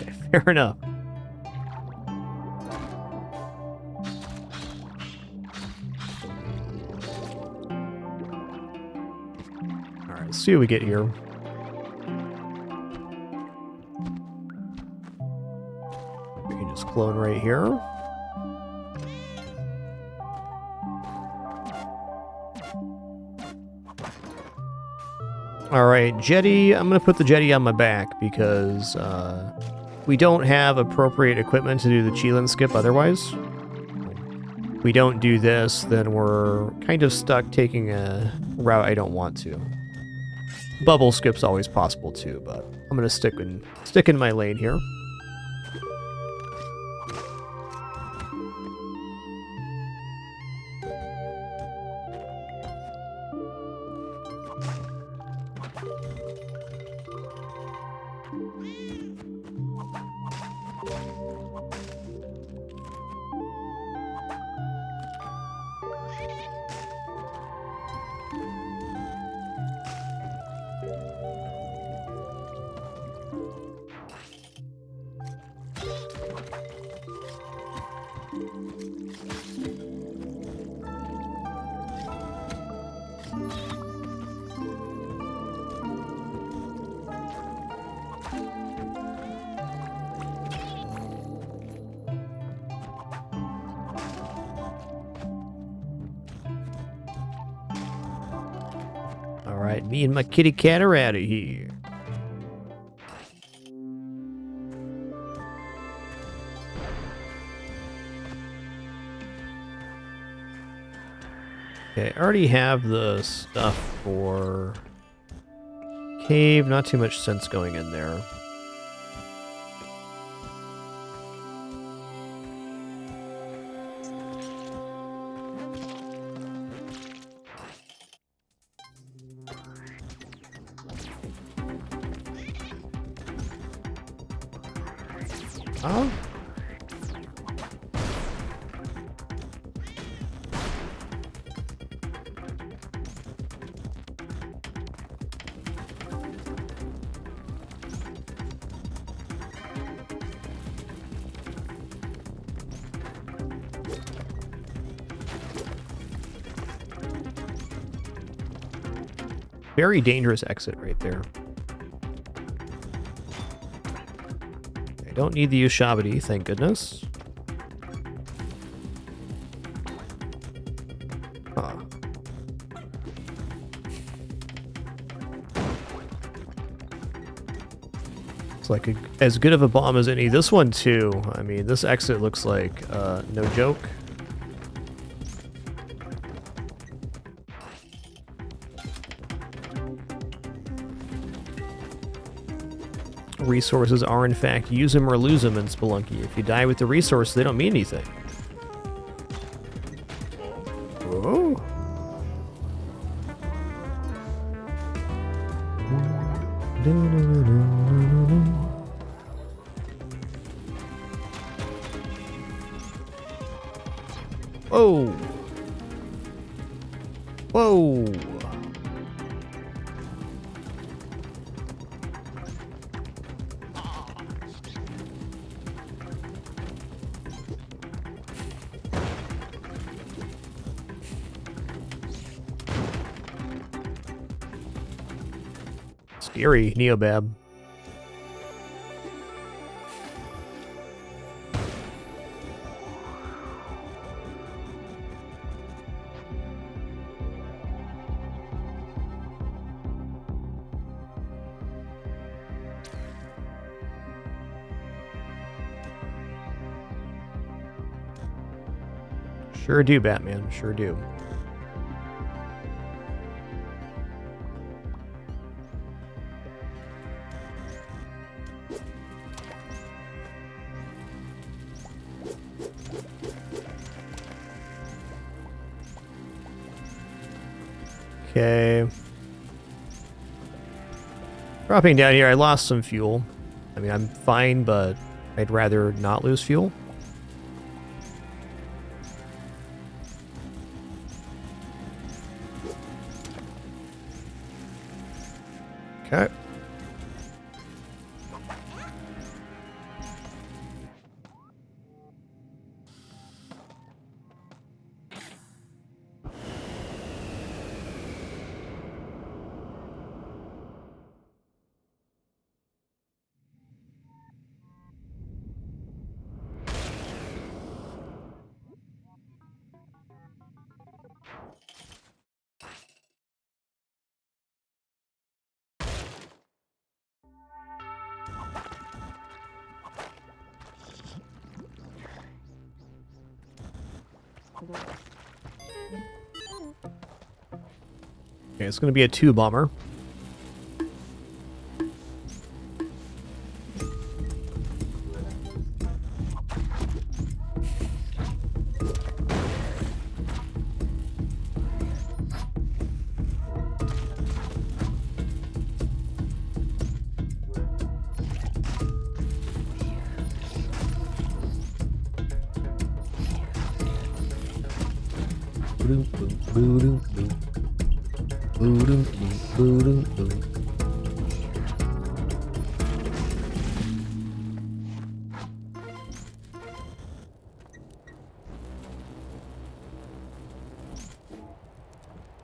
Okay, fair enough. Alright, let's see what we get here. We can just clone right here. Alright, jetty. I'm going to put the jetty on my back because we don't have appropriate equipment to do the Cheelan skip otherwise. If we don't do this, then we're kind of stuck taking a route I don't want to. Bubble skip's always possible too, but I'm going to stick in my lane here. Alright, me and my kitty cat are out of here. Okay, I already have the stuff for cave. Not too much sense going in there. Oh. Very dangerous exit right there. I don't need the Ushabti, thank goodness. Huh. It's like as good of a bomb as any. This one too. I mean, this exit looks like no joke. Resources are in fact use them or lose them in Spelunky. If you die with the resource, they don't mean anything. Oh. Whoa. Whoa. Scary, Neobab. Sure do, Batman. Sure do. Okay. Dropping down here, I lost some fuel. I mean, I'm fine, but I'd rather not lose fuel. Okay. Okay, it's going to be a 2-bomber. I'm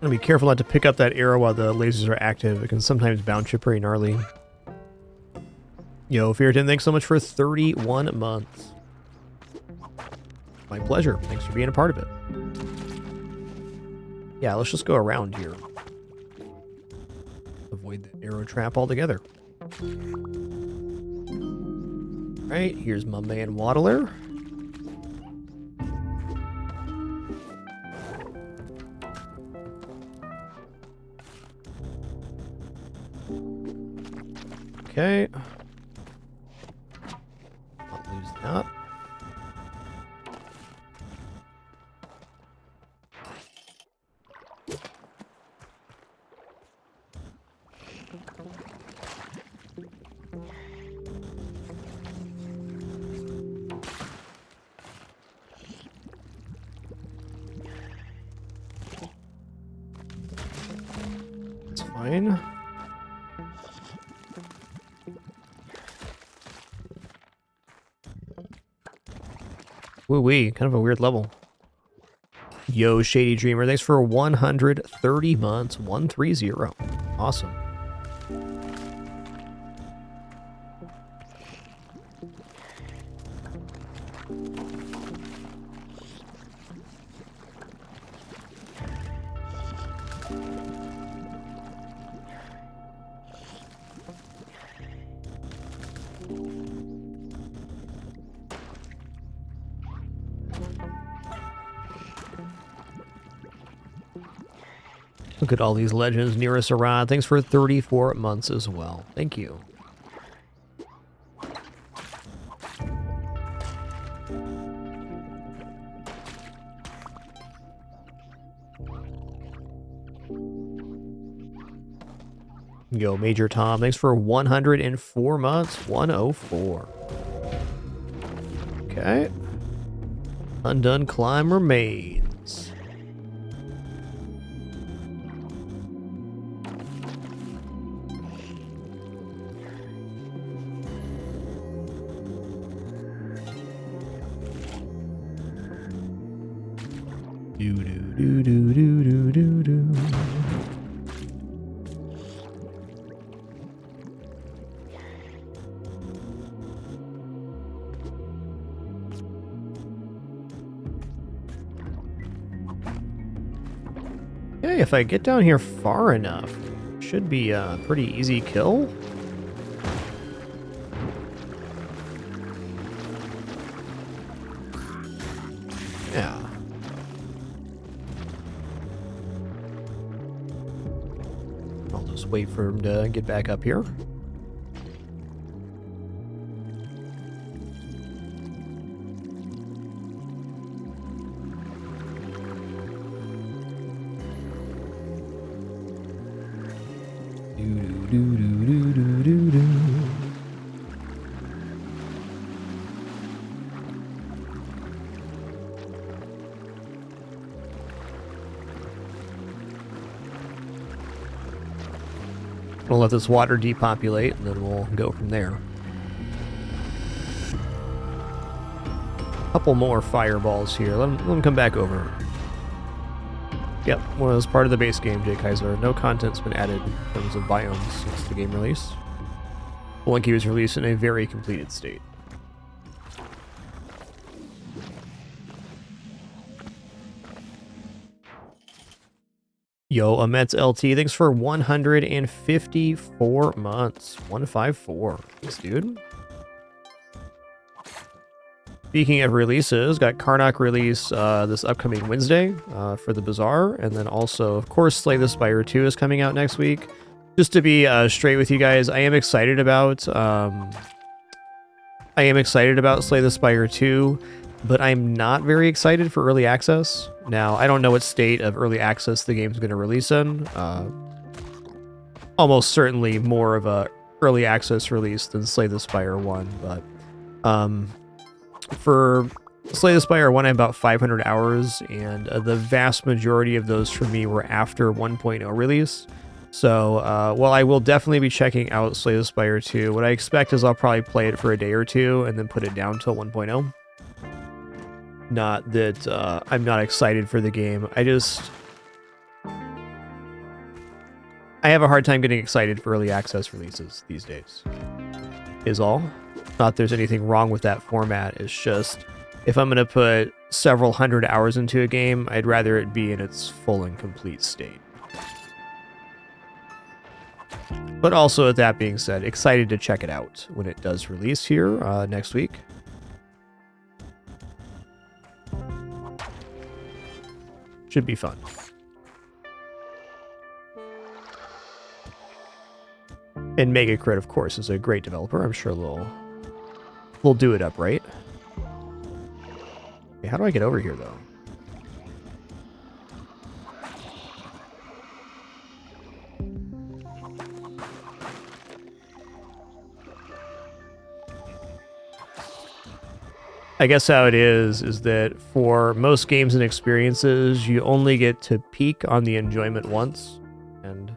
gonna be careful not to pick up that arrow while the lasers are active. It can sometimes bounce you pretty gnarly. Yo, Fearton, thanks so much for 31 months. My pleasure. Thanks for being a part of it. Yeah, let's just go around here. Avoid the arrow trap altogether. Alright, here's my man Waddler. Okay. Not lose that. It's fine. Woo-wee, kind of a weird level. Yo, Shady Dreamer, thanks for 130 months, 130. Awesome. Look at all these legends near us, Arad. Thanks for 34 months as well. Thank you. Yo, Major Tom, thanks for 104 months. 104. Okay. Undone climb remains. Do do do do do do do. Okay, if I get down here far enough, should be a pretty easy kill. Yeah. I'll just wait for him to get back up here. do do do do do do. We'll let this water depopulate, and then we'll go from there. Couple more fireballs here. Let them come back over. Yep, was part of the base game, Jay Kaiser. No content's been added in terms of biomes since the game release. Spelunky was released in a very completed state. Yo, Amets LT, thanks for 154 months. 154. Thanks, dude. Speaking of releases, got Karnok release this upcoming Wednesday for the Bazaar, and then also, of course, Slay the Spire 2 is coming out next week. Just to be straight with you guys, I am excited about Slay the Spire 2, but I'm not very excited for early access. Now, I don't know what state of early access the game's going to release in. Almost certainly more of a early access release than Slay the Spire 1, but for Slay the Spire 1, I have about 500 hours, and the vast majority of those for me were after 1.0 release. So, while I will definitely be checking out Slay the Spire 2, what I expect is I'll probably play it for a day or two and then put it down till 1.0. Not that I'm not excited for the game. I have a hard time getting excited for early access releases these days, is all. Not there's anything wrong with that format. It's just, if I'm going to put several hundred hours into a game, I'd rather it be in its full and complete state. But also, with that being said, excited to check it out when it does release here next week. Should be fun. And Mega Crit, of course, is a great developer. I'm sure they'll do it up, right? Okay, how do I get over here, though? I guess how it is that for most games and experiences, you only get to peak on the enjoyment once. And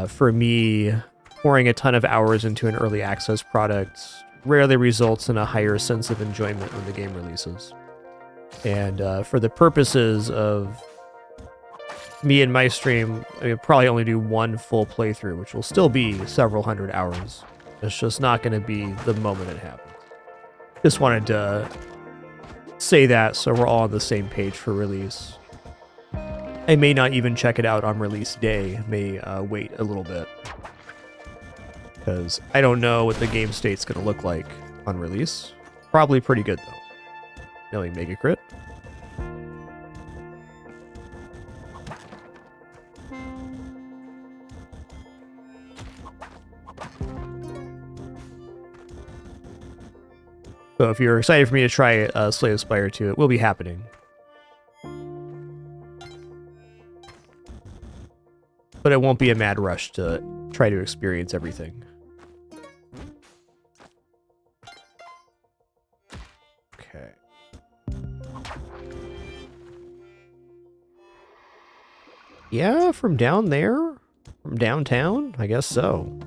for me, pouring a ton of hours into an early access product rarely results in a higher sense of enjoyment when the game releases. And for the purposes of me and my stream, I probably only do one full playthrough, which will still be several hundred hours. It's just not going to be the moment it happens. Just wanted to say that so we're all on the same page for release. I may not even check it out on release day. I may wait a little bit, because I don't know what the game state's going to look like on release. Probably pretty good, though. Knowing Mega Crit. So if you're excited for me to try Slay the Spire 2, it will be happening. But it won't be a mad rush to try to experience everything. Okay. Yeah, from down there? From downtown? I guess so.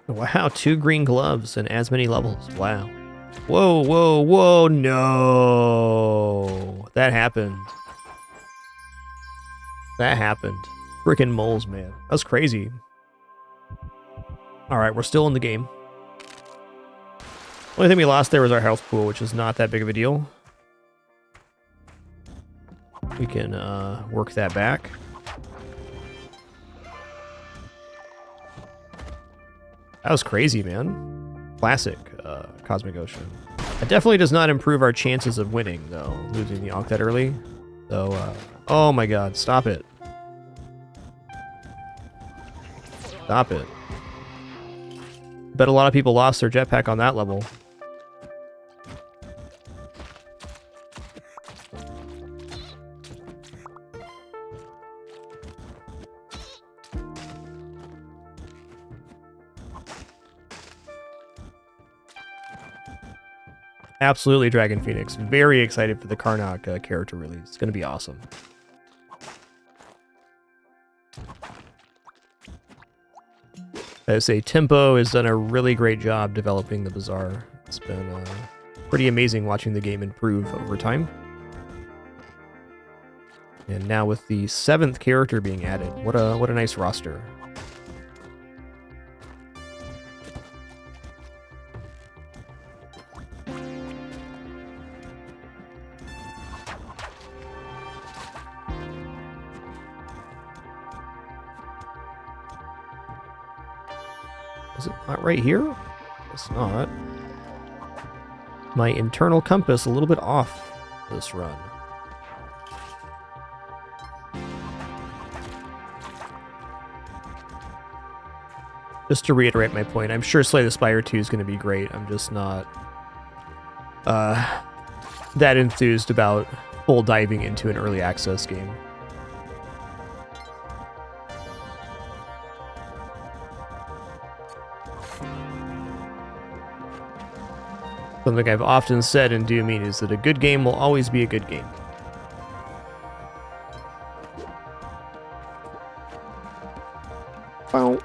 Wow, 2 green gloves and as many levels. Wow. Whoa, whoa, whoa, no. That happened. That happened. Frickin' moles, man. That's crazy. Alright, we're still in the game. Only thing we lost there was our health pool, which is not that big of a deal. We can work that back. That was crazy, man. Classic Cosmic Ocean. It definitely does not improve our chances of winning, though, losing the Ankh that early. So, oh my god, stop it. Stop it. Bet a lot of people lost their jetpack on that level. Absolutely, Dragon Phoenix. Very excited for the Karnok character release. It's going to be awesome. I say Tempo has done a really great job developing the Bazaar. It's been pretty amazing watching the game improve over time. And now with the 7th character being added, what a nice roster. Is it not right here? It's not. My internal compass a little bit off this run. Just to reiterate my point, I'm sure Slay the Spire 2 is going to be great. I'm just not that enthused about full diving into an early access game. Something I've often said and do mean is that a good game will always be a good game. Wow.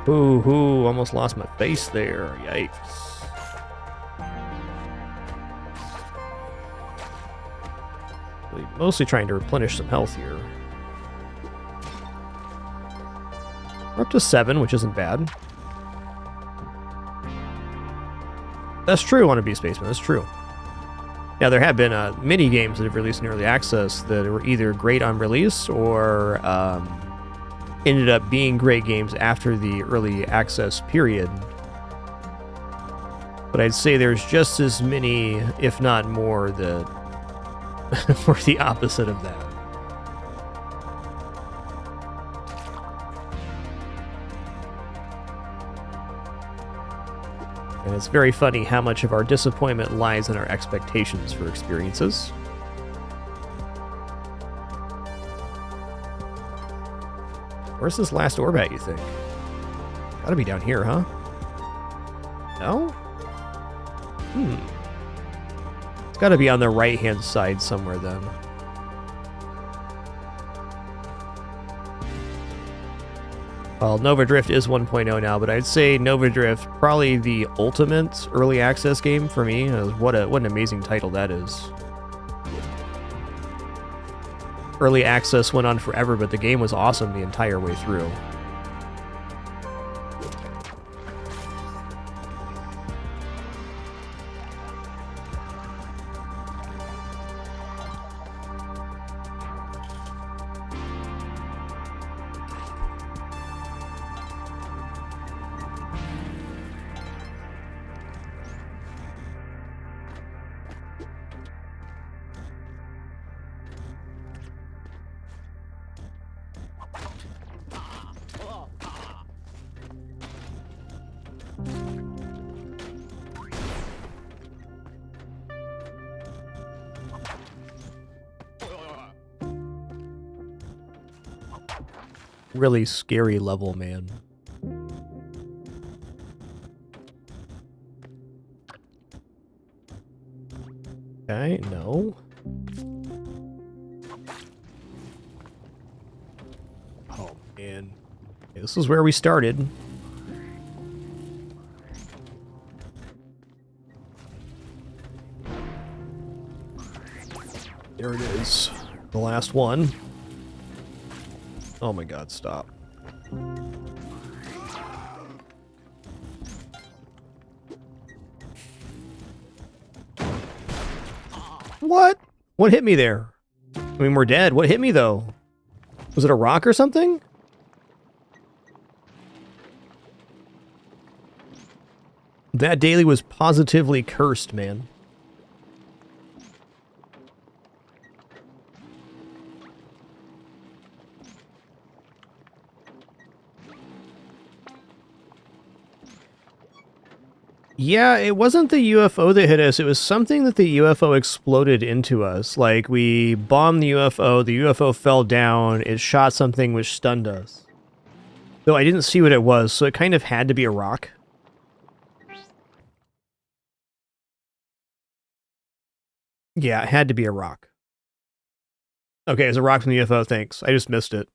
Ooh, almost lost my face there. Yikes. Mostly trying to replenish some health here. We're up to 7, which isn't bad. That's true on a Beast Basement, that's true. Now, there have been many games that have released in early access that were either great on release or ended up being great games after the early access period. But I'd say there's just as many, if not more, that were the opposite of that. And it's very funny how much of our disappointment lies in our expectations for experiences. Where's this last orb at, you think? Gotta be down here, huh? No? It's gotta be on the right-hand side somewhere, then. Well, Nova Drift is 1.0 now, but I'd say Nova Drift, probably the ultimate early access game for me. What an amazing title that is. Early access went on forever, but the game was awesome the entire way through. Really scary level, man. Okay, no. Oh, man. Okay, this is where we started. There it is. The last one. Oh my god, stop. What? What hit me there? I mean, we're dead. What hit me, though? Was it a rock or something? That daily was positively cursed, man. Yeah, it wasn't the UFO that hit us. It was something that the UFO exploded into us. Like, we bombed the UFO fell down, it shot something which stunned us. Though I didn't see what it was, so it kind of had to be a rock. Yeah, it had to be a rock. Okay, it's a rock from the UFO, thanks. I just missed it.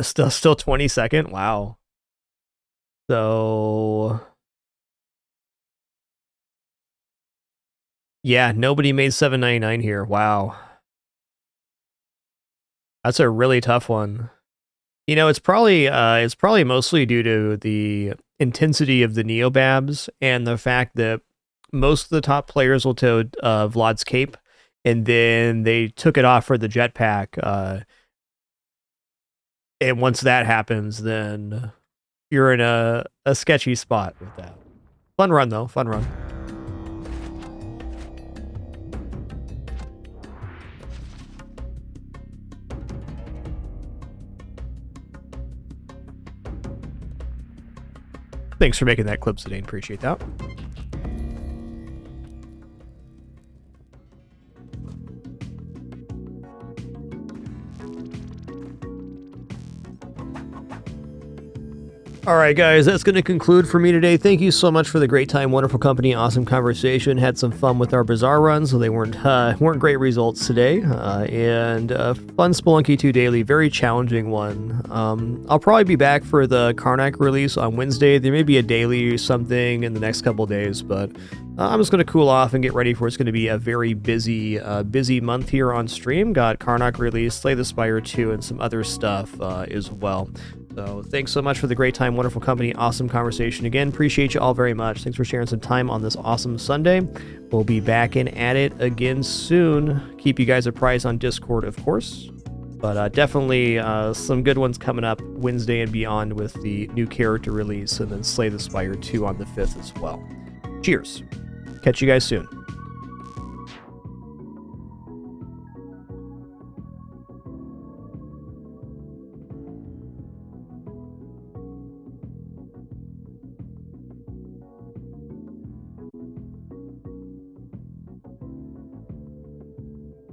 Still 22nd? Wow. So... yeah, nobody made 799 here. Wow. That's a really tough one. You know, it's probably mostly due to the intensity of the Neobabs and the fact that most of the top players will toad Vlad's cape, and then they took it off for the jetpack. And once that happens, then you're in a sketchy spot with that. Fun run, though. Fun run. Thanks for making that clip, Zidane. Appreciate that. All right, guys, that's going to conclude for me today. Thank you so much for the great time, wonderful company, awesome conversation. Had some fun with our Bazaar runs, so they weren't great results today. And fun Spelunky 2 daily, very challenging one. I'll probably be back for the Karnok release on Wednesday. There may be a daily or something in the next couple days, but I'm just going to cool off and get ready for it's going to be a very busy month here on stream. Got Karnok release, Slay the Spire 2, and some other stuff as well. So thanks so much for the great time, wonderful company, awesome conversation. Again, appreciate you all very much. Thanks for sharing some time on this awesome Sunday. We'll be back in at it again soon. Keep you guys apprised on Discord, of course. But definitely some good ones coming up Wednesday and beyond with the new character release, and then Slay the Spire 2 on the 5th as well. Cheers. Catch you guys soon.